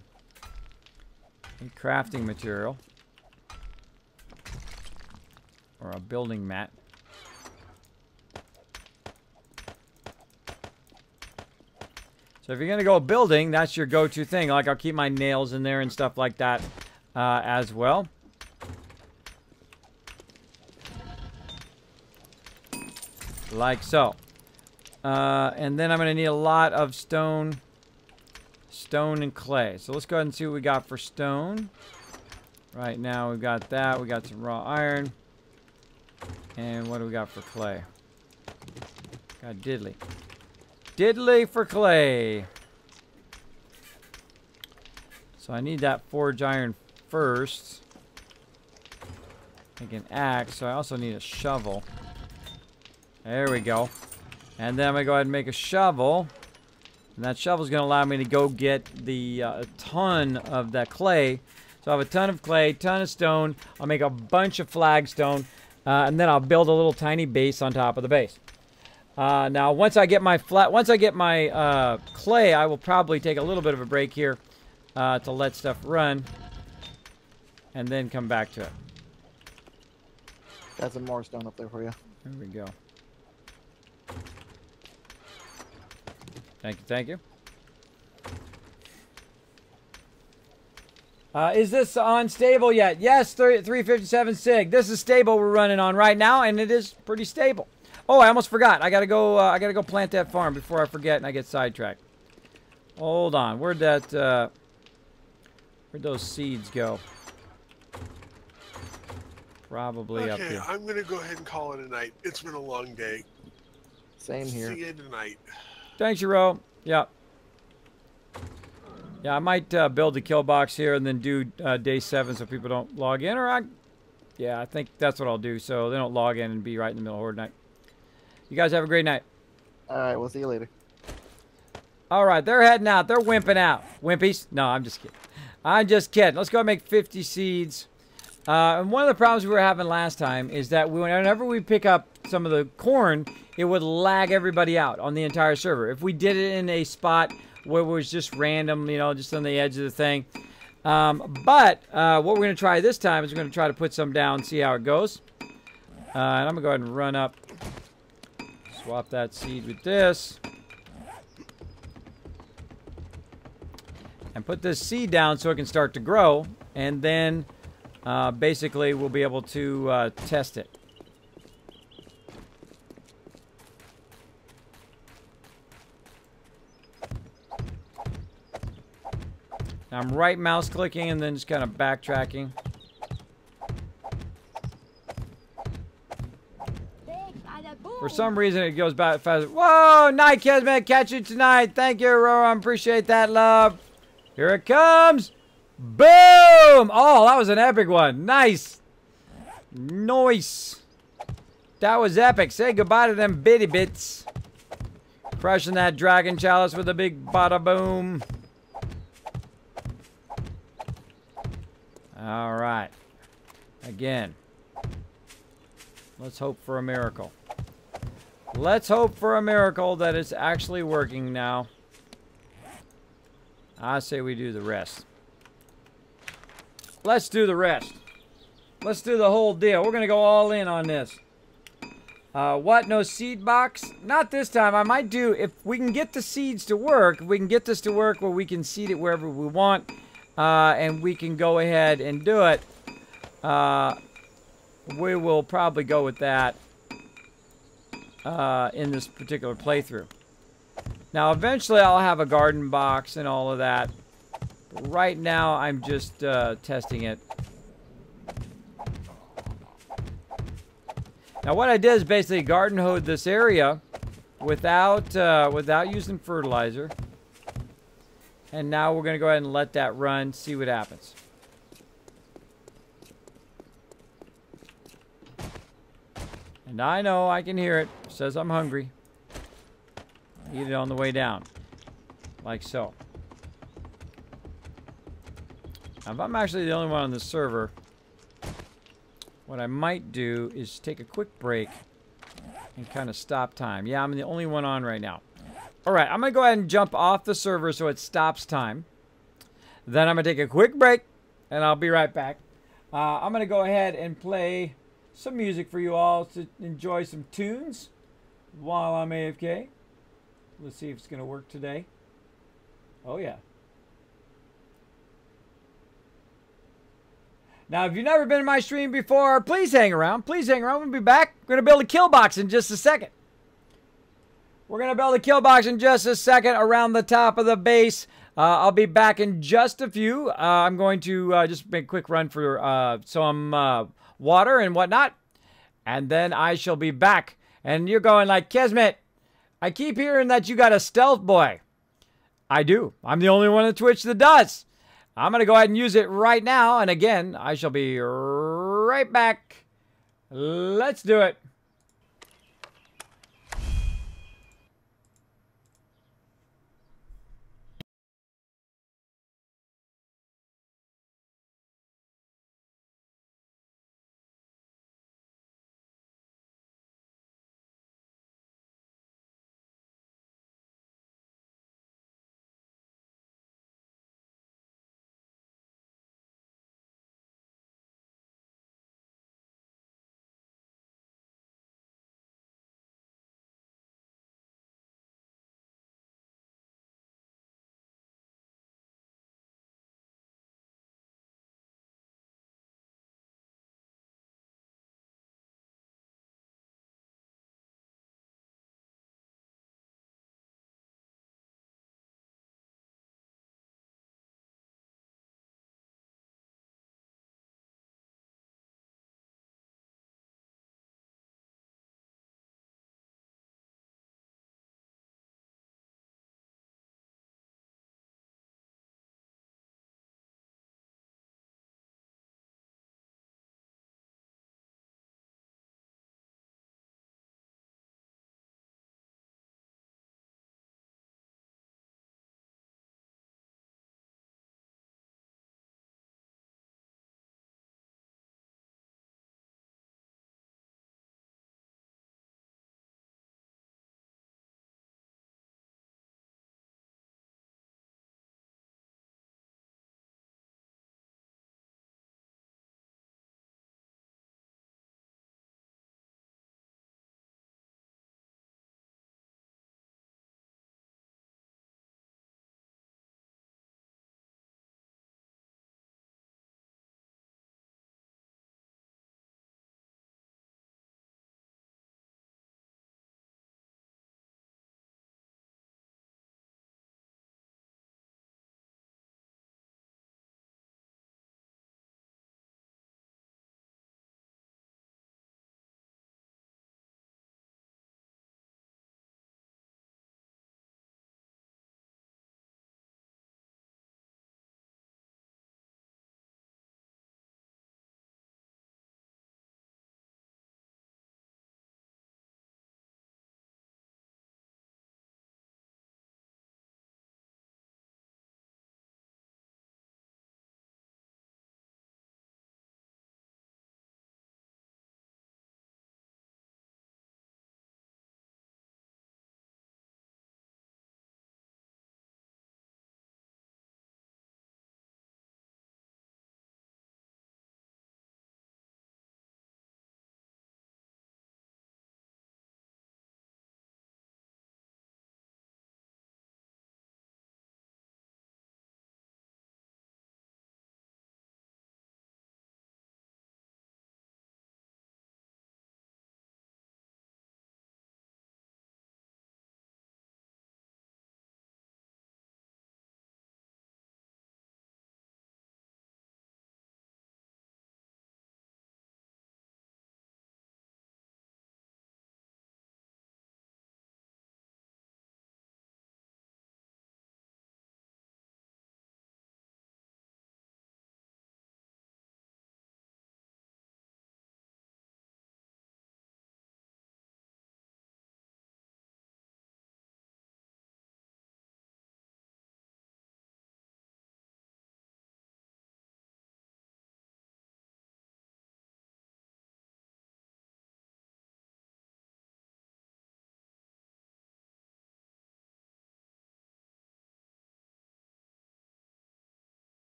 A: crafting material. Or a building mat. So if you're going to go building, that's your go-to thing. Like I'll keep my nails in there and stuff like that as well. Like so. And then I'm going to need a lot of stone and clay. So let's go ahead and see what we got for stone. Right now we've got that. We got some raw iron. And what do we got for clay? Got diddly. Diddly for clay. So I need that forge iron first. Make an axe. So I also need a shovel. There we go. And then I'm going to go ahead and make a shovel. And that shovel is going to allow me to go get the ton of that clay. So I have a ton of clay, ton of stone. I'll make a bunch of flagstone. And then I'll build a little tiny base on top of the base. Now, once I get my clay, I will probably take a little bit of a break here to let stuff run. And then come back to it.
C: Got some more stone up there for you.
A: There we go. Thank you, thank you. Is this unstable yet? Yes, 357 sig. This is stable we're running on right now, and it is pretty stable. Oh, I almost forgot. I gotta go plant that farm before I forget and I get sidetracked. Hold on. Where'd those seeds go? Probably up here.
D: I'm gonna go ahead and call it a night. It's been a long day.
C: Same here.
D: See you tonight.
A: Thanks, Euro. Yeah. Yeah, I might build a kill box here and then do day 7 so people don't log in. Yeah, I think that's what I'll do so they don't log in and be right in the middle of Horde night. You guys have a great night.
C: All right, we'll see you later.
A: All right, they're heading out. They're wimping out. Wimpies? No, I'm just kidding. I'm just kidding. Let's go make 50 seeds. And one of the problems we were having last time is that whenever we pick up some of the corn, it would lag everybody out on the entire server. If we did it in a spot where it was just random, you know, just on the edge of the thing. But what we're going to try this time is we're going to try to put some down, see how it goes. And I'm going to go ahead and run up. Swap that seed with this. And put this seed down so it can start to grow. And then basically we'll be able to test it. I'm right mouse clicking and then just kind of backtracking. For some reason it goes back faster. Whoa, night Kismet, catch you tonight. Thank you, Aurora. Appreciate that love. Here it comes. Boom! Oh, that was an epic one. Nice. Nice. That was epic. Say goodbye to them bitty bits. Crushing that dragon chalice with a big bada boom. All right. Again. Let's hope for a miracle. Let's hope for a miracle that it's actually working now. I say we do the rest. Let's do the rest. Let's do the whole deal. We're going to go all in on this. What? No seed box? Not this time. I might do, if we can get the seeds to work, if we can get this to work where we can seed it wherever we want, and we can go ahead and do it, we will probably go with that in this particular playthrough. Now, eventually I'll have a garden box and all of that. But right now, I'm just testing it. Now, what I did is basically garden hose this area without using fertilizer. And now we're going to go ahead and let that run, see what happens. And I know, I can hear it. It says I'm hungry. Eat it on the way down. Like so. Now, if I'm actually the only one on the server, what I might do is take a quick break and kind of stop time. Yeah, I'm the only one on right now. Alright, I'm going to go ahead and jump off the server so it stops time. Then I'm going to take a quick break, and I'll be right back. I'm going to go ahead and play some music for you all to enjoy some tunes while I'm AFK. Let's see if it's going to work today. Oh, yeah. Now, if you've never been in my stream before, please hang around. Please hang around. We'll be back. We're going to build a kill box in just a second. We're going to build a kill box in just a second around the top of the base. I'll be back in just a few. I'm going to just make a quick run for some water and whatnot. And then I shall be back. And you're going like, Kismet, I keep hearing that you got a stealth boy. I do. I'm the only one on Twitch that does. I'm going to go ahead and use it right now. And again, I shall be right back. Let's do it.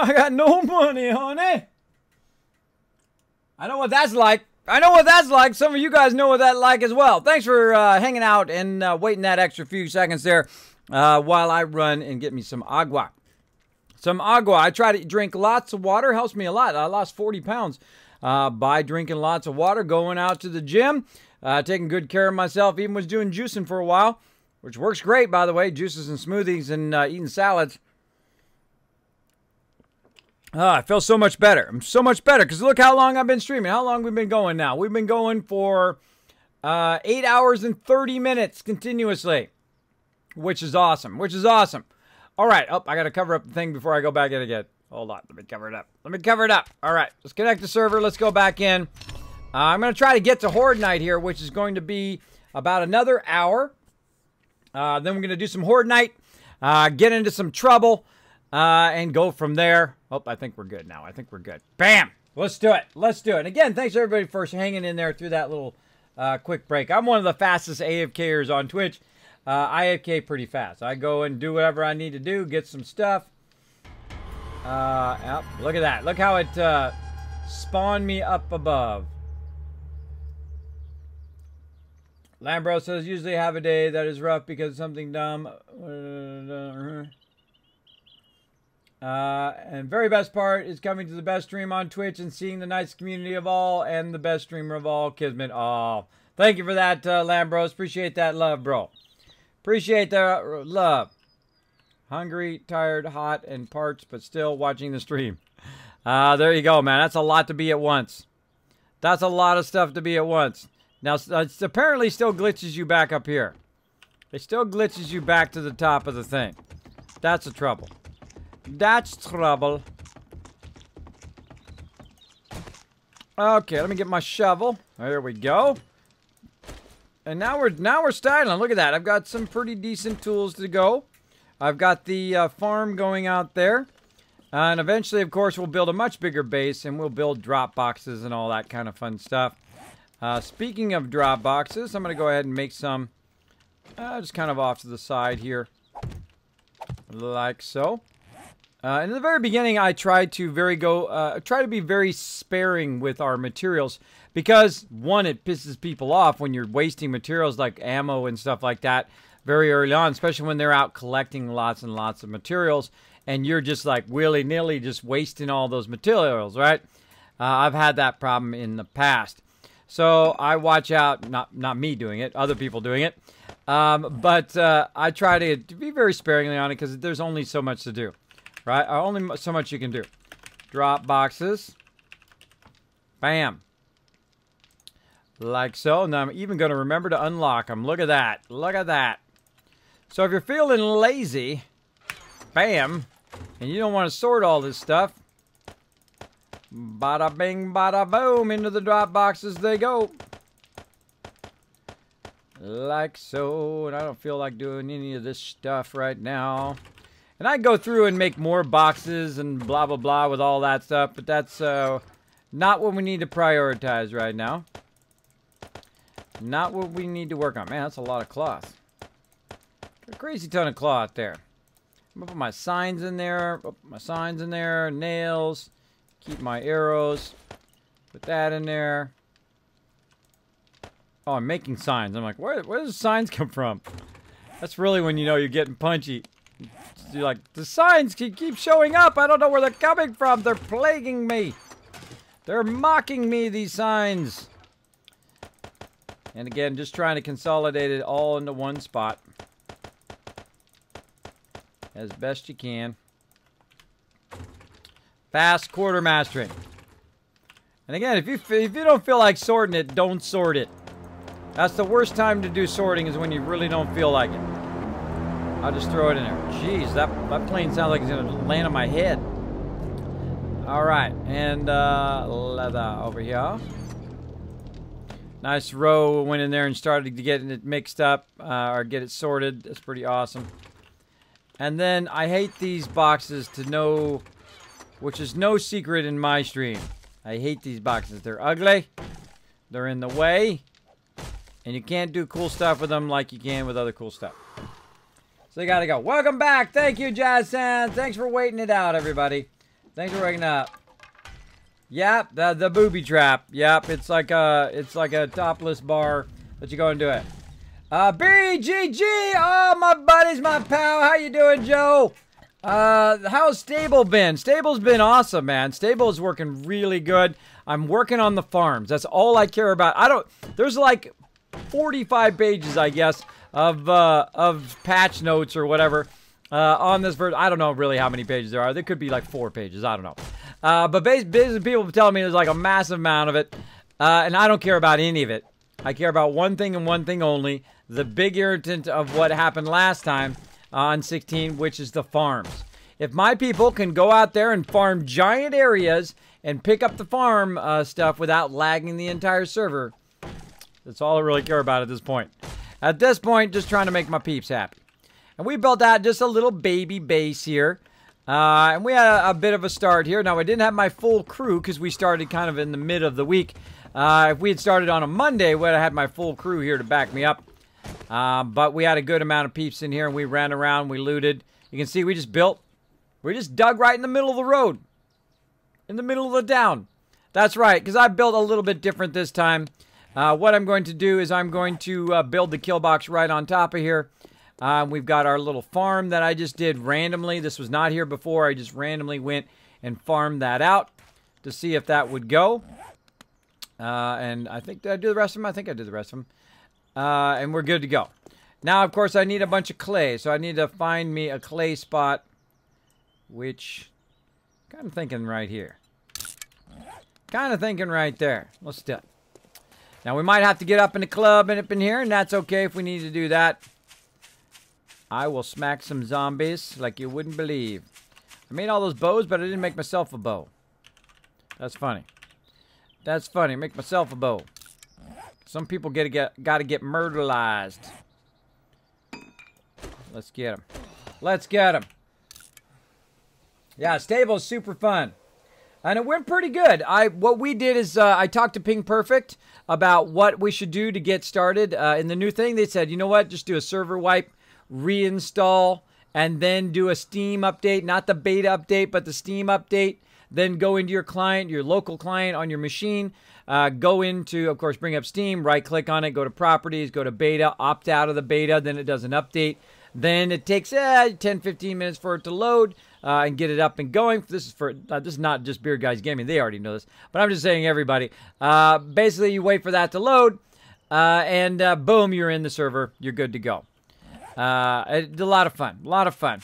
A: I got no money, honey. I know what that's like. I know what that's like. Some of you guys know what that's like as well. Thanks for hanging out and waiting that extra few seconds there while I run and get me some agua. Some agua. I try to drink lots of water. Helps me a lot. I lost 40 pounds by drinking lots of water, going out to the gym, taking good care of myself. Even was doing juicing for a while, which works great, by the way. Juices and smoothies and eating salads. I feel so much better. I'm so much better because look how long I've been streaming. How long we've been going now? We've been going for 8 hours and 30 minutes continuously, which is awesome. Which is awesome. All right. Oh, I got to cover up the thing before I go back in again. Hold on. Let me cover it up. Let me cover it up. All right. Let's connect the server. Let's go back in. I'm going to try to get to Horde Night here, which is going to be about another hour. Then we're going to do some Horde Night, get into some trouble, and go from there. Oh, I think we're good now. I think we're good. Bam! Let's do it. Let's do it. And again, thanks everybody for hanging in there through that little quick break. I'm one of the fastest AFKers on Twitch. I AFK pretty fast. I go and do whatever I need to do, get some stuff. Yep, look at that. Look how it spawned me up above. Lambro says, usually have a day that is rough because something dumb. And very best part is coming to the best stream on Twitch and seeing the nice community of all and the best streamer of all, Kismet. Oh, thank you for that, Lambros. Appreciate that love, bro. Appreciate the love. Hungry, tired, hot, and parched, but still watching the stream. There you go, man. That's a lot to be at once. That's a lot of stuff to be at once. Now, it apparently still glitches you back up here. It still glitches you back to the top of the thing. That's the trouble. That's trouble. Okay, let me get my shovel. There we go. And now we're styling. Look at that. I've got some pretty decent tools to go. I've got the farm going out there. And eventually, of course, we'll build a much bigger base and we'll build drop boxes and all that kind of fun stuff. Speaking of drop boxes, I'm going to go ahead and make some just kind of off to the side here. Like so. In the very beginning, I tried to try to be very sparing with our materials because, one, it pisses people off when you're wasting materials like ammo and stuff like that very early on, especially when they're out collecting lots and lots of materials, and you're just like willy-nilly just wasting all those materials, right? I've had that problem in the past. So I watch out, not me doing it, other people doing it, but I try to be very sparingly on it because there's only so much to do. Right? Only so much you can do. Drop boxes. Bam. Like so. Now I'm even going to remember to unlock them. Look at that. Look at that. So if you're feeling lazy, bam, and you don't want to sort all this stuff, bada bing, bada boom, into the drop boxes they go. Like so. And I don't feel like doing any of this stuff right now. And I go through and make more boxes and blah, blah, blah with all that stuff. But that's not what we need to prioritize right now. Not what we need to work on. Man, that's a lot of cloth. A crazy ton of cloth there. I'm going to put my signs in there. Put my signs in there. Nails. Keep my arrows. Put that in there. Oh, I'm making signs. I'm like, where does the signs come from? That's really when you know you're getting punchy. You're like, the signs keep showing up. I don't know where they're coming from. They're plaguing me. They're mocking me, these signs. And again, just trying to consolidate it all into one spot. As best you can. Fast quarter mastering. And again, if you don't feel like sorting it, don't sort it. That's the worst time to do sorting is when you really don't feel like it. I'll just throw it in there. Jeez, that plane sounds like it's going to land on my head. All right, and leather over here. Nice row went in there and started to get it mixed up or get it sorted. That's pretty awesome. And then I hate these boxes to know, which is no secret in my stream. I hate these boxes. They're ugly. They're in the way. And you can't do cool stuff with them like you can with other cool stuff. So you gotta go. Welcome back. Thank you, Jazz Sands. Thanks for waiting it out, everybody. Thanks for waking up. Yep, the booby trap. Yep, it's like a topless bar that you go and do it. BGG! Oh, my buddies, my pal. How you doing, Joe? How's Stable been? Stable's been awesome, man. Stable is working really good. I'm working on the farms. That's all I care about. There's like 45 pages, I guess, of patch notes or whatever on this version. I don't know really how many pages there are. There could be like 4 pages. I don't know. But basically, people tell me there's like a massive amount of it, and I don't care about any of it. I care about one thing and one thing only, the big irritant of what happened last time on 16, which is the farms. If my people can go out there and farm giant areas and pick up the farm stuff without lagging the entire server, that's all I really care about at this point. At this point, just trying to make my peeps happy. And we built out just a little baby base here. And we had a bit of a start here. Now, I didn't have my full crew because we started kind of in the mid of the week. If we had started on a Monday, we would have had my full crew here to back me up. But we had a good amount of peeps in here, and we ran around, we looted. You can see we just dug right in the middle of the road. In the middle of the town. That's right, because I built a little bit different this time. What I'm going to do is I'm going to build the kill box right on top of here. We've got our little farm that I just did randomly. This was not here before. I just randomly went and farmed that out to see if that would go. And I think, did I do the rest of them? I think I did the rest of them. And we're good to go. Now, of course, I need a bunch of clay. So I need to find me a clay spot, which kind of thinking right here. Kind of thinking right there. Let's do it. Now, we might have to get up in the club and up in here, and that's okay if we need to do that. I will smack some zombies like you wouldn't believe. I made all those bows, but I didn't make myself a bow. That's funny. That's funny. Make myself a bow. Some people gotta get murderized. Let's get them. Let's get them. Yeah, Stable's super fun. And it went pretty good. What we did is I talked to Ping Perfect about what we should do to get started. In the new thing, they said, you know what? Just do a server wipe, reinstall, and then do a Steam update. Not the beta update, but the Steam update. Then go into your client, your local client on your machine. Go into, of course, bring up Steam, right-click on it, go to Properties, go to Beta, opt out of the beta, then it does an update. Then it takes 10-15 minutes for it to load and get it up and going. This is not just Beard Guys Gaming. They already know this. But I'm just saying everybody. Basically, you wait for that to load, and boom, you're in the server. You're good to go. It's a lot of fun. A lot of fun.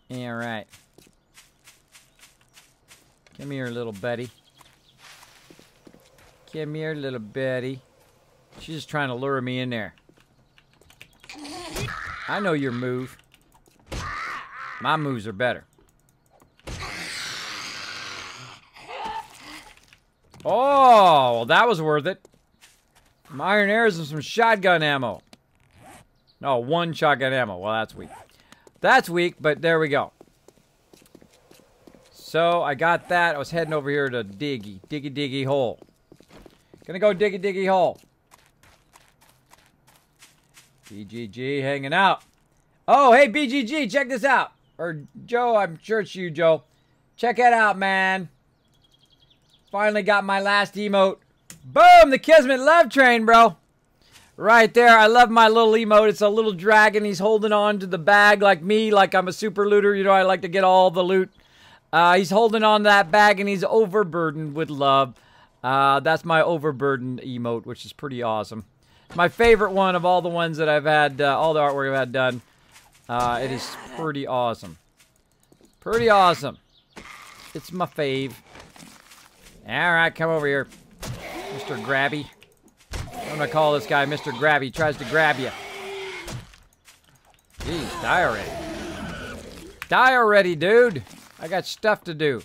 A: All right. Come here, little buddy. Come here, little buddy. She's just trying to lure me in there. I know your move. My moves are better. Oh, well, that was worth it. Some iron arrows and some shotgun ammo. No, 1 shotgun ammo. Well, that's weak. That's weak, but there we go. So, I got that. I was heading over here to diggy hole. Gonna go diggy hole. BGG hanging out. Oh, hey, BGG, check this out. Or Joe, I'm sure it's you, Joe. Check it out, man. Finally got my last emote. Boom, the Kismet love train, bro. Right there, I love my little emote. It's a little dragon. He's holding on to the bag like me, like I'm a super looter. You know, I like to get all the loot. He's holding on to that bag, and he's overburdened with love. That's my overburdened emote, which is pretty awesome. My favorite one of all the ones that I've had, all the artwork I've had done. It is pretty awesome. Pretty awesome. It's my fave. Alright, come over here, Mr. Grabby. I'm gonna call this guy Mr. Grabby. He tries to grab you. Jeez, die already. Die already, dude. I got stuff to do.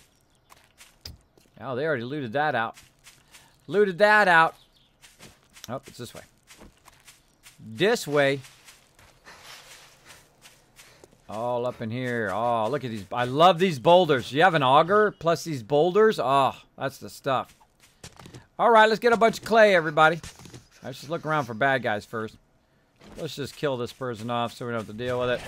A: Oh, they already looted that out. Looted that out. Oh, it's this way. This way. All up in here. Oh, look at these. I love these boulders. You have an auger plus these boulders. Oh, that's the stuff. All right, let's get a bunch of clay, everybody. Let's just look around for bad guys first. Let's just kill this person off so we don't have to deal with it.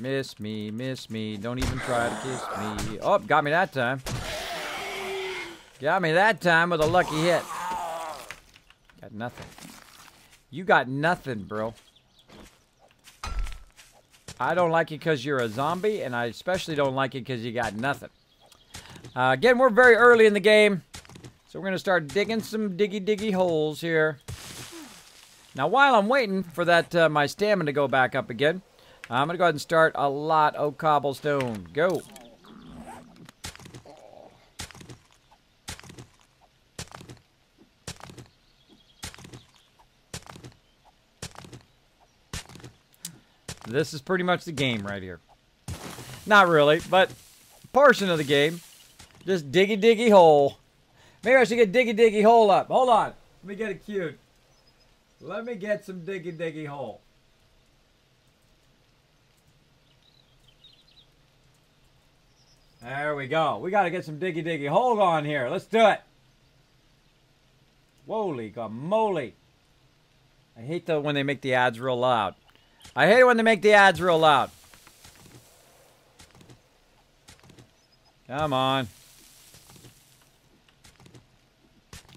A: Miss me, miss me. Don't even try to kiss me. Oh, got me that time. Got me that time with a lucky hit. Got nothing. You got nothing, bro. I don't like it because you're a zombie, and I especially don't like it because you got nothing. Again, we're very early in the game, so we're going to start digging some diggy holes here. Now, while I'm waiting for that my stamina to go back up again, I'm going to go ahead and start a lot of cobblestone. Go. This is pretty much the game right here. Not really, but a portion of the game. Just diggy hole. Maybe I should get diggy hole up. Hold on. Let me get it queued. Let me get some diggy hole. There we go. We got to get some diggy hole on here. Let's do it. Holy moly. I hate when they make the ads real loud. I hate it when they make the ads real loud. Come on.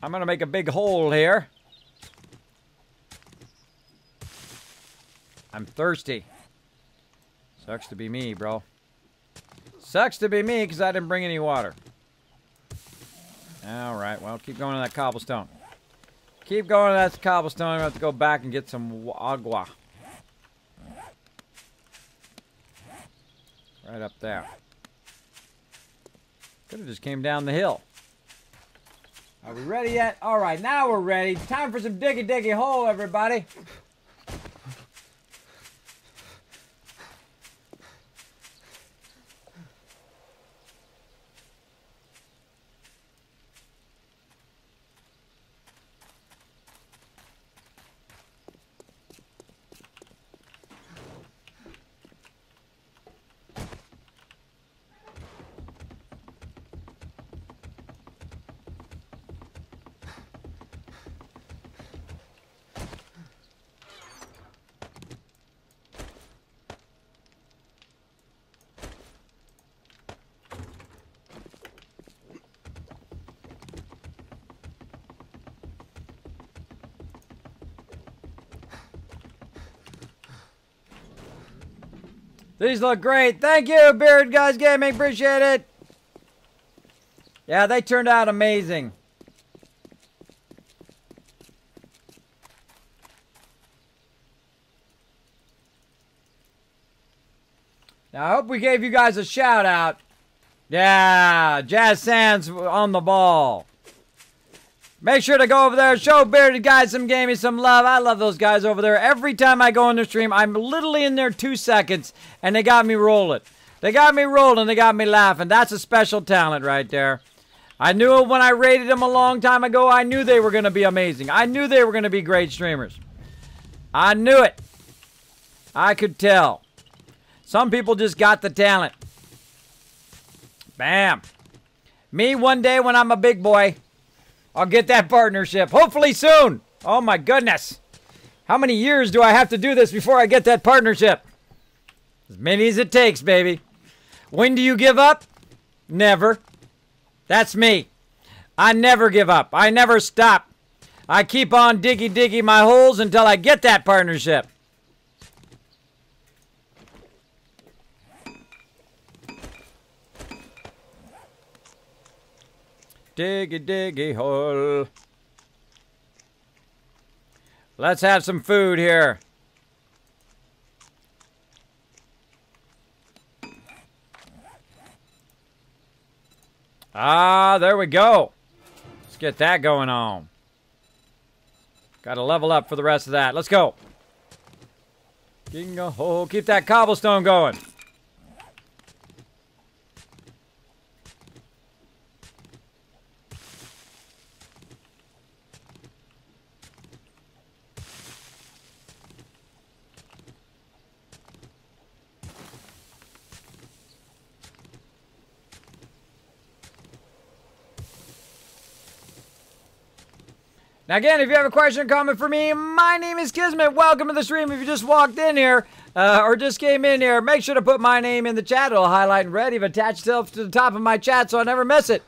A: I'm going to make a big hole here. I'm thirsty. Sucks to be me, bro. Sucks to be me because I didn't bring any water. Alright, well, keep going to that cobblestone. Keep going to that cobblestone. I'm going to have to go back and get some agua. Right up there. Could have just came down the hill. Are we ready yet? Alright, now we're ready. Time for some diggy hole, everybody. These look great. Thank you, Beard Guys Gaming. Appreciate it. Yeah, they turned out amazing. Now, I hope we gave you guys a shout out. Yeah, Jazz Sands on the ball. Make sure to go over there, show Bearded Guys some gaming, some love. I love those guys over there. Every time I go on their stream, I'm literally in there 2 seconds, and they got me rolling. They got me rolling. They got me laughing. That's a special talent right there. I knew it when I rated them a long time ago. I knew they were going to be amazing. I knew they were going to be great streamers. I knew it. I could tell. Some people just got the talent. Bam. Me one day when I'm a big boy, I'll get that partnership. Hopefully soon. Oh my goodness. How many years do I have to do this before I get that partnership? As many as it takes, baby. When do you give up? Never. That's me. I never give up. I never stop. I keep on diggy my holes until I get that partnership. Diggy hole. Let's have some food here. Ah, there we go. Let's get that going on. Got to level up for the rest of that. Let's go. Digging a hole. Keep that cobblestone going. Now again, if you have a question or comment for me, my name is Kismet. Welcome to the stream. If you just walked in here or just came in here, make sure to put my name in the chat. It'll highlight in red. You've attached yourself to the top of my chat so I never miss it.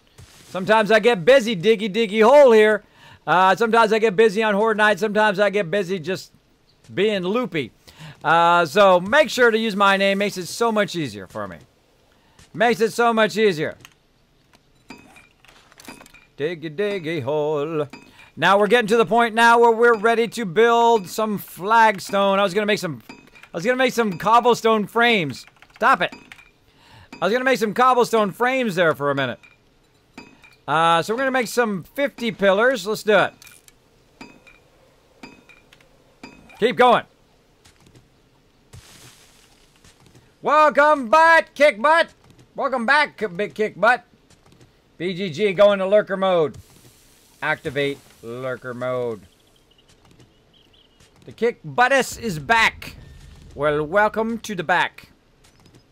A: Sometimes I get busy, diggy hole here. Sometimes I get busy on Horde Night. Sometimes I get busy just being loopy. So make sure to use my name. Makes it so much easier for me. Makes it so much easier. Diggy hole. Now we're getting to the point now where we're ready to build some flagstone. I was gonna make some cobblestone frames. Stop it. I was gonna make some cobblestone frames there for a minute. So we're gonna make some 50 pillars. Let's do it. Keep going. Welcome back, kick butt. Welcome back, big kick butt. BGG going to lurker mode. Activate lurker mode. The kick buttus is back. Well, welcome to the back.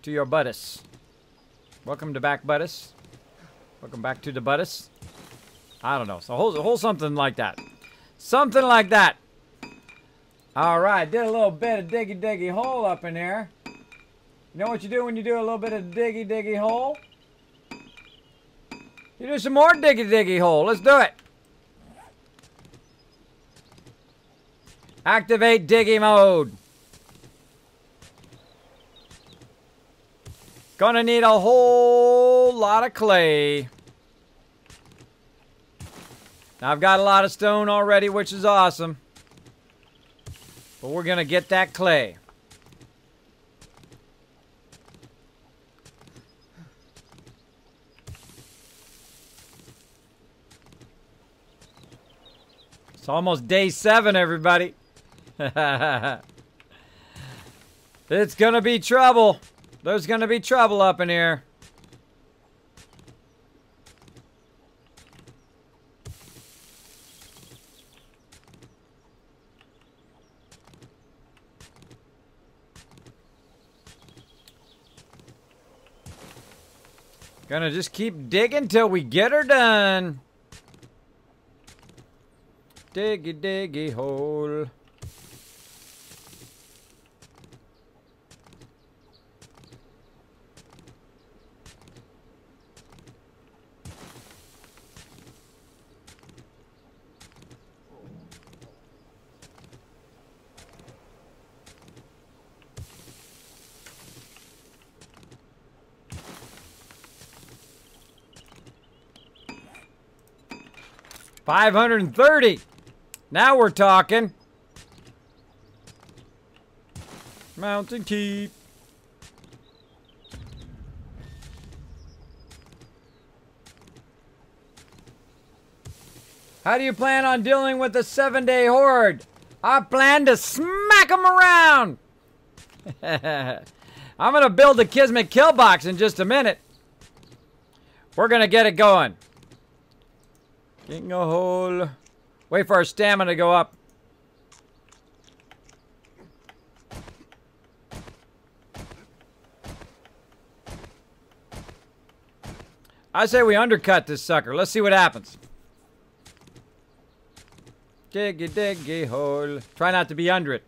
A: To your buttus. Welcome to back buttus. Welcome back to the buttus. I don't know. So whole something like that. Something like that. Alright, did a little bit of diggy hole up in there. You know what you do when you do a little bit of diggy hole? You do some more diggy hole. Let's do it. Activate diggy mode. Gonna need a whole lot of clay. Now I've got a lot of stone already, which is awesome. But we're gonna get that clay. It's almost day 7, everybody. It's gonna be trouble. There's gonna be trouble up in here. Gonna just keep digging till we get her done. Diggy hole. $530. Now we're talking. Mountain Keep. How do you plan on dealing with the 7-day horde? I plan to smack them around. I'm going to build a Kismet kill box in just a minute. We're going to get it going. Getting a hole. Wait for our stamina to go up. I say we undercut this sucker. Let's see what happens. Diggy hole. Try not to be under it.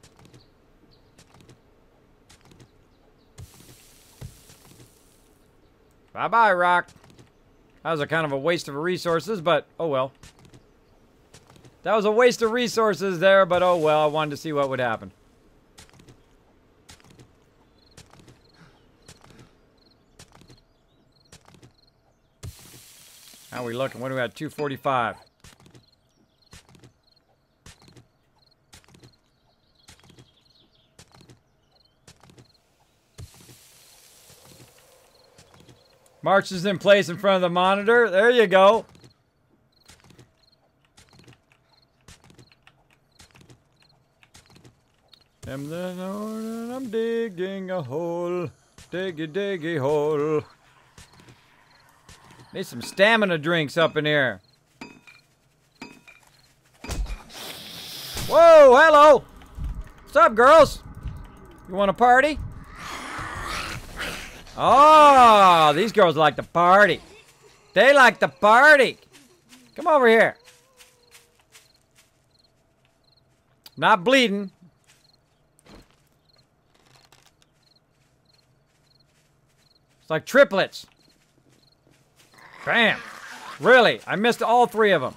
A: Bye-bye, rock. That was a kind of a waste of resources, but oh well. That was a waste of resources there, but oh well. I wanted to see what would happen. How are we looking? What do we got? 245. March is in place in front of the monitor. There you go. I'm digging a hole. Diggy hole. Need some stamina drinks up in here. Whoa, hello. What's up, girls? You want to party? Oh, these girls like to party. They like to party. Come over here. Not bleeding. It's like triplets. Bam. Really? I missed all 3 of them.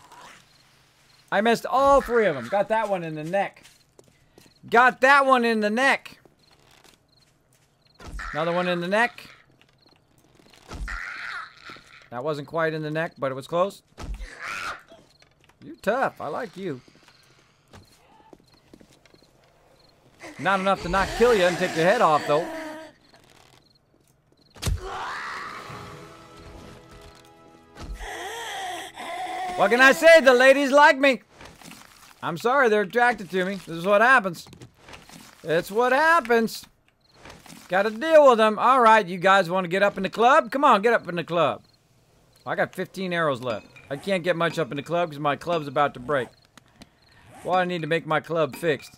A: I missed all 3 of them. Got that one in the neck. Got that one in the neck. Another one in the neck. That wasn't quite in the neck, but it was close. You're tough. I like you. Not enough to not kill you and take your head off, though. What can I say? The ladies like me. I'm sorry, they're attracted to me. This is what happens. It's what happens. Got to deal with them. All right, you guys want to get up in the club? Come on, get up in the club. I got 15 arrows left. I can't get much up in the club because my club's about to break. Well, I need to make my club fixed.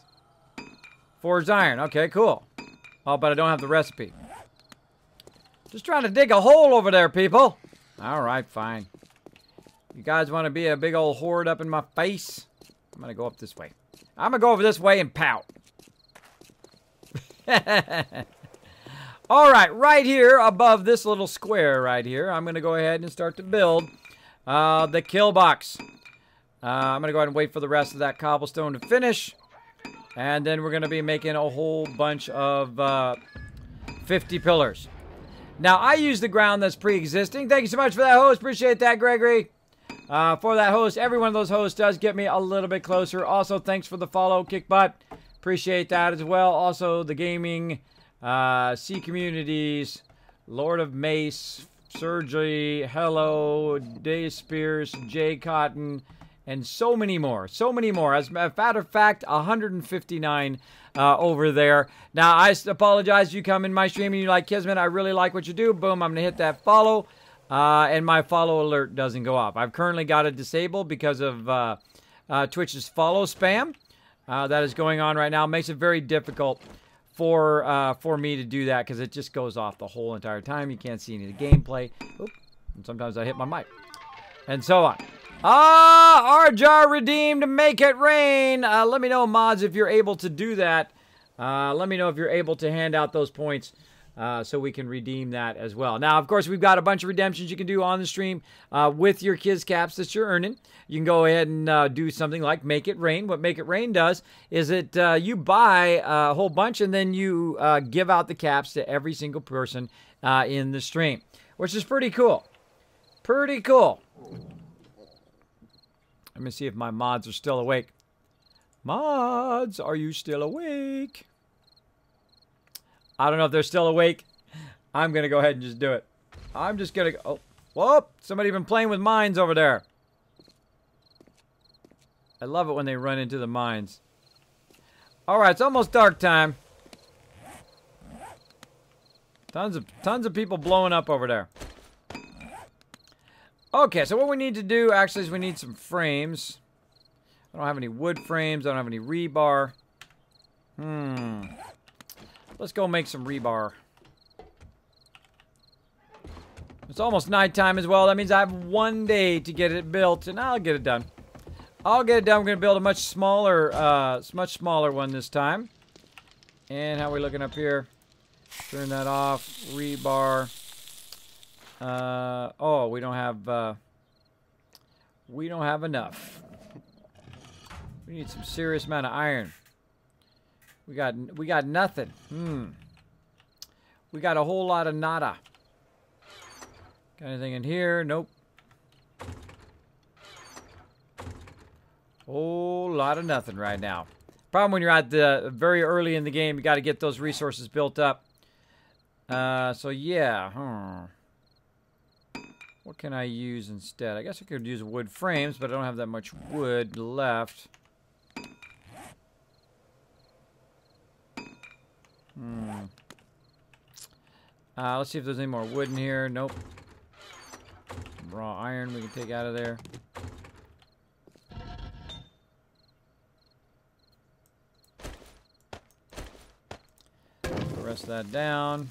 A: Forged iron. Okay, cool. Oh, but I don't have the recipe. Just trying to dig a hole over there, people. All right, fine. You guys want to be a big old horde up in my face? I'm going to go up this way. I'm going to go over this way and pout. All right, right here above this little square right here, I'm going to go ahead and start to build the kill box. I'm going to go ahead and wait for the rest of that cobblestone to finish. And then we're going to be making a whole bunch of 50 pillars. Now, I use the ground that's pre-existing. Thank you so much for that, host. Appreciate that, Gregory. For that host, every one of those hosts does get me a little bit closer. Also, thanks for the follow, Kickbutt. Appreciate that as well. Also, the gaming, C Communities, Lord of Mace, Surgery, Hello, Day Spears, Jay Cotton, and so many more. So many more. As a matter of fact, 159 over there. Now, I apologize if you come in my stream and you're like, Kismet, I really like what you do. Boom, I'm going to hit that follow. And my follow alert doesn't go off. I've currently got it disabled because of Twitch's follow spam that is going on right now. It makes it very difficult for me to do that because it just goes off the whole entire time. You can't see any of the gameplay. Oop, and sometimes I hit my mic. And so on. Arjar redeemed, make it rain. Let me know, mods, if you're able to do that. Let me know if you're able to hand out those points. So we can redeem that as well. Now, of course, we've got a bunch of redemptions you can do on the stream with your Kiz Caps that you're earning. You can go ahead and do something like Make It Rain. What Make It Rain does is that you buy a whole bunch and then you give out the caps to every single person in the stream, which is pretty cool. Pretty cool. Let me see if my mods are still awake. Mods, are you still awake? I don't know if they're still awake. I'm going to go ahead and just do it. I'm just going to... Oh, whoop! Somebody been playing with mines over there. I love it when they run into the mines. Alright, it's almost dark time. Tons of people blowing up over there. Okay, so what we need to do actually is we need some frames. I don't have any wood frames. I don't have any rebar. Let's go make some rebar. It's almost nighttime as well. That means I have one day to get it built, and I'll get it done. I'll get it done. We're going to build a much smaller one this time. And how are we looking up here? Turn that off. Rebar. Oh, we don't have enough. We need some serious amount of iron. We got nothing. We got a whole lot of nada. Got anything in here? Nope. Whole lot of nothing right now. Problem when you're at the very early in the game, you got to get those resources built up. So yeah. What can I use instead? I guess I could use wood frames, but I don't have that much wood left. Let's see if there's any more wood in here. Nope. Raw iron we can take out of there. Put the rest of that down.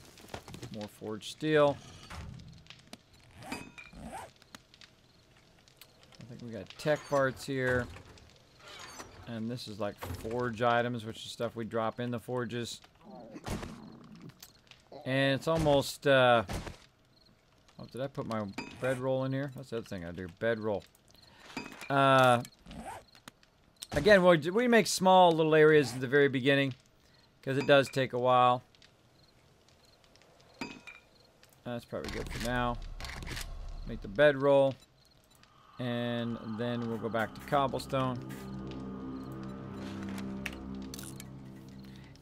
A: More forged steel. I think we got tech parts here. And this is like forge items, which is stuff we drop in the forges. And it's almost, oh, did I put my bedroll in here? That's the other thing I do, bedroll. Again, we make small little areas at the very beginning, because it does take a while. That's probably good for now. Make the bedroll. And then we'll go back to cobblestone.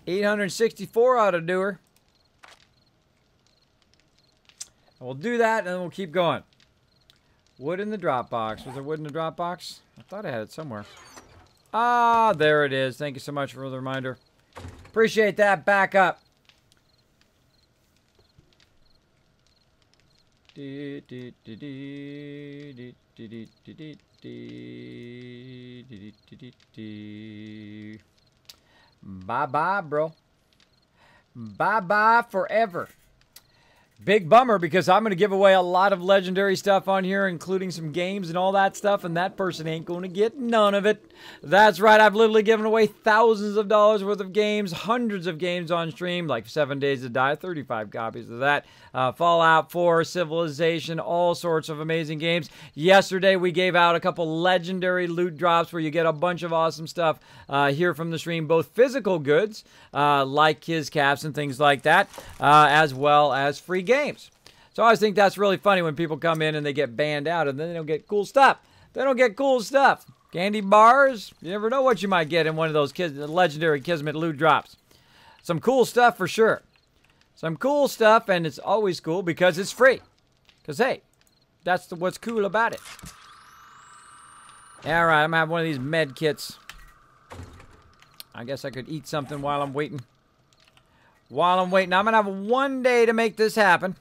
A: 864 ought to do her. And we'll do that, and then we'll keep going. Wood in the drop box. Was there wood in the drop box? I thought I had it somewhere. Ah, there it is. Thank you so much for the reminder. Appreciate that. Back up. Bye-bye, bro. Bye-bye forever. Big bummer, because I'm going to give away a lot of legendary stuff on here, including some games and all that stuff, and that person ain't going to get none of it. That's right, I've literally given away thousands of dollars worth of games, hundreds of games on stream, like 7 Days to Die, 35 copies of that, Fallout 4, Civilization, all sorts of amazing games. Yesterday, we gave out a couple legendary loot drops where you get a bunch of awesome stuff here from the stream, both physical goods, like his caps and things like that, as well as free games. So I always think that's really funny when people come in and they get banned out and then they don't get cool stuff. They don't get cool stuff. Candy bars, you never know what you might get in one of those legendary Kismet loot drops. Some cool stuff for sure. Some cool stuff, and it's always cool because it's free. Because, hey, that's what's cool about it. All right, I'm going to have one of these med kits. I guess I could eat something while I'm waiting. While I'm waiting, I'm going to have one day to make this happen.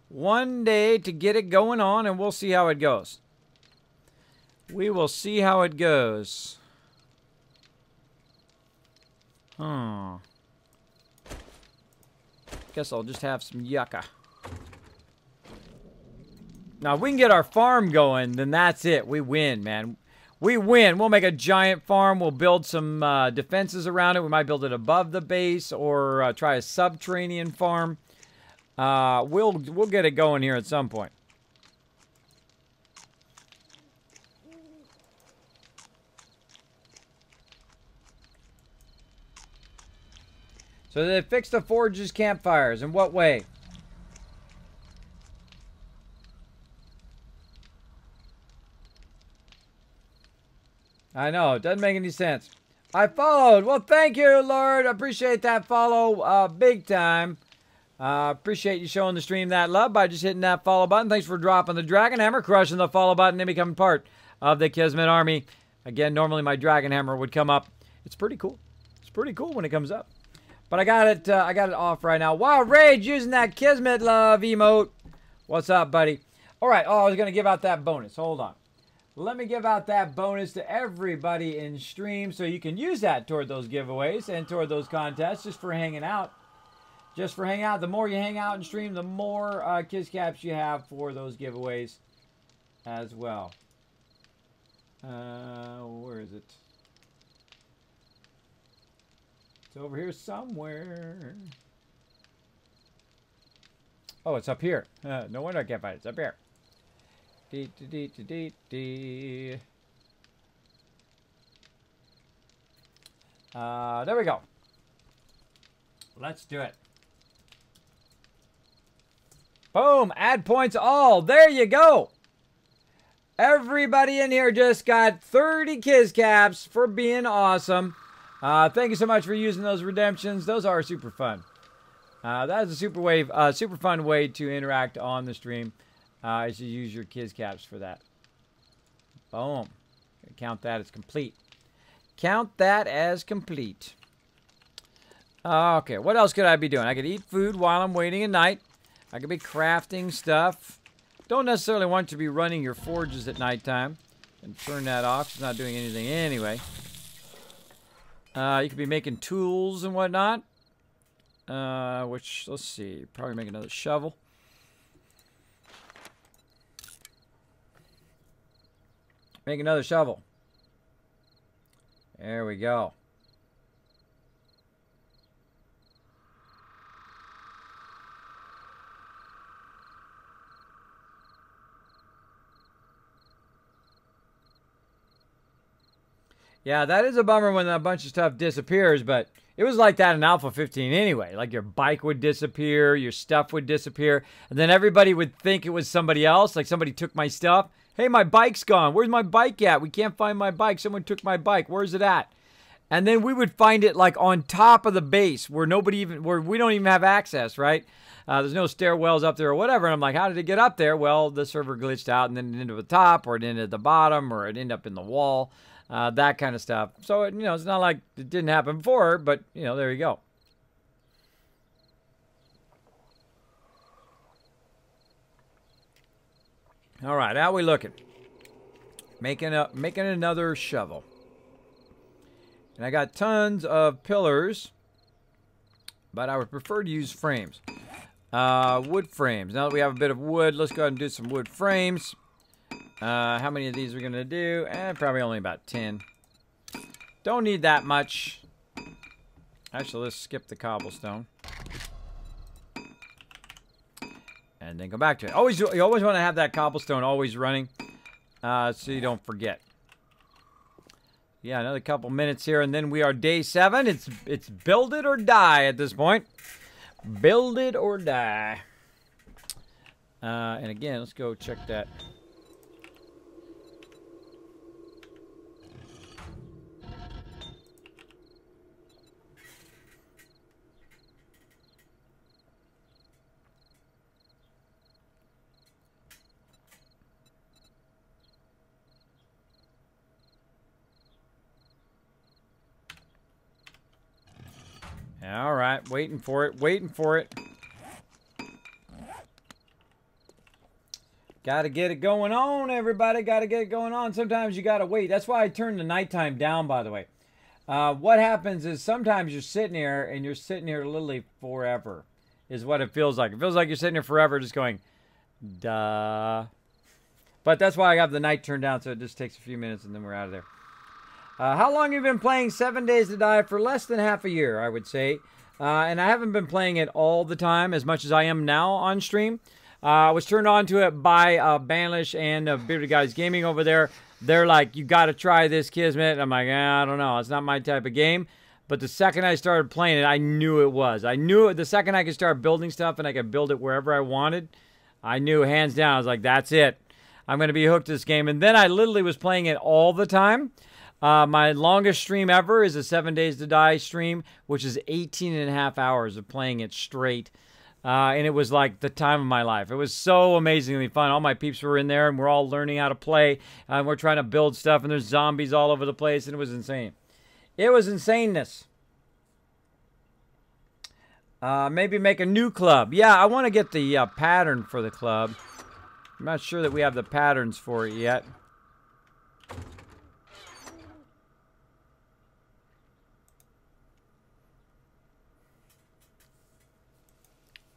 A: One day to get it going on, and we'll see how it goes. We will see how it goes. Huh. Guess I'll just have some yucca. Now, if we can get our farm going, then that's it. We win, man. We win. We'll make a giant farm. We'll build some defenses around it. We might build it above the base or try a subterranean farm. We'll get it going here at some point. So they fixed the forges campfires. In what way? I know, it doesn't make any sense. I followed. Well, thank you, Lord. Appreciate that follow big time. Appreciate you showing the stream that love by just hitting that follow button. Thanks for dropping the Dragon Hammer, crushing the follow button, and becoming part of the Kismet army. Again, normally my Dragon Hammer would come up. It's pretty cool. It's pretty cool when it comes up. But I got it off right now. Wow, Rage using that Kismet love emote. What's up, buddy? All right. Oh, I was going to give out that bonus. Hold on. Let me give out that bonus to everybody in stream so you can use that toward those giveaways and toward those contests just for hanging out. Just for hanging out. The more you hang out in stream, the more Kiss Caps you have for those giveaways as well. Where is it? It's over here somewhere. Oh, it's up here. No wonder I can't find it. It's up here. There we go. Let's do it. Boom. Add points all. There you go. Everybody in here just got 30 Kiss Caps for being awesome. Thank you so much for using those redemptions. Those are super fun. That is a super fun way to interact on the stream. Is to use your Kiss Caps for that. Boom. Count that as complete. Count that as complete. Okay, what else could I be doing? I could eat food while I'm waiting at night. I could be crafting stuff. Don't necessarily want to be running your forges at nighttime. And turn that off. It's not doing anything anyway. You could be making tools and whatnot. Which, let's see. Probably make another shovel. Make another shovel. There we go. Yeah, that is a bummer when a bunch of stuff disappears, but it was like that in Alpha 15 anyway. Like your bike would disappear, your stuff would disappear, and then everybody would think it was somebody else, like somebody took my stuff. Hey, my bike's gone. Where's my bike at? We can't find my bike. Someone took my bike. Where's it at? And then we would find it like on top of the base where where we don't even have access, right? There's no stairwells up there or whatever. And I'm like, how did it get up there? Well, the server glitched out and then it ended at the top or it ended at the bottom or it ended up in the wall. That kind of stuff. So, it's not like it didn't happen before, but, there you go. All right, how we looking? Making another shovel. And I got tons of pillars, but I would prefer to use frames. Wood frames. Now that we have a bit of wood, let's go ahead and do some wood frames. How many of these are going to do? Probably only about 10. Don't need that much. Actually, let's skip the cobblestone. And then go back to it. You always want to have that cobblestone always running, so you don't forget. Yeah, another couple minutes here, and then we are day 7. It's build it or die at this point. Build it or die. And again, let's go check that. All right, waiting for it, waiting for it. Got to get it going on, everybody. Got to get it going on. Sometimes you got to wait. That's why I turned the nighttime down, by the way. What happens is sometimes you're sitting here, and you're sitting here literally forever, is what it feels like. It feels like you're sitting here forever just going, duh. But that's why I got the night turned down, so it just takes a few minutes, and then we're out of there. How long have you been playing 7 Days to Die? For less than half a year, I would say. And I haven't been playing it all the time as much as I am now on stream. I was turned on to it by Banlish and Bearded Guys Gaming over there. They're like, you got to try this, Kismet. I'm like, I don't know. It's not my type of game. But the second I started playing it, I knew it was. I knew it the second I could start building stuff and I could build it wherever I wanted. I knew hands down. I was like, that's it. I'm going to be hooked to this game. And then I literally was playing it all the time. My longest stream ever is a 7 Days to Die stream, which is 18.5 hours of playing it straight. And it was like the time of my life. It was so amazingly fun. All my peeps were in there, and we're all learning how to play. And we're trying to build stuff, and there's zombies all over the place, and it was insane. It was insaneness. Maybe make a new club. Yeah, I want to get the pattern for the club. I'm not sure that we have the patterns for it yet.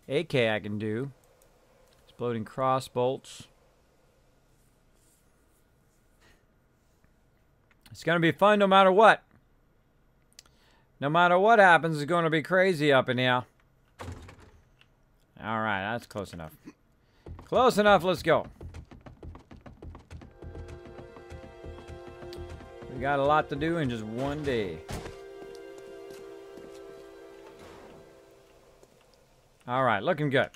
A: AK I can do. Exploding cross bolts. It's going to be fun no matter what. No matter what happens, it's going to be crazy up in here. Alright, that's close enough. Close enough, let's go. We got a lot to do in just one day. All right, looking good.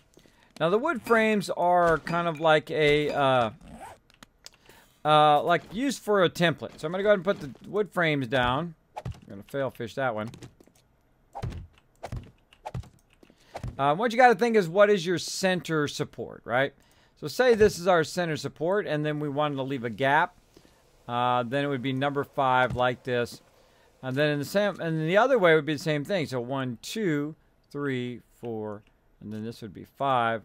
A: Now the wood frames are kind of like a, like used for a template. So I'm gonna go ahead and put the wood frames down. I'm gonna fail fish that one. What you got to think is what is your center support, right? So say this is our center support, and then we wanted to leave a gap. Then it would be number 5 like this, and then in the other way would be the same thing. So 1, 2, 3, 4. And then this would be 5.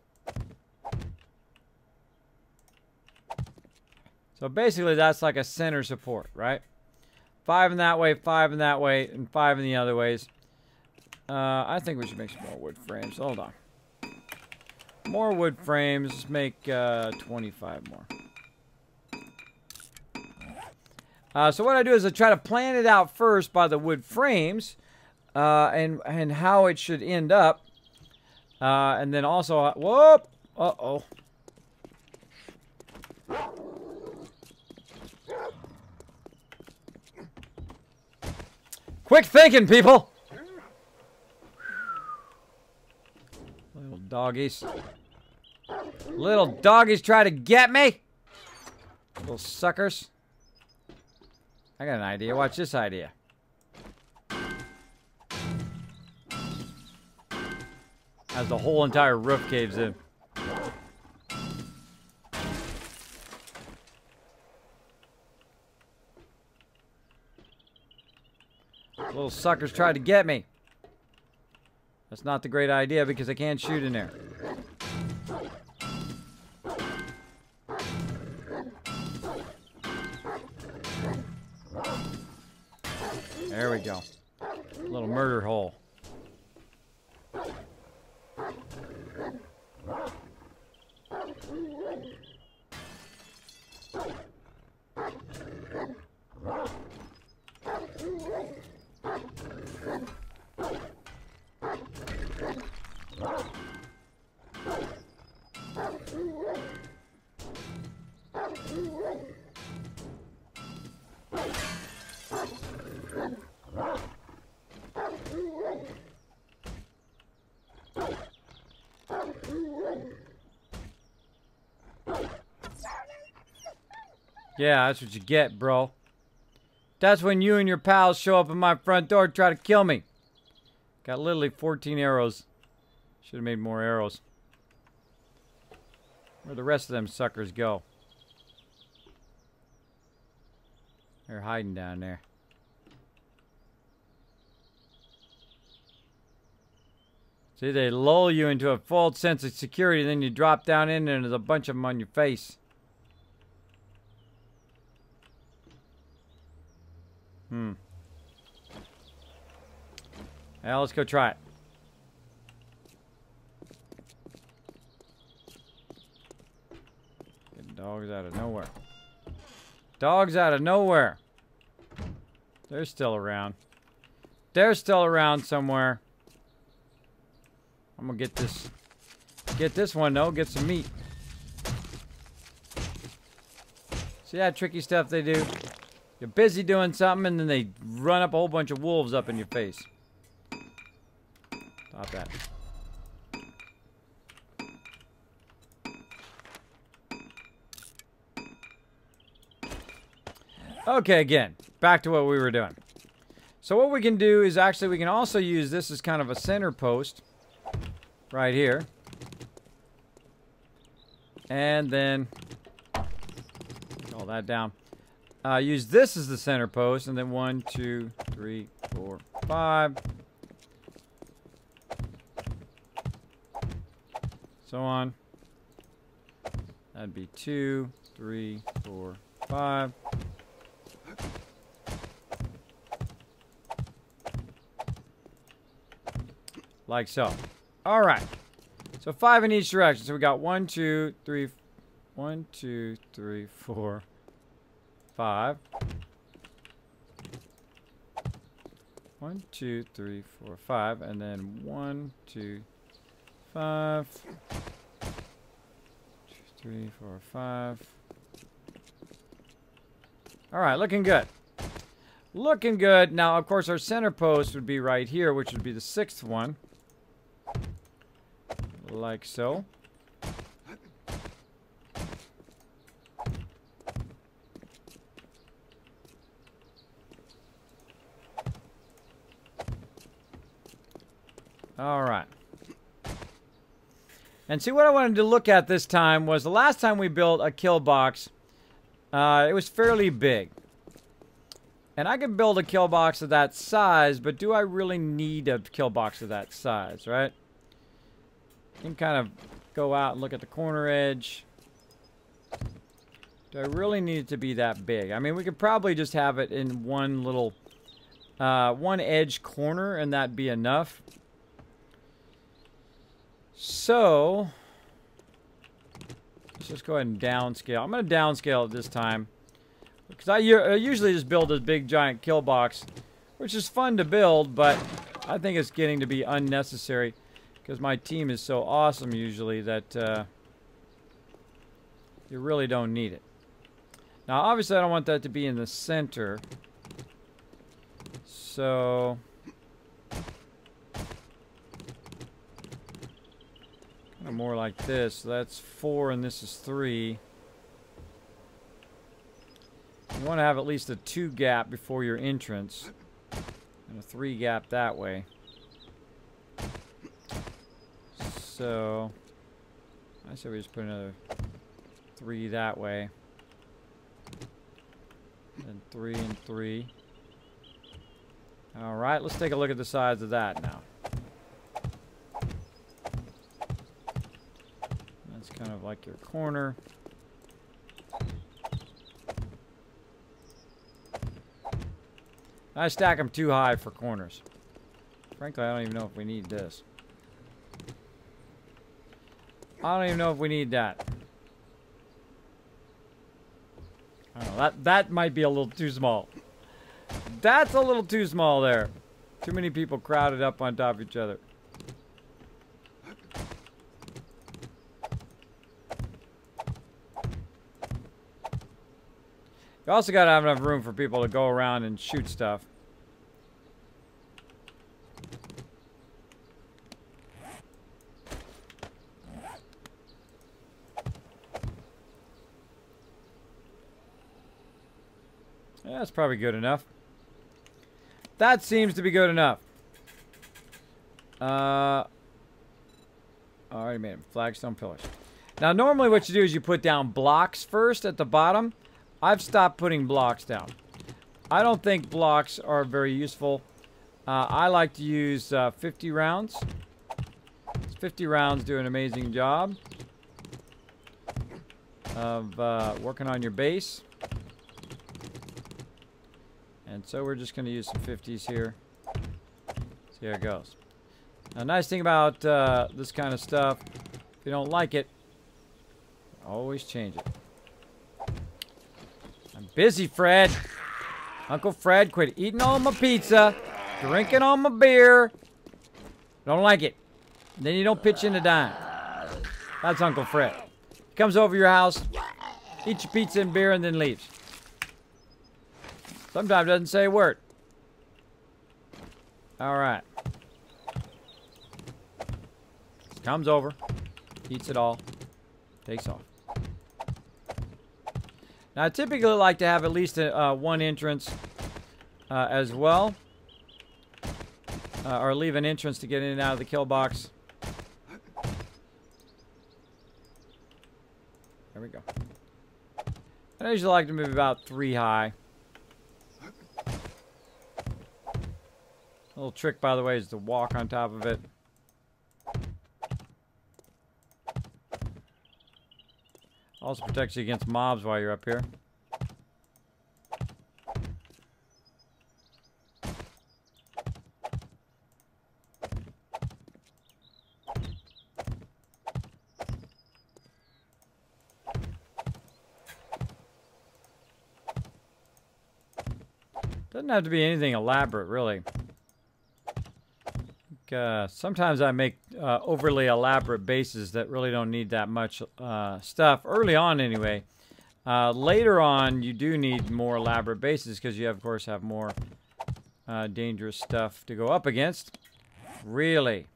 A: So basically that's like a center support, right? 5 in that way, 5 in that way, and 5 in the other ways. I think we should make some more wood frames. Hold on. More wood frames. Let's make 25 more. So what I do is I try to plan it out first by the wood frames and how it should end up. And then also, whoop! Uh-oh. Quick thinking, people! Little doggies. Little doggies try to get me! Little suckers. I got an idea. Watch this idea. As the whole entire roof caves in. Little suckers tried to get me. That's not the great idea because I can't shoot in there. There we go. Little murder hole. Yeah, that's what you get, bro. That's when you and your pals show up at my front door and try to kill me. Got literally 14 arrows. Should have made more arrows. Where'd the rest of them suckers go? They're hiding down there. See, they lull you into a false sense of security, then you drop down in there and there's a bunch of them on your face. Now let's go try it. Get dogs out of nowhere. Dogs out of nowhere. They're still around. They're still around somewhere. I'm gonna get this. Get this one though. Get some meat. See that tricky stuff they do? You're busy doing something and then they run up a whole bunch of wolves up in your face. Stop that. Okay, again, back to what we were doing. So what we can do is actually we can also use this as kind of a center post right here. And then all that down. Use this as the center post, and then 1, 2, 3, 4, 5. So on. That'd be 2, 3, 4, 5. Like so. All right. So 5 in each direction. So we got 1, 2, 3, 1, 2, 3, 4, 5. 1, 2, 3, 4, 5, and then 1, 2, 5. 2, 3, 4, 5. All right, looking good. Looking good. Now, of course, our center post would be right here, which would be the 6th one. Like so. All right. And see, what I wanted to look at this time was the last time we built a kill box, it was fairly big. And I could build a kill box of that size, but do I really need a kill box of that size, right? You can kind of go out and look at the corner edge. Do I really need it to be that big? I mean, we could probably just have it in one little, one edge corner, and that'd be enough. So, let's just go ahead and downscale. I'm going to downscale it this time. Because I usually just build this big giant kill box, which is fun to build, but I think it's getting to be unnecessary because my team is so awesome usually that you really don't need it. Now, obviously, I don't want that to be in the center. So, kind of more like this. So that's 4 and this is 3. You want to have at least a 2 gap before your entrance. And a 3 gap that way. So, I say we just put another 3 that way. And 3 and 3. Alright, let's take a look at the size of that now. That's kind of like your corner. I stack them too high for corners. Frankly, I don't even know if we need this. I don't even know if we need that. I don't know, that might be a little too small. That's a little too small there. Too many people crowded up on top of each other. You also gotta have enough room for people to go around and shoot stuff. Yeah, that's probably good enough. That seems to be good enough. I already made them. Flagstone pillars. Now, normally what you do is you put down blocks first at the bottom. I've stopped putting blocks down. I don't think blocks are very useful. I like to use 50 rounds. 50 rounds do an amazing job of working on your base. And so we're just going to use some 50s here. See how it goes. Now, nice thing about this kind of stuff, if you don't like it, always change it. I'm busy, Fred. Uncle Fred, quit eating all my pizza, drinking all my beer. Don't like it. Then you don't pitch in a dime. That's Uncle Fred. He comes over your house, eats your pizza and beer, and then leaves. Sometimes doesn't say a word. All right. Comes over, eats it all, takes off. Now, I typically like to have at least one entrance as well. Or leave an entrance to get in and out of the kill box. There we go. I usually like to move about 3 high. A little trick, by the way, is to walk on top of it. Also protects you against mobs while you're up here. Doesn't have to be anything elaborate, really. Sometimes I make overly elaborate bases that really don't need that much stuff. Early on, anyway. Later on, you do need more elaborate bases because you, of course, have more dangerous stuff to go up against. Really.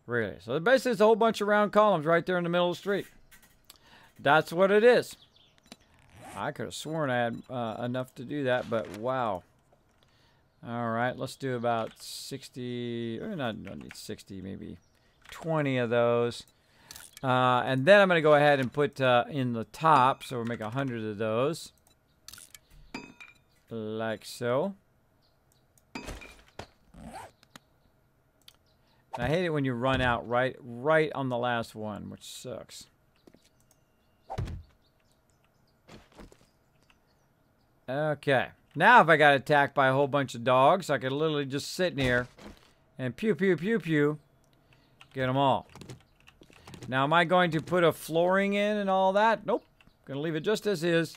A: Really. So basically, it's a whole bunch of round columns right there in the middle of the street. That's what it is. I could have sworn I had enough to do that, but wow. All right, let's do about 60, or not need 60, maybe 20 of those. And then I'm going to go ahead and put in the top, so we'll make 100 of those. Like so. And I hate it when you run out right on the last one, which sucks. Okay. Now if I got attacked by a whole bunch of dogs, I could literally just sit in here and pew, pew, pew, pew, get them all. Now, am I going to put a flooring in and all that? Nope. Going to leave it just as is.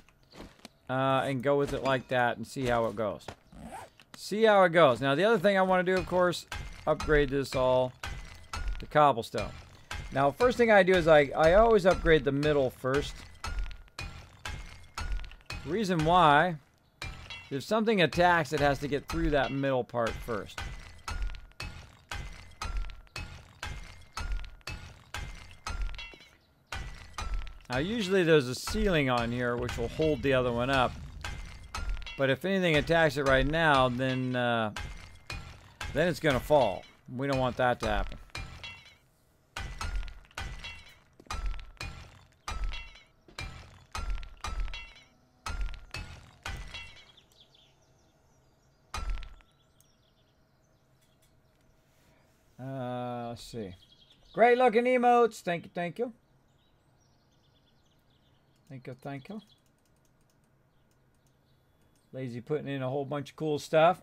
A: and go with it like that and see how it goes. See how it goes. Now, the other thing I want to do, of course, upgrade this all to cobblestone. Now, first thing I do is I always upgrade the middle first. Reason why, if something attacks, it has to get through that middle part first. Now, usually there's a ceiling on here which will hold the other one up. But if anything attacks it right now, then it's going to fall. We don't want that to happen. Let's see. Great looking emotes. Thank you, thank you. Thank you, thank you. Lazy putting in a whole bunch of cool stuff.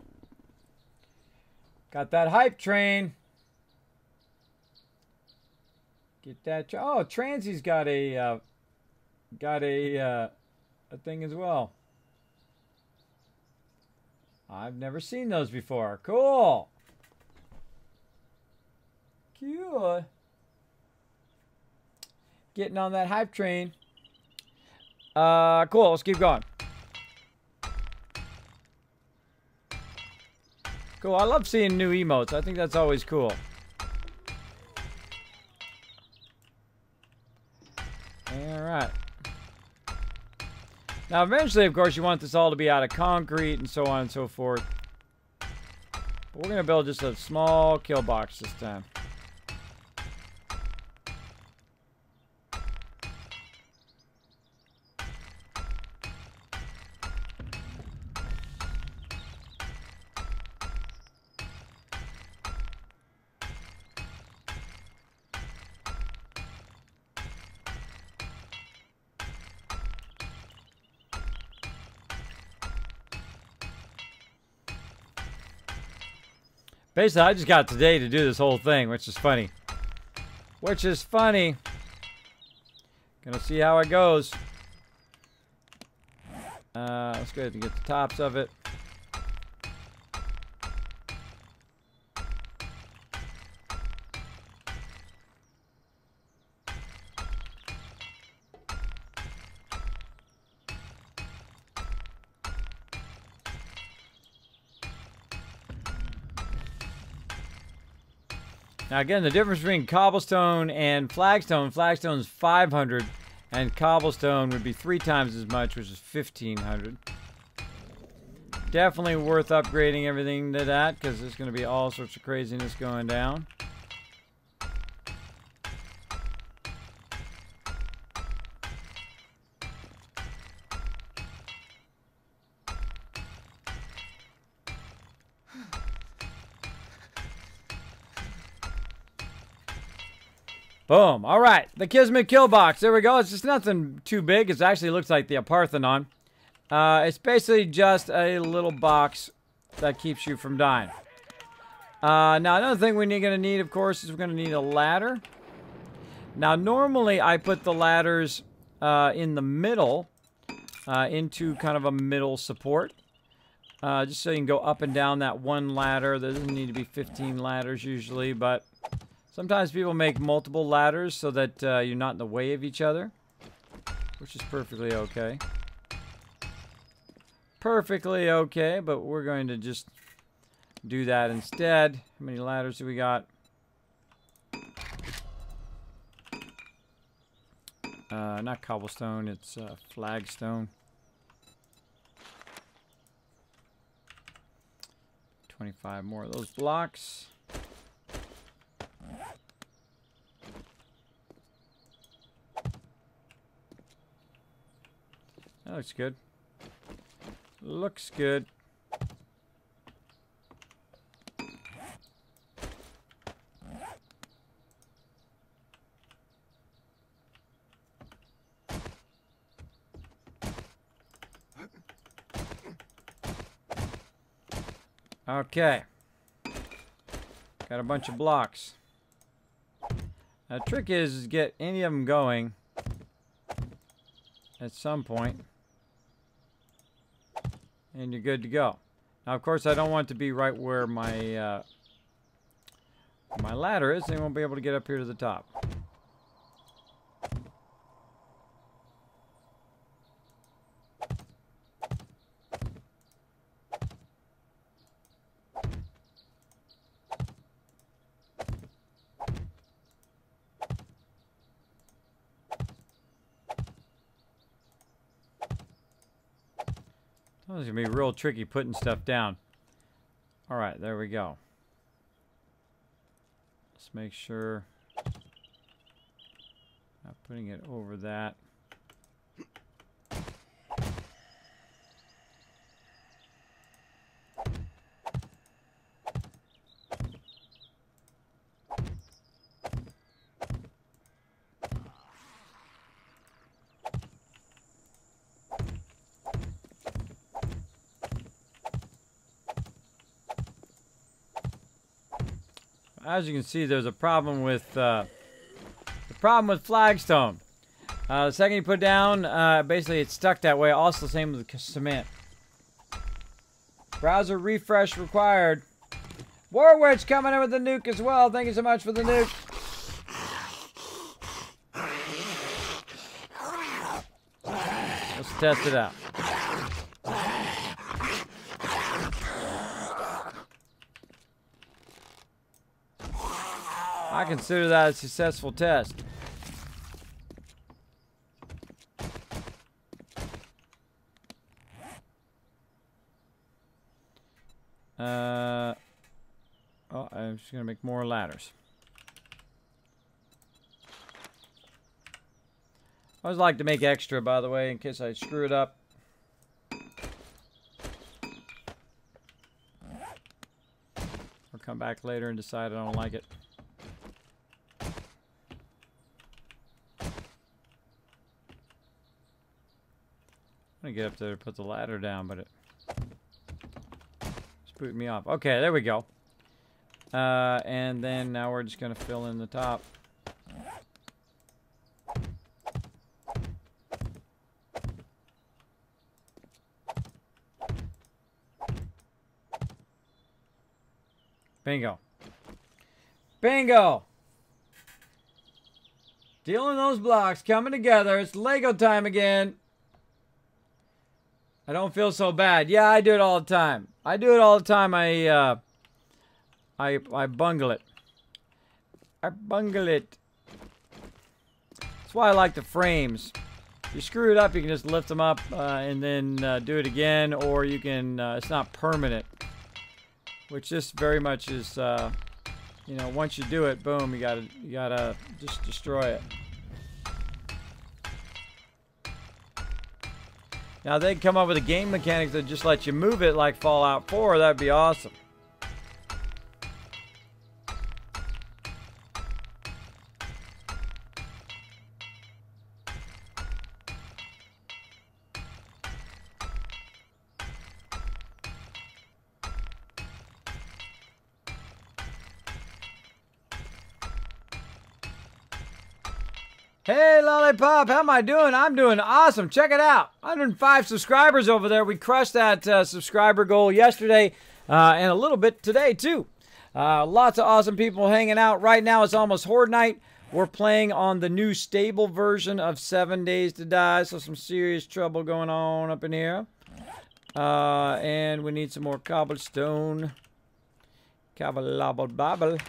A: Got that hype train. Get that. Oh, Transy's got a thing as well. I've never seen those before. Cool. Cute. Getting on that hype train. Cool. Let's keep going. Cool. I love seeing new emotes. I think that's always cool. Alright. Now, eventually, of course, you want this all to be out of concrete and so on and so forth. But we're going to build just a small kill box this time. Basically, I just got today to do this whole thing, which is funny. Which is funny. Gonna see how it goes. Let's go ahead and get the tops of it. Now again, the difference between cobblestone and flagstone, flagstone's 500, and cobblestone would be 3 times as much, which is 1,500. Definitely worth upgrading everything to that, because there's going to be all sorts of craziness going down. Boom. All right. The Kismet kill box. There we go. It's just nothing too big. It actually looks like the Parthenon. It's basically just a little box that keeps you from dying. Now, another thing we're going to need, of course, is we're going to need a ladder. Now, normally I put the ladders in the middle into kind of a middle support. Just so you can go up and down that one ladder. There doesn't need to be 15 ladders usually, but sometimes people make multiple ladders so that you're not in the way of each other, which is perfectly okay. Perfectly okay, but we're going to just do that instead. How many ladders do we got? Not cobblestone, it's flagstone. 25 more of those blocks. That looks good. Looks good. Okay. Got a bunch of blocks. Now, the trick is get any of them going at some point. and you're good to go. Now, of course, I don't want it to be right where my my ladder is. They won't be able to get up here to the top. It's going to be real tricky putting stuff down. All right, there we go. Let's make sure. Not putting it over that. As you can see, there's a problem with flagstone. The second you put it down, basically it's stuck that way. Also, same with the cement. Browser refresh required. Warwitch coming in with the nuke as well. Thank you so much for the nuke. Let's test it out. I consider that a successful test. Oh, I'm just gonna make more ladders. I always like to make extra, by the way, in case I screw it up. Or come back later and decide I don't like it. I'm gonna get up there to put the ladder down, but it spooked me off. Okay, there we go. And then now we're just gonna fill in the top. Bingo. Bingo! Dealing those blocks, coming together. It's Lego time again. I don't feel so bad. Yeah, I do it all the time. I do it all the time. I bungle it. I bungle it. That's why I like the frames. If you screw it up, you can just lift them up and then do it again, or you can. It's not permanent, which this very much is. You know, once you do it, boom, you gotta just destroy it. Now, they'd come up with a game mechanics that just let you move it like Fallout 4. That'd be awesome. Hey, Lollipop, how am I doing? I'm doing awesome. Check it out. 105 subscribers over there. We crushed that subscriber goal yesterday and a little bit today, too. Lots of awesome people hanging out. Right now, it's almost Horde Night. We're playing on the new stable version of 7 Days to Die, so some serious trouble going on up in here. And we need some more cobblestone. Cobble-lobble-bobble.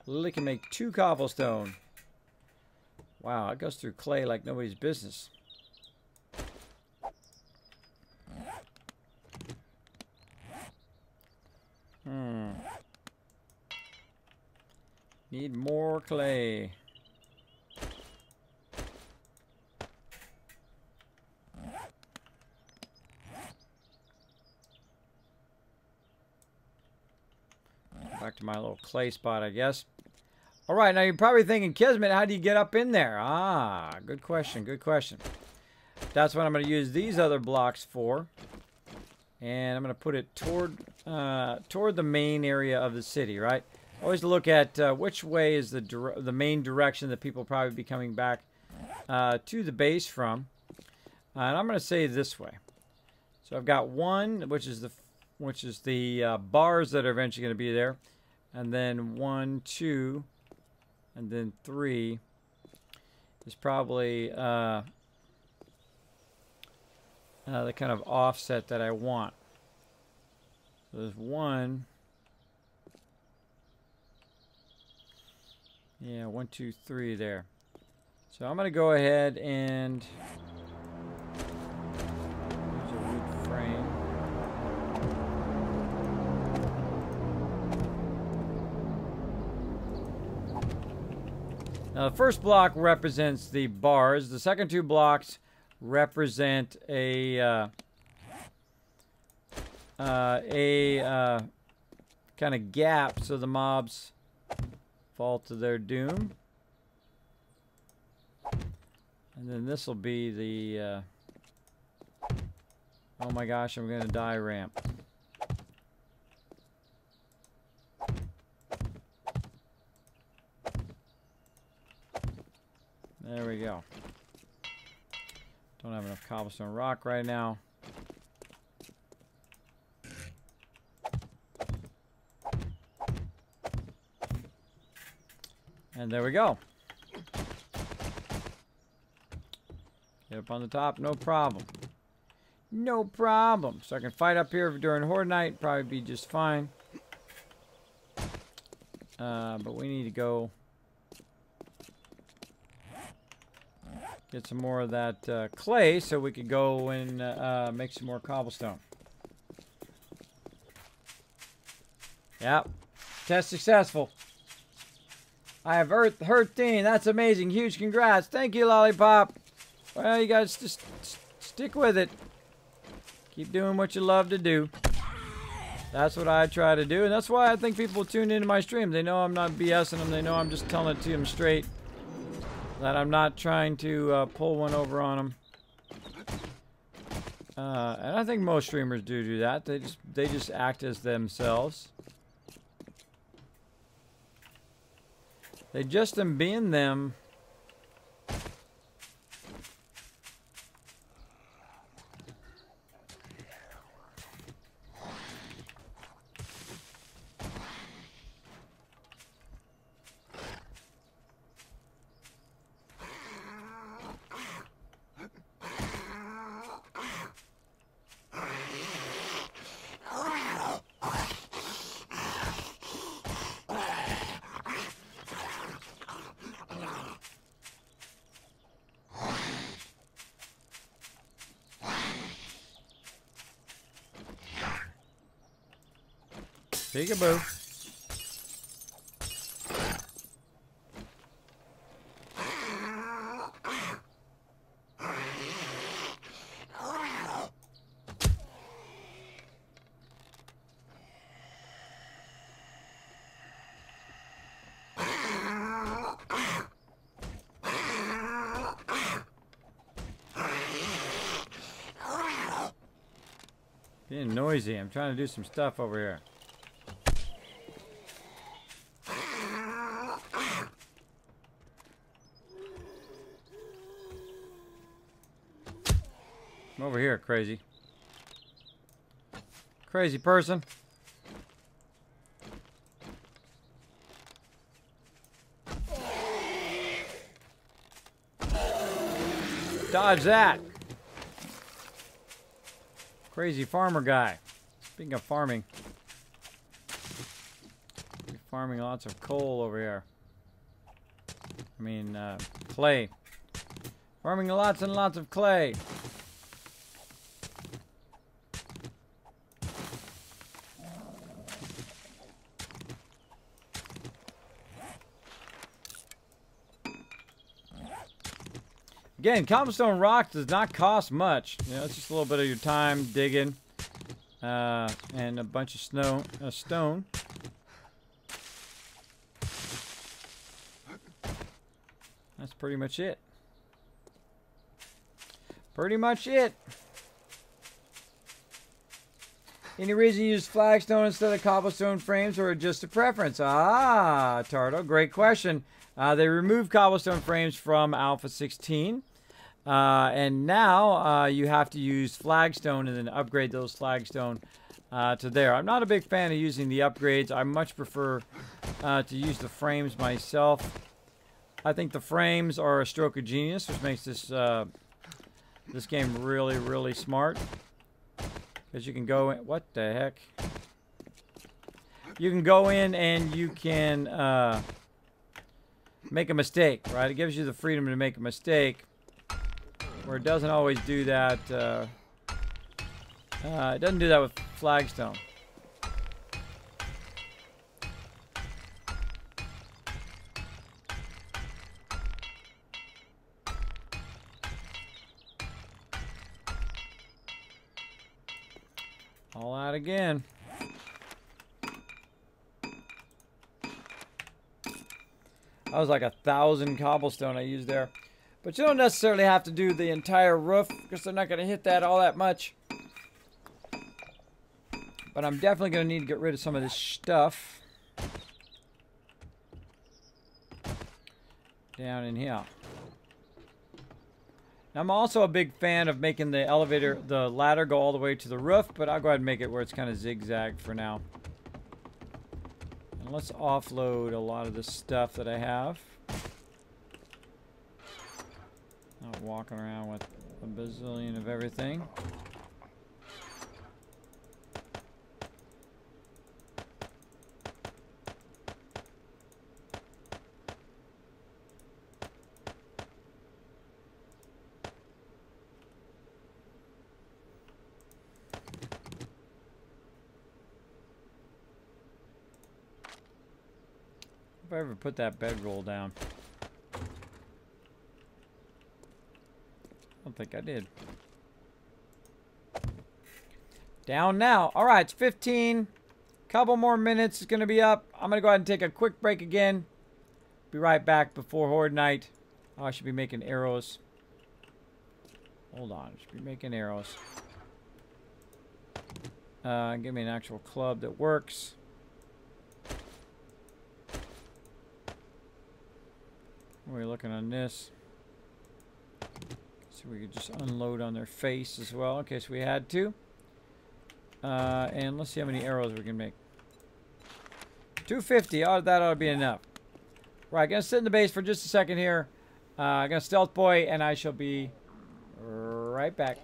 A: We can make 2 cobblestone. Wow, it goes through clay like nobody's business. Need more clay. Back to my little clay spot, I guess. All right, now you're probably thinking, Kismet, how do you get up in there? Ah, good question, good question. That's what I'm going to use these other blocks for. And I'm going to put it toward the main area of the city, right? Always look at which way is the main direction that people will probably be coming back to the base from. And I'm going to say this way. So I've got 1, which is the bars that are eventually going to be there, and then 1, 2, and then 3 is probably the kind of offset that I want. So there's 1. Yeah, 1, 2, 3 there. So I'm going to go ahead and use a wood frame. Now the first block represents the bars. The second 2 blocks represent a kind of gap, so the mobs fall to their doom. And then this will be the oh my gosh, I'm gonna die ramp. There we go. Don't have enough cobblestone rock right now. And there we go. Get up on the top, no problem. No problem. So I can fight up here during Horde Night, probably be just fine. But we need to go get some more of that clay so we could go and make some more cobblestone. Yep. Test successful. I have Earth 13. That's amazing. Huge congrats. Thank you, Lollipop. Well, you guys just stick with it. Keep doing what you love to do. That's what I try to do. And that's why I think people tune into my stream. They know I'm not BSing them. They know I'm just telling it to them straight. That I'm not trying to pull one over on them. And I think most streamers do that. They just act as themselves. They just them being them. Peekaboo. Being noisy. I'm trying to do some stuff over here. Come over here, crazy. Crazy person. Dodge that. Crazy farmer guy. Speaking of farming. We're farming lots of coal over here. I mean, clay. Farming lots and lots of clay. Again, cobblestone rock does not cost much. You know, it's just a little bit of your time digging, and a bunch of stone. That's pretty much it. Pretty much it. Any reason you use flagstone instead of cobblestone frames, or just a preference? Ah, Tardo, great question. They removed cobblestone frames from Alpha 16. And now you have to use flagstone and then upgrade those flagstone to there. I'm not a big fan of using the upgrades. I much prefer to use the frames myself. I think the frames are a stroke of genius, which makes this this game really, really smart. Because you can go in... What the heck? You can go in and you can make a mistake, right? It gives you the freedom to make a mistake. Where it doesn't always do that. It doesn't do that with flagstone. All out again. That was like 1,000 cobblestone I used there. But you don't necessarily have to do the entire roof because they're not going to hit that all that much. But I'm definitely going to need to get rid of some of this stuff. Down in here. Now, I'm also a big fan of making the elevator, the ladder go all the way to the roof. But I'll go ahead and make it where it's kind of zigzag for now. And let's offload a lot of the stuff that I have. Not walking around with a bazillion of everything. If I ever put that bedroll down. I don't think I did. Down now. All right, it's 15. Couple more minutes. It's going to be up. I'm going to go ahead and take a quick break again. Be right back before Horde Night. Oh, I should be making arrows. Hold on. I should be making arrows. Give me an actual club that works. We're looking on this. So we could just unload on their face as well in case we had to. And let's see how many arrows we can make. 250. Oh, that ought to be enough. Right, gonna sit in the base for just a second here. Gonna stealth boy, and I shall be right back.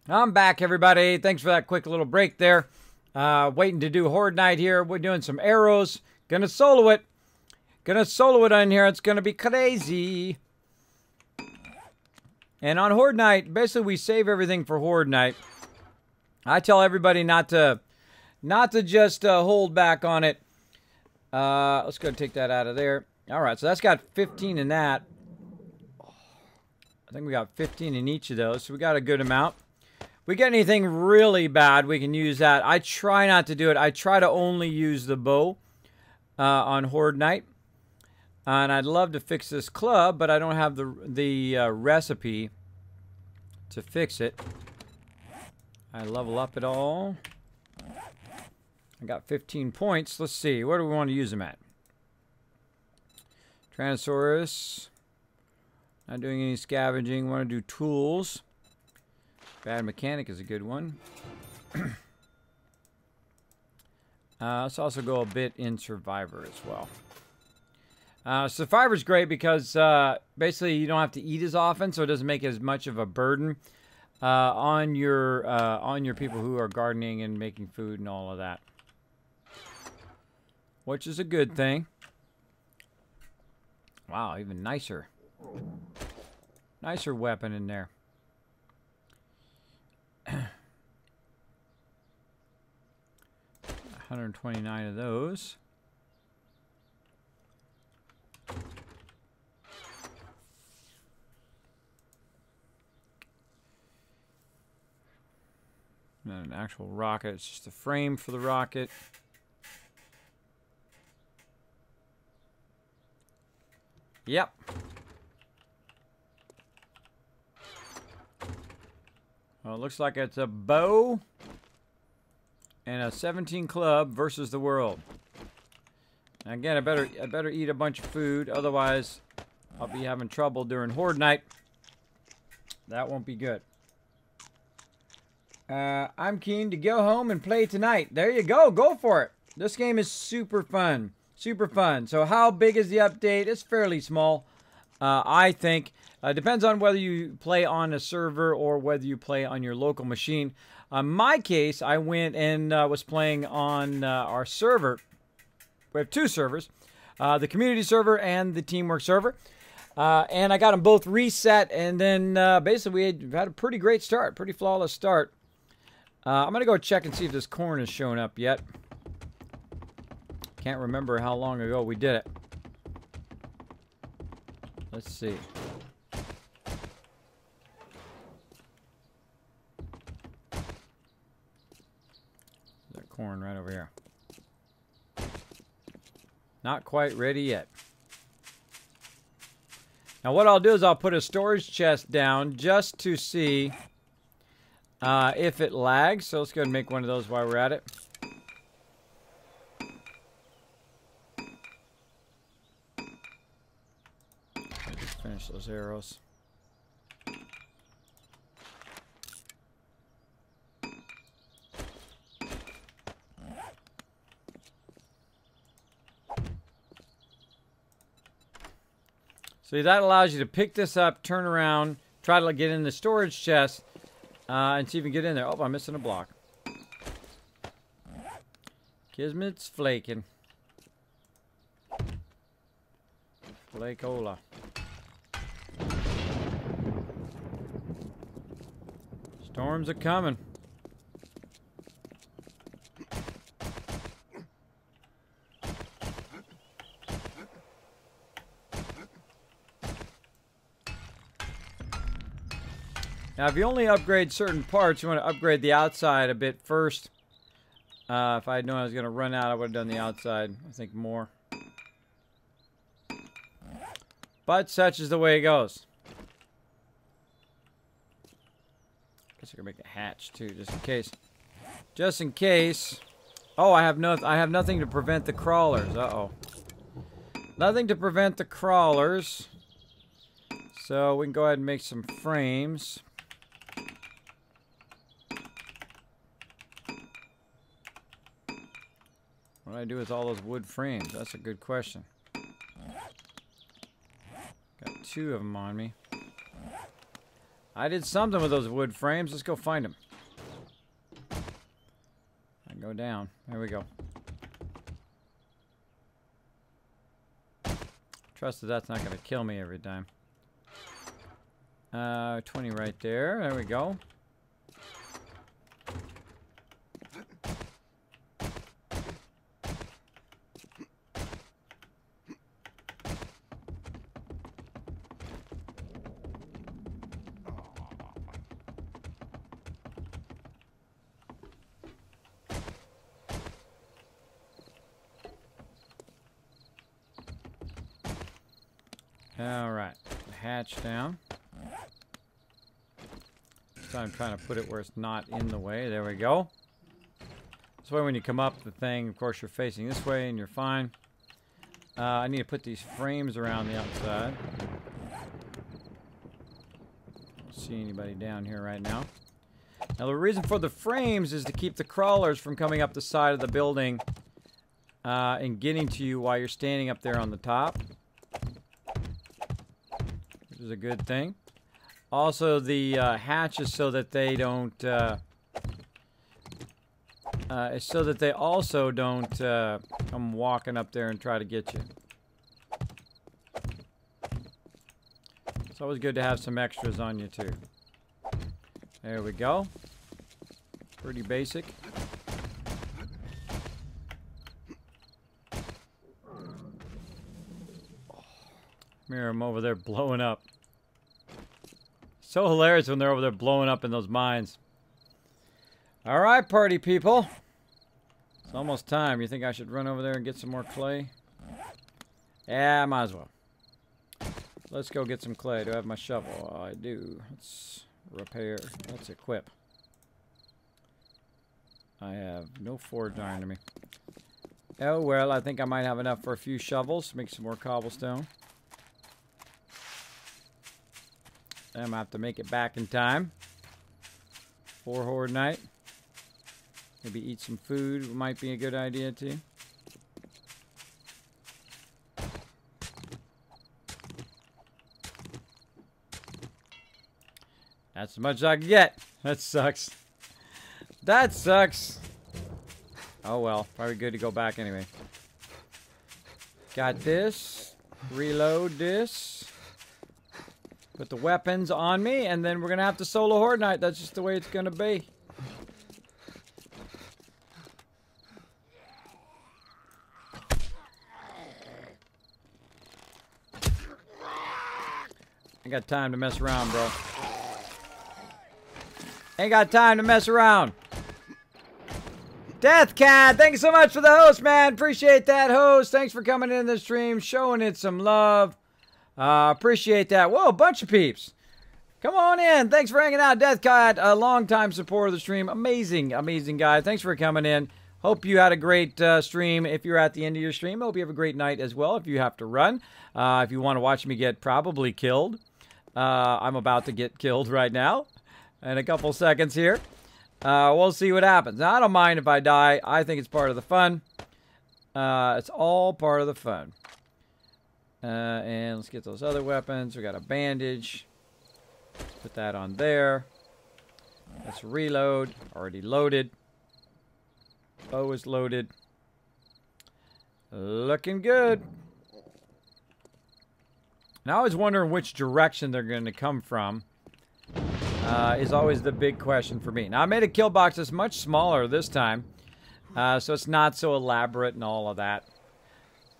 A: I'm back, everybody. Thanks for that quick little break there. Waiting to do Horde Night here. We're doing some arrows. Gonna solo it. Gonna solo it on here. It's gonna be crazy. And on Horde Night, basically we save everything for Horde Night. I tell everybody not to just hold back on it. Let's go take that out of there. All right, so that's got 15 in that. I think we got 15 in each of those, so we got a good amount. We get anything really bad, we can use that. I try not to do it. I try to only use the bow on Horde Night. And I'd love to fix this club, but I don't have the recipe to fix it. I level up it all. I got 15 points. Let's see. Where do we want to use them at? Tyrannosaurus. Not doing any scavenging. Want to do tools. Bad mechanic is a good one. Let's also go a bit in Survivor as well. Survivor's great because basically you don't have to eat as often, so it doesn't make as much of a burden on your people who are gardening and making food and all of that, which is a good thing. Wow, even nicer weapon in there. 129 of those. Not an actual rocket, it's just a frame for the rocket. Yep. Well, it looks like it's a bow and a 17 club versus the world. Now again, I better eat a bunch of food, otherwise I'll be having trouble during Horde Night. That won't be good. I'm keen to go home and play tonight. There you go. Go for it. This game is super fun. Super fun. So how big is the update? It's fairly small, I think. Depends on whether you play on a server or whether you play on your local machine. In my case, I went and was playing on our server. We have two servers. The community server and the teamwork server. And I got them both reset. And then basically we had a pretty great start. Pretty flawless start. I'm going to go check and see if this corn has shown up yet. Can't remember how long ago we did it. Let's see. That corn right over here. Not quite ready yet. Now what I'll do is I'll put a storage chest down just to see if it lags. So let's go ahead and make one of those while we're at it. Just finish those arrows. See, that allows you to pick this up, turn around, try to get in the storage chest, and see if you can get in there. Oh, I'm missing a block. Kismet's flaking. Flakeola. Storms are coming. Now, if you only upgrade certain parts, you want to upgrade the outside a bit first. If I had known I was going to run out, I would have done the outside, I think, more. But such is the way it goes. Guess I can make a hatch, too, just in case. Just in case. Oh, I have nothing to prevent the crawlers. Uh-oh. Nothing to prevent the crawlers. So we can go ahead and make some frames. What do I do with all those wood frames? That's a good question. Got two of them on me. I did something with those wood frames. Let's go find them. I go down. There we go. Trust that that's not going to kill me every time. 20 right there. There we go. Alright. Hatch down. So I'm trying to put it where it's not in the way. There we go. This way when you come up the thing, of course you're facing this way and you're fine. I need to put these frames around the outside. Don't see anybody down here right now. Now the reason for the frames is to keep the crawlers from coming up the side of the building and getting to you while you're standing up there on the top. Which is a good thing. Also the hatches so that they don't so that they also don't come walking up there and try to get you. It's always good to have some extras on you too. There we go. Pretty basic. Mirror them over there blowing up. So hilarious when they're over there blowing up in those mines. Alright, party people. It's almost time. You think I should run over there and get some more clay? Yeah, might as well. Let's go get some clay. Do I have my shovel? Oh, I do. Let's repair. Let's equip. I have no forge iron to me. Oh, well, I think I might have enough for a few shovels. Make some more cobblestone. I'm going to have to make it back in time for Horde Night. Maybe eat some food might be a good idea too. That's as much as I can get. That sucks. That sucks. Oh well, probably good to go back anyway. Got this. Reload this. Put the weapons on me, and then we're gonna have to solo Horde Night. That's just the way it's gonna be. Ain't got time to mess around, bro. Ain't got time to mess around. Deathcat, thank you so much for the host, man. Appreciate that, host. Thanks for coming in the stream, showing it some love. Appreciate that. Whoa, a bunch of peeps. Come on in. Thanks for hanging out, Deathcat. A long-time supporter of the stream. Amazing, amazing guy. Thanks for coming in. Hope you had a great stream. If you're at the end of your stream, hope you have a great night as well if you have to run. If you want to watch me get probably killed. I'm about to get killed right now in a couple seconds here. We'll see what happens. Now, I don't mind if I die. I think it's part of the fun. It's all part of the fun. And let's get those other weapons. We got a bandage. Let's put that on there. Let's reload. Already loaded. Bow is loaded. Looking good. Now I was wondering which direction they're going to come from. Is always the big question for me. Now I made a kill box that's much smaller this time. So it's not so elaborate and all of that.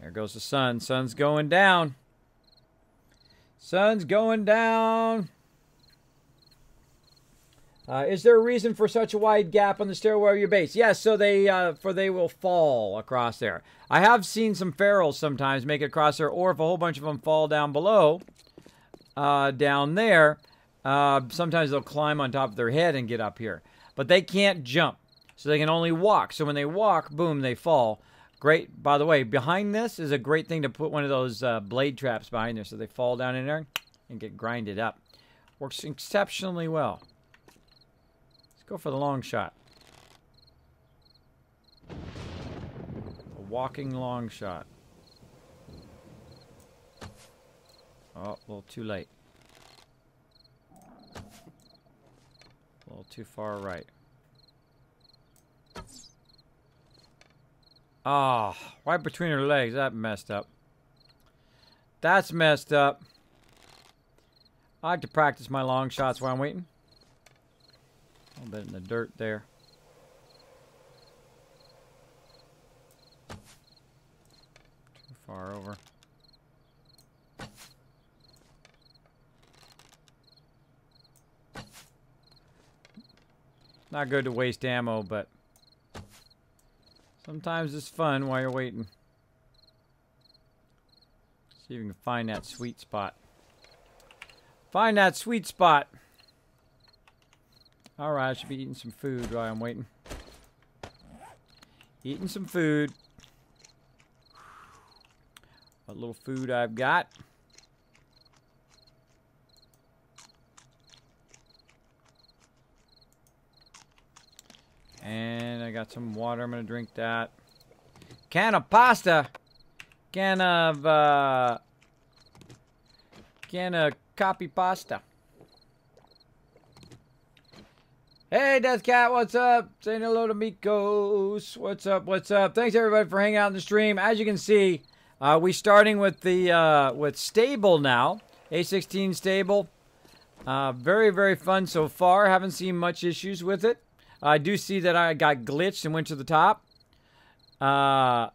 A: There goes the sun. Sun's going down. Sun's going down. Is there a reason for such a wide gap on the stairwell of your base? Yes, so they will fall across there. I have seen some ferals sometimes make it across there, or if a whole bunch of them fall down below, down there, sometimes they'll climb on top of their head and get up here. But they can't jump, so they can only walk. So when they walk, boom, they fall. Great. By the way, behind this is a great thing to put one of those blade traps behind there, so they fall down in there and get grinded up. Works exceptionally well. Go for the long shot. A walking long shot. Oh, a little too late. A little too far right. Ah, oh, right between her legs. That messed up. That's messed up. I like to practice my long shots while I'm waiting. A little bit in the dirt there. Too far over. Not good to waste ammo, but sometimes it's fun while you're waiting. See if we can find that sweet spot. Find that sweet spot. Alright, I should be eating some food while I'm waiting. Eating some food. What little food I've got. And I got some water. I'm going to drink that. Can of pasta. Can of copy pasta. Hey, Death Cat, what's up? Saying hello to Mikos. What's up? What's up? Thanks everybody for hanging out in the stream. As you can see, we starting with the with stable now. A16 stable. Very, very fun so far. Haven't seen much issues with it. I do see that I got glitched and went to the top. I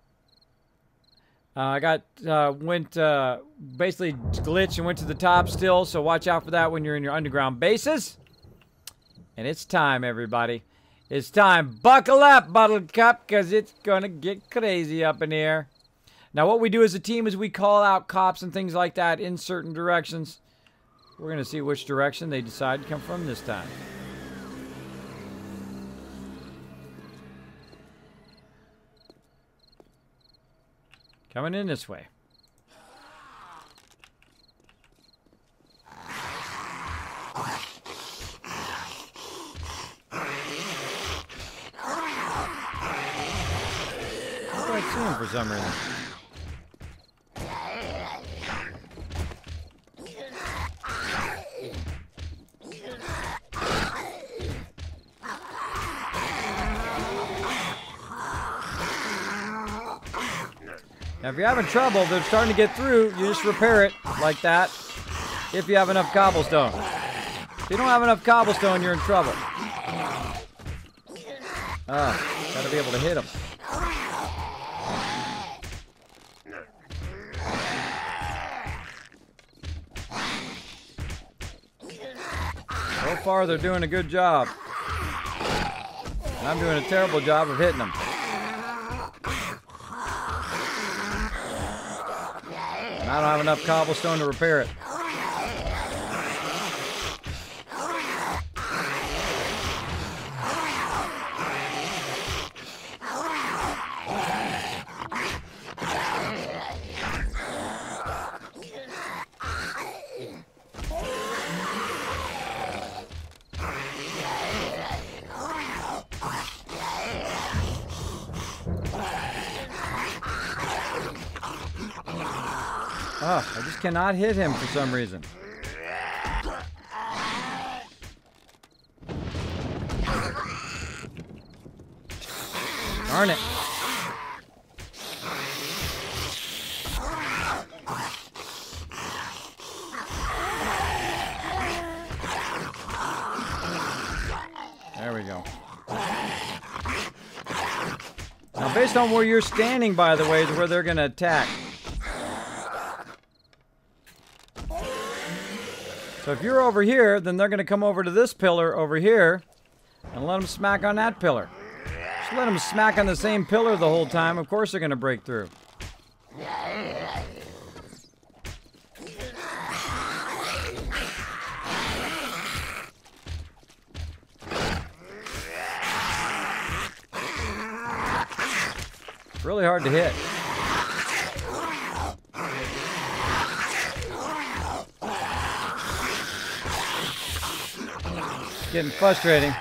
A: got basically glitched and went to the top still, so watch out for that when you're in your underground bases. And it's time, everybody. It's time. Buckle up, Buttercup, because it's going to get crazy up in here. Now, what we do as a team is we call out cops and things like that in certain directions. We're going to see which direction they decide to come from this time. Coming in this way. Quite soon for some reason. Now, if you're having trouble, they're starting to get through, you just repair it like that if you have enough cobblestone. If you don't have enough cobblestone, you're in trouble. Gotta be able to hit them. So far, they're doing a good job. And I'm doing a terrible job of hitting them. I don't have enough cobblestone to repair it. I just cannot hit him for some reason. Darn it. There we go. Now, based on where you're standing, by the way, is where they're going to attack. So if you're over here, then they're going to come over to this pillar over here and let them smack on that pillar. Just let them smack on the same pillar the whole time. Of course they're going to break through. It's really hard to hit. Getting frustrating.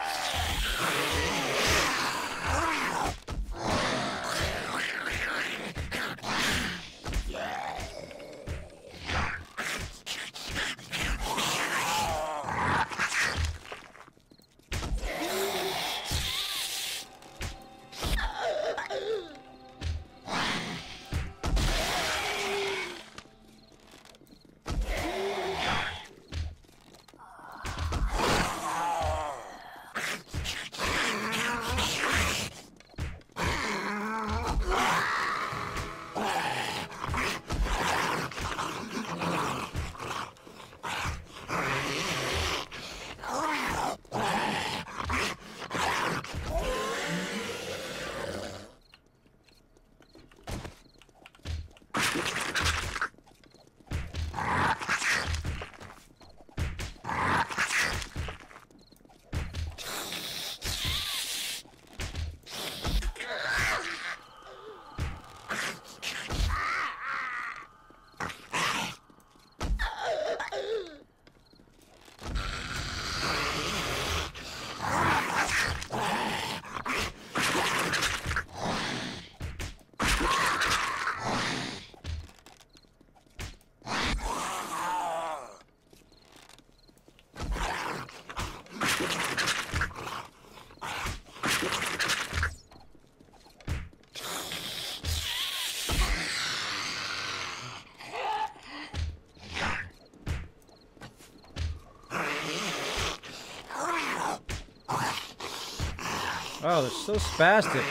A: Oh, they're so spastic.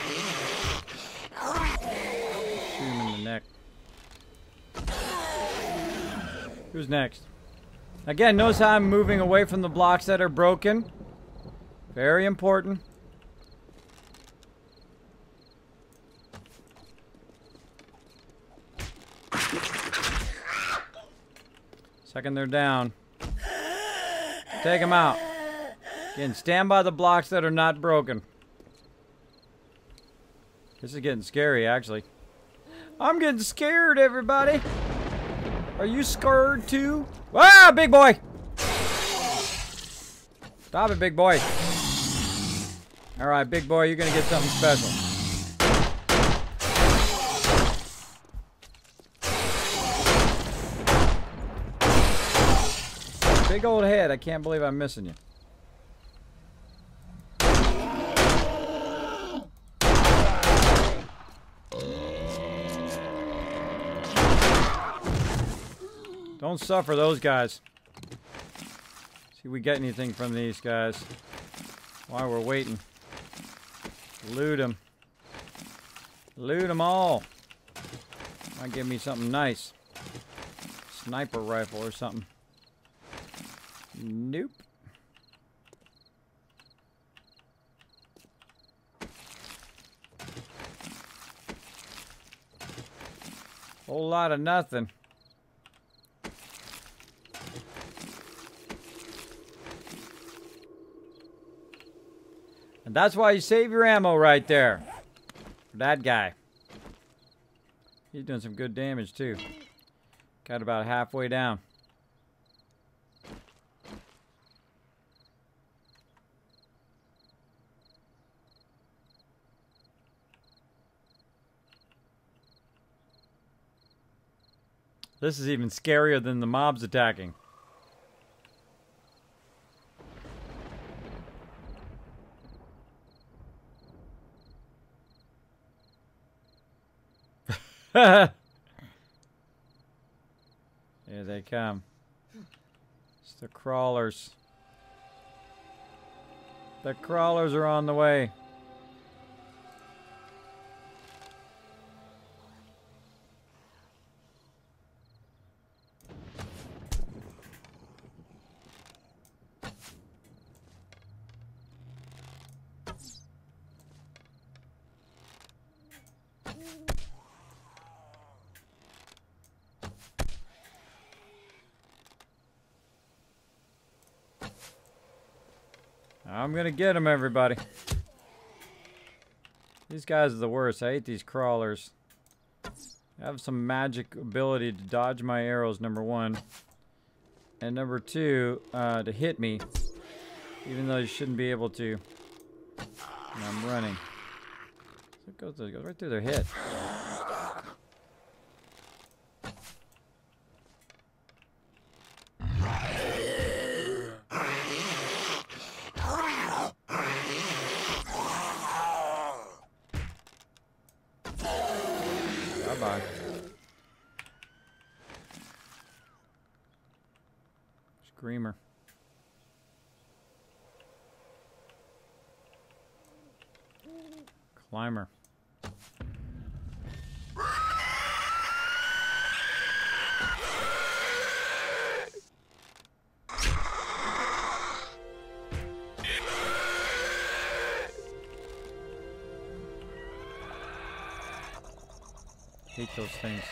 A: Shoot him in the neck. Who's next? Again, notice how I'm moving away from the blocks that are broken. Very important. Second they're down. Take them out. Again, stand by the blocks that are not broken. This is getting scary, actually. I'm getting scared, everybody. Are you scared too? Ah, big boy! Stop it, big boy. All right, big boy, you're gonna get something special. Big old head. I can't believe I'm missing you. Don't suffer those guys. See if we get anything from these guys while we're waiting. Loot them. Loot them all. Might give me something nice. Sniper rifle or something. Nope. Whole lot of nothing. And that's why you save your ammo right there. For that guy. He's doing some good damage too. Got about halfway down. This is even scarier than the mobs attacking. Here they come. It's the crawlers. The crawlers are on the way. I'm gonna get them, everybody. These guys are the worst. I hate these crawlers. I have some magic ability to dodge my arrows, number one. And number two, to hit me. Even though you shouldn't be able to. And I'm running. So it goes right through their head. Bye-bye. Screamer. Climber. Hate those things.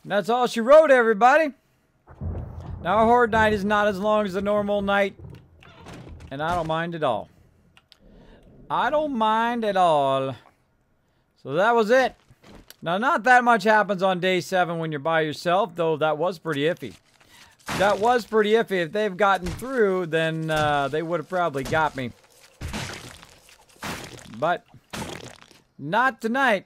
A: And that's all she wrote, everybody. Now, a horde night is not as long as a normal night. And I don't mind at all. I don't mind at all. So that was it. Now, not that much happens on day 7 when you're by yourself, though that was pretty iffy. That was pretty iffy. If they've gotten through, then they would have probably got me. But not tonight.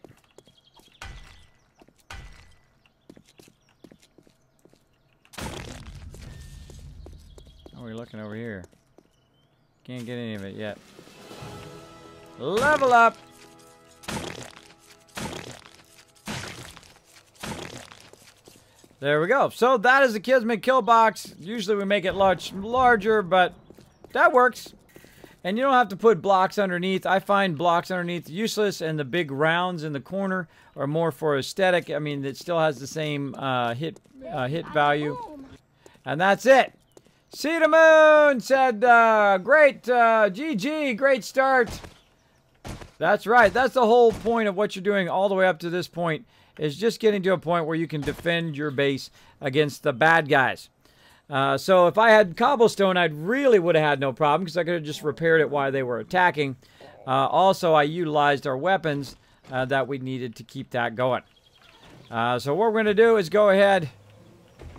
A: Oh, we're looking over here. Can't get any of it yet. Level up. There we go. So that is the Kismet kill box. Usually we make it much larger, but that works. And you don't have to put blocks underneath. I find blocks underneath useless, and the big rounds in the corner are more for aesthetic. I mean, it still has the same hit value. And that's it. See the moon said, great, GG, great start. That's right. That's the whole point of what you're doing all the way up to this point, is just getting to a point where you can defend your base against the bad guys. So if I had cobblestone, I really would have had no problem, because I could have just repaired it while they were attacking. Also, I utilized our weapons that we needed to keep that going. So what we're going to do is go ahead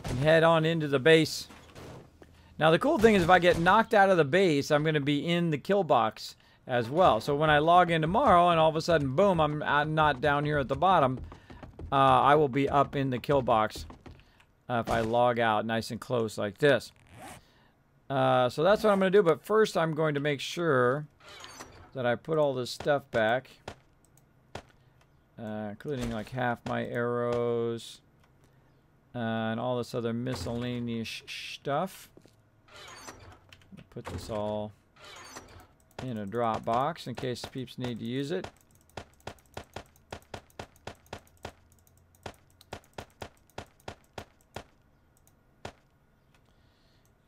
A: and head on into the base. Now, the cool thing is if I get knocked out of the base, I'm going to be in the kill box as well. So when I log in tomorrow and all of a sudden, boom, I'm not down here at the bottom, I will be up in the kill box if I log out nice and close like this. So that's what I'm going to do. But first, I'm going to make sure that I put all this stuff back, including like half my arrows and all this other miscellaneous stuff. Put this all in a drop box in case peeps need to use it.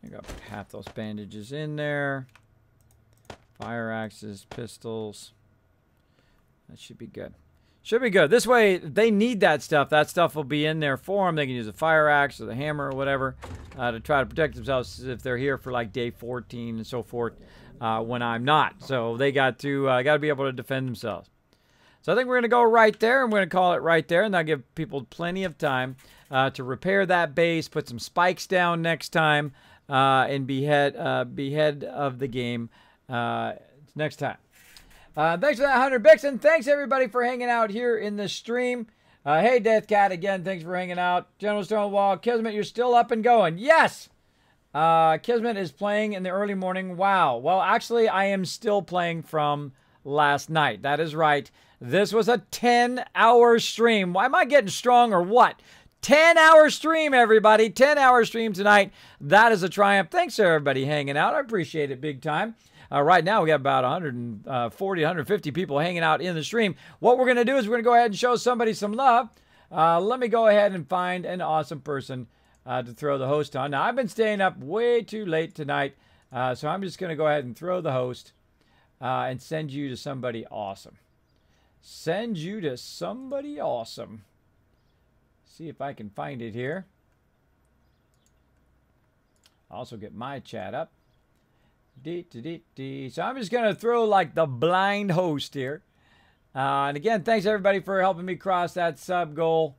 A: I got half those bandages in there. Fire axes, pistols. That should be good. Should be good. This way, they need that stuff. That stuff will be in there for them. They can use a fire axe or the hammer or whatever to try to protect themselves if they're here for like day 14 and so forth when I'm not. So they got to be able to defend themselves. So I think we're going to go right there, and we're going to call it right there, and that'll give people plenty of time to repair that base, put some spikes down next time, and be head of the game next time. Thanks for that 100 bits, and thanks everybody for hanging out here in the stream. Hey, Deathcat, again, thanks for hanging out. General Stonewall, Kismet, you're still up and going. Yes! Kismet is playing in the early morning. Wow. Well, actually, I am still playing from last night. That is right. This was a 10-hour stream. Why am I getting strong or what? 10-hour stream, everybody. 10-hour stream tonight. That is a triumph. Thanks, everybody, hanging out. I appreciate it big time. Right now, we got about 140, 150 people hanging out in the stream. What we're going to do is we're going to go ahead and show somebody some love. Let me go ahead and find an awesome person to throw the host on. Now, I've been staying up way too late tonight, so I'm just going to go ahead and throw the host and send you to somebody awesome. Send you to somebody awesome. See if I can find it here. Also get my chat up. So I'm just going to throw like the blind host here. And again, thanks everybody for helping me cross that sub goal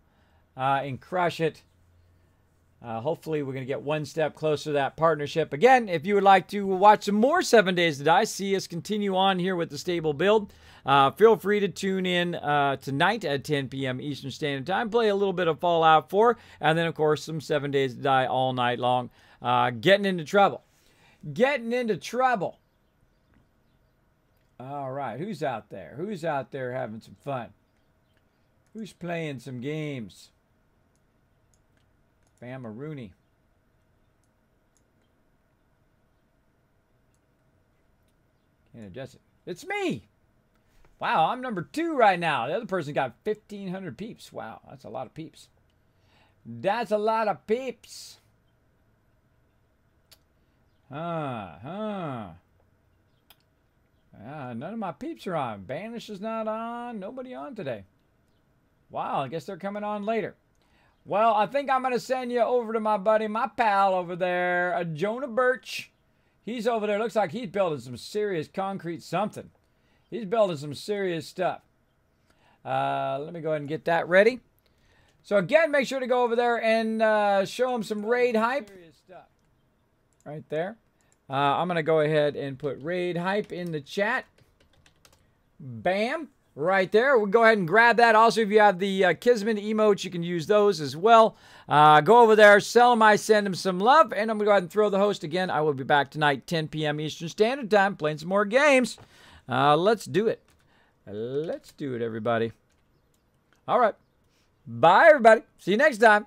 A: and crush it. Hopefully we're going to get one step closer to that partnership. Again, if you would like to watch some more 7 Days to Die, see us continue on here with the stable build, feel free to tune in tonight at 10 p.m. Eastern Standard Time. Play a little bit of Fallout 4, and then, of course, some 7 Days to Die all night long. Getting into trouble. Getting into trouble. All right, who's out there? Who's out there having some fun? Who's playing some games? Bama Rooney. Can't adjust it. It's me! Wow, I'm number 2 right now. The other person got 1,500 peeps. Wow, that's a lot of peeps. That's a lot of peeps. None of my peeps are on. Banish is not on. Nobody on today. Wow, I guess they're coming on later. Well, I think I'm going to send you over to my buddy, my pal over there, Jonah Birch. He's over there. Looks like he's building some serious concrete something. He's building some serious stuff. Let me go ahead and get that ready. So again, make sure to go over there and show him some raid hype. Right there. I'm going to go ahead and put raid hype in the chat. Bam. Right there. We'll go ahead and grab that. Also, if you have the Kismet emotes, you can use those as well. Go over there, sell them, I send them some love, and I'm going to go ahead and throw the host again. I will be back tonight, 10 p.m. Eastern Standard Time, playing some more games. Let's do it. Let's do it, everybody. All right. Bye, everybody. See you next time.